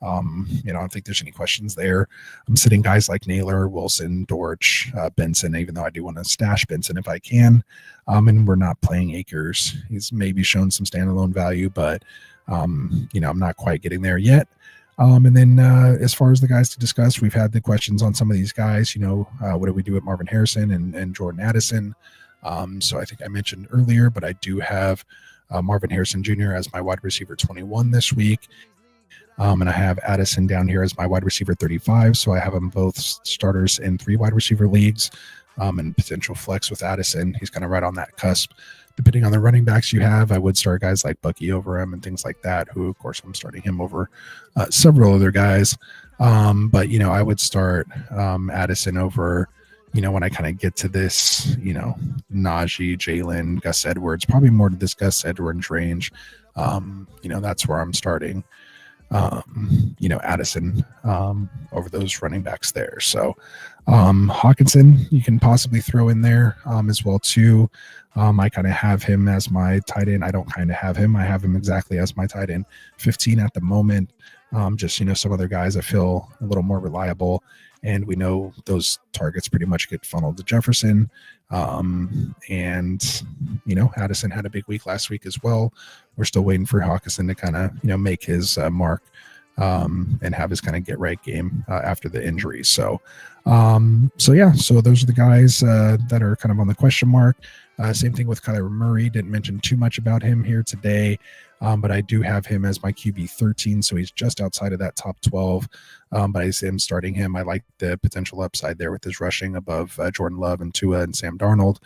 I don't think there's any questions there. I'm sitting guys like Naylor, Wilson, Dortch, Benson, even though I do want to stash Benson if I can. And we're not playing Akers. He's maybe shown some standalone value, but I'm not quite getting there yet. And then as far as the guys to discuss, we've had the questions on some of these guys. What do we do with Marvin Harrison and Jordan Addison? So I think I mentioned earlier, but I do have Marvin Harrison Jr. as my wide receiver 21 this week. And I have Addison down here as my wide receiver 35. So I have them both starters in 3 wide receiver leagues, and potential flex with Addison. He's kind of right on that cusp. Depending on the running backs you have, I would start guys like Bucky over him and things like that, who, of course, I'm starting him over several other guys. But I would start Addison over, when I kind of get to this, Najee, Jalen, Gus Edwards, probably more to this Gus Edwards range. That's where I'm starting, Addison over those running backs there. So Hawkinson, you can possibly throw in there as well, too. I kind of have him as my tight end. I don't kind of have him. I have him exactly as my tight end 15 at the moment. Just, some other guys I feel a little more reliable. And we know those targets pretty much get funneled to Jefferson. And Addison had a big week last week as well. We're still waiting for Hawkinson to kind of, make his mark and have his kind of get right game after the injury. So those are the guys that are kind of on the question mark. Same thing with Kyler Murray. Didn't mention too much about him here today, but I do have him as my QB 13, so he's just outside of that top 12. But I am starting him. I like the potential upside there with his rushing above Jordan Love and Tua and Sam Darnold.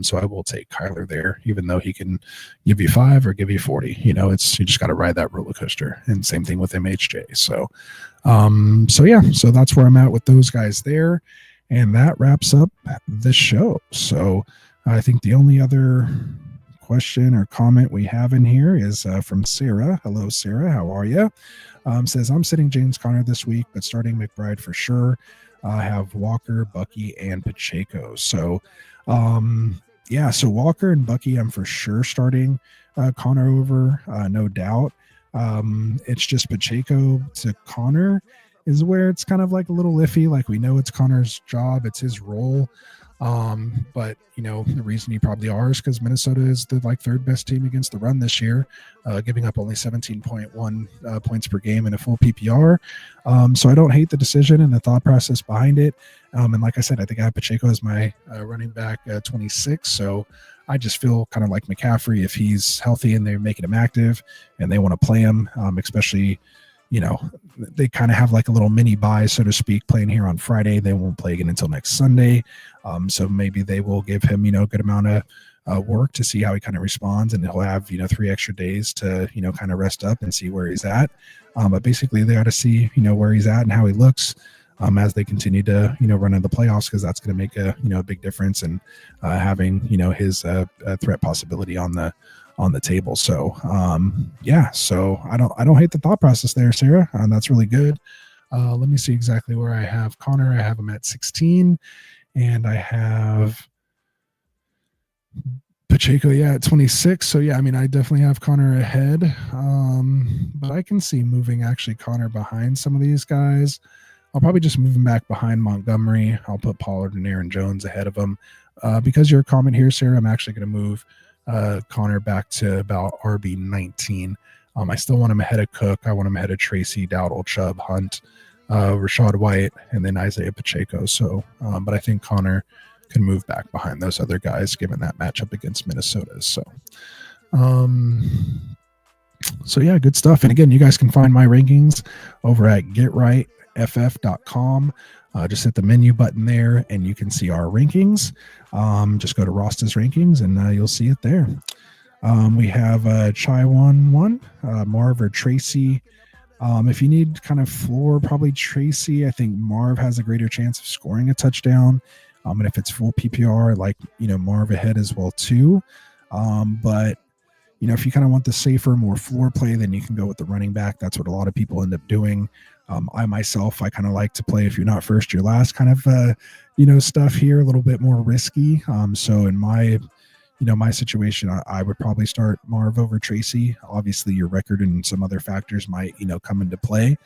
So I will take Kyler there, even though he can give you 5 or give you 40. You just got to ride that roller coaster. And same thing with MHJ. So that's where I'm at with those guys there. And that wraps up the show. So I think the only other question or comment we have in here is from Sarah. Hello, Sarah. How are you? Says, I'm sitting James Conner this week, but starting McBride for sure. I have Walker, Bucky, and Pacheco. So, so Walker and Bucky, I'm for sure starting Conner over, no doubt. It's just Pacheco to Conner is where it's kind of like a little iffy. Like, we know it's Conner's job, it's his role. But the reason you probably are is because Minnesota is the third best team against the run this year, giving up only 17.1 points per game in a full PPR. So I don't hate the decision and the thought process behind it. And like I said, I think I have Pacheco as my running back 26. So I just feel kind of like McCaffrey, if he's healthy and they're making him active and they want to play him, especially, they kind of have like a little mini bye, so to speak, playing here on Friday. They won't play again until next Sunday. So maybe they will give him, a good amount of work to see how he kind of responds, and he'll have, 3 extra days to, kind of rest up and see where he's at. But basically they got to see, where he's at and how he looks as they continue to, run into the playoffs, because that's going to make a big difference in having, his threat possibility on the table. So so I don't hate the thought process there, Sarah. That's really good. Let me see exactly where I have Connor. I have him at 16, and I have Pacheco at 26. So I definitely have Connor ahead, but I can see moving actually Connor behind some of these guys. I'll probably just move him back behind Montgomery. I'll put Pollard and Aaron Jones ahead of him. Because your comment here, Sarah, I'm actually going to move Connor back to about RB 19. I still want him ahead of Cook. I want him ahead of Tracy, Dowdle, Chubb, Hunt, Rashad White, and then Isaiah Pacheco. So, but I think Connor can move back behind those other guys given that matchup against Minnesota. So, So yeah, good stuff. And again, you guys can find my rankings over at getrightff.com. Just hit the menu button there and you can see our rankings. Just go to Rosta's rankings and you'll see it there. We have Chai 1-1, Marv or Tracy. If you need kind of floor, probably Tracy. I think Marv has a greater chance of scoring a touchdown. And if it's full PPR, like, Marv ahead as well too. But if you kind of want the safer, more floor play, then you can go with the running back. That's what a lot of people end up doing. I myself, I kind of like to play, if you're not first, you're last kind of, stuff here, a little bit more risky. So in my situation, I would probably start Marv over Tracy. Obviously, your record and some other factors might, come into play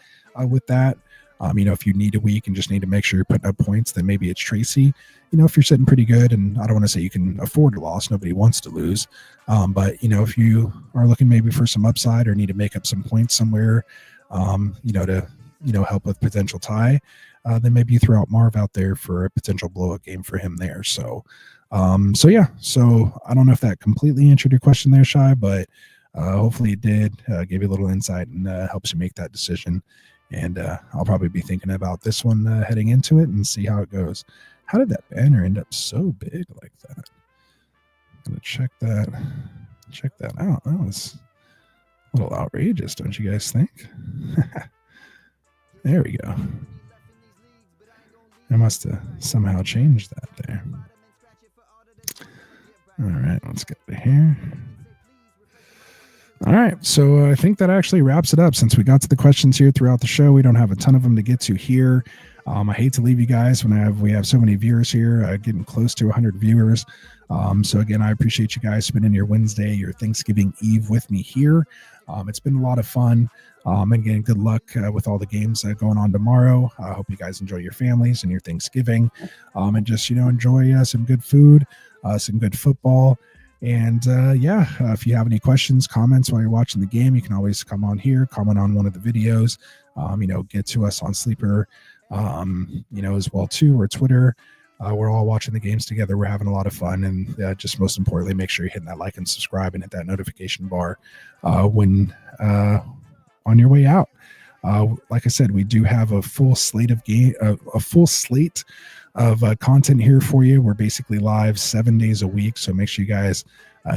with that. If you need a week and just need to make sure you're putting up points, then maybe it's Tracy. If you're sitting pretty good, and I don't want to say you can afford a loss, nobody wants to lose. But, if you are looking maybe for some upside or need to make up some points somewhere, to, help with potential tie, then maybe you throw out Marv out there for a potential blowout game for him there. So yeah, so I don't know if that completely answered your question there, Shai, but hopefully it did, give you a little insight and helps you make that decision. And I'll probably be thinking about this one heading into it and see how it goes. How did that banner end up so big like that? I'm gonna check that out. That was a little outrageous, don't you guys think? There we go. I must have somehow changed that there. All right, let's get to here. All right, so I think that actually wraps it up. Since we got to the questions here throughout the show, we don't have a ton of them to get to here. I hate to leave you guys when we have so many viewers here, getting close to 100 viewers. So again, I appreciate you guys spending your Wednesday, your Thanksgiving Eve with me here. It's been a lot of fun. And again, good luck with all the games going on tomorrow. I hope you guys enjoy your families and your Thanksgiving, and just enjoy some good food, some good football. And if you have any questions, comments while you're watching the game, you can always come on here, comment on one of the videos, get to us on Sleeper, as well too, or Twitter. We're all watching the games together. We're having a lot of fun. And just most importantly, make sure you're hitting that like and subscribe and hit that notification bar when on your way out. Like I said, we do have a full slate of content here for you. We're basically live 7 days a week, so make sure you guys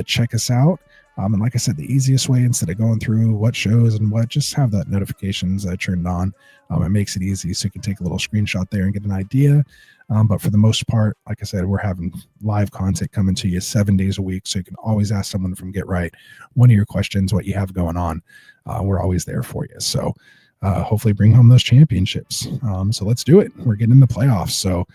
check us out. And like I said, the easiest way, instead of going through what shows and what, just have that notifications turned on. It makes it easy, so you can take a little screenshot there and get an idea. But for the most part, like I said, we're having live content coming to you 7 days a week, so you can always ask someone from Get Right one of your questions, what you have going on. We're always there for you. So hopefully bring home those championships. So let's do it. We're getting in the playoffs. So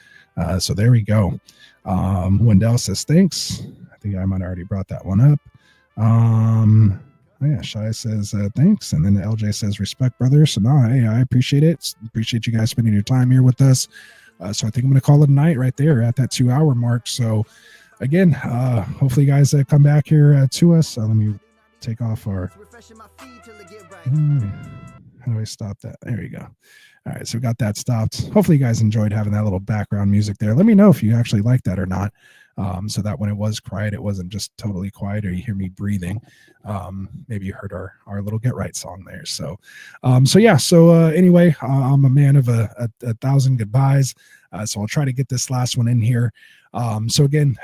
there we go. Wendell says thanks. I think I might have already brought that one up. Shai says thanks, and then LJ says respect, brother. So no, hey, I appreciate it. Appreciate you guys spending your time here with us. So I think I'm going to call it a night right there at that 2 hour mark. So again, hopefully you guys come back here to us. Let me take off our. How do I stop that? There you go. All right, so we got that stopped. Hopefully you guys enjoyed having that little background music there. Let me know if you actually like that or not, so that when it was quiet, it wasn't just totally quiet or you hear me breathing. Maybe you heard our little Get Right song there. So anyway, I'm a man of a thousand goodbyes, so I'll try to get this last one in here. So again,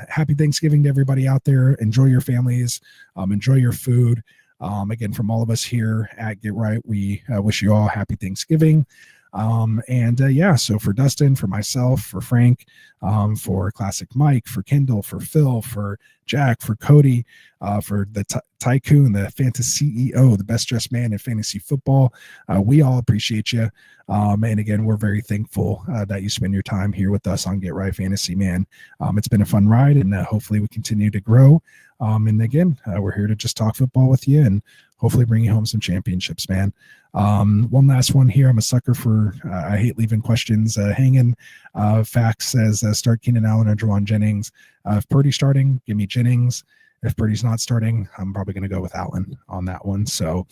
happy Thanksgiving to everybody out there. Enjoy your families, enjoy your food. Again, from all of us here at Get Right, we wish you all happy Thanksgiving. So for Dustin, for myself, for Frank, for Classic Mike, for Kendall, for Phil, for Jack, for Cody, for the Tycoon, the fantasy CEO, the best dressed man in fantasy football, we all appreciate you. And again, we're very thankful that you spend your time here with us on Get Right Fantasy, man. It's been a fun ride, and hopefully we continue to grow. And again, we're here to just talk football with you and hopefully bring you home some championships, man. One last one here. I'm a sucker for, I hate leaving questions hanging. Fax says, start Keenan Allen or Juwan Jennings. If Purdy's starting, give me Jennings. If Purdy's not starting, I'm probably going to go with Allen on that one. So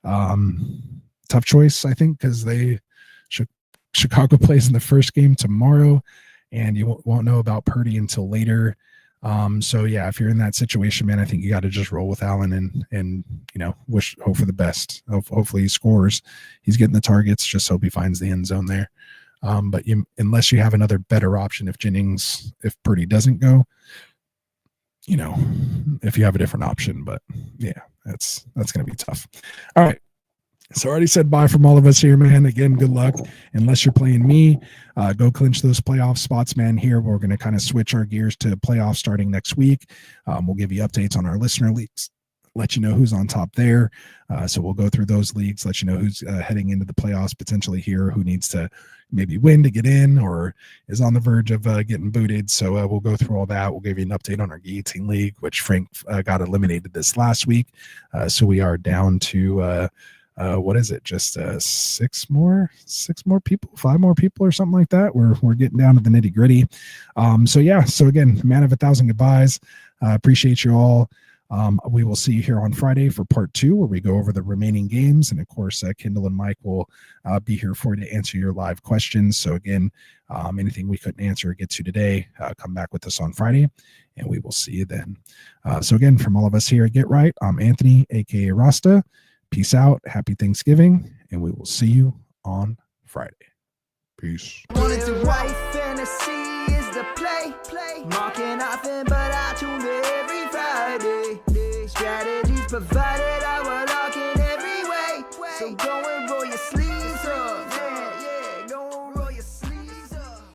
tough choice, I think, because Chicago plays in the first game tomorrow, and you won't know about Purdy until later. So yeah, if you're in that situation, man, I think you got to just roll with Allen and hope for the best. Hopefully he scores. He's getting the targets. Just hope he finds the end zone there. But unless you have another better option, if Purdy doesn't go, if you have a different option, but yeah, that's going to be tough. All right. So I already said bye from all of us here, man. Again, good luck. Unless you're playing me, go clinch those playoff spots, man. Here, we're going to kind of switch our gears to playoffs starting next week. We'll give you updates on our listener leagues, let you know who's on top there. So we'll go through those leagues, let you know who's heading into the playoffs potentially here, who needs to maybe win to get in or is on the verge of getting booted. So we'll go through all that. We'll give you an update on our Guillotine League, which Frank got eliminated this last week. So we are down to what is it? Just 5 more people or something like that. We're getting down to the nitty gritty. So again, man of 1,000 goodbyes. Appreciate you all. We will see you here on Friday for part 2, where we go over the remaining games. And of course, Kendall and Mike will be here for you to answer your live questions. So again, anything we couldn't answer or get to today, come back with us on Friday and we will see you then. So again, from all of us here at Get Right, I'm Anthony, aka Rasta. Peace out. Happy Thanksgiving. And we will see you on Friday. Peace. Wanted to write fantasy is the play. Marking nothing but I tune every Friday. Strategies provided.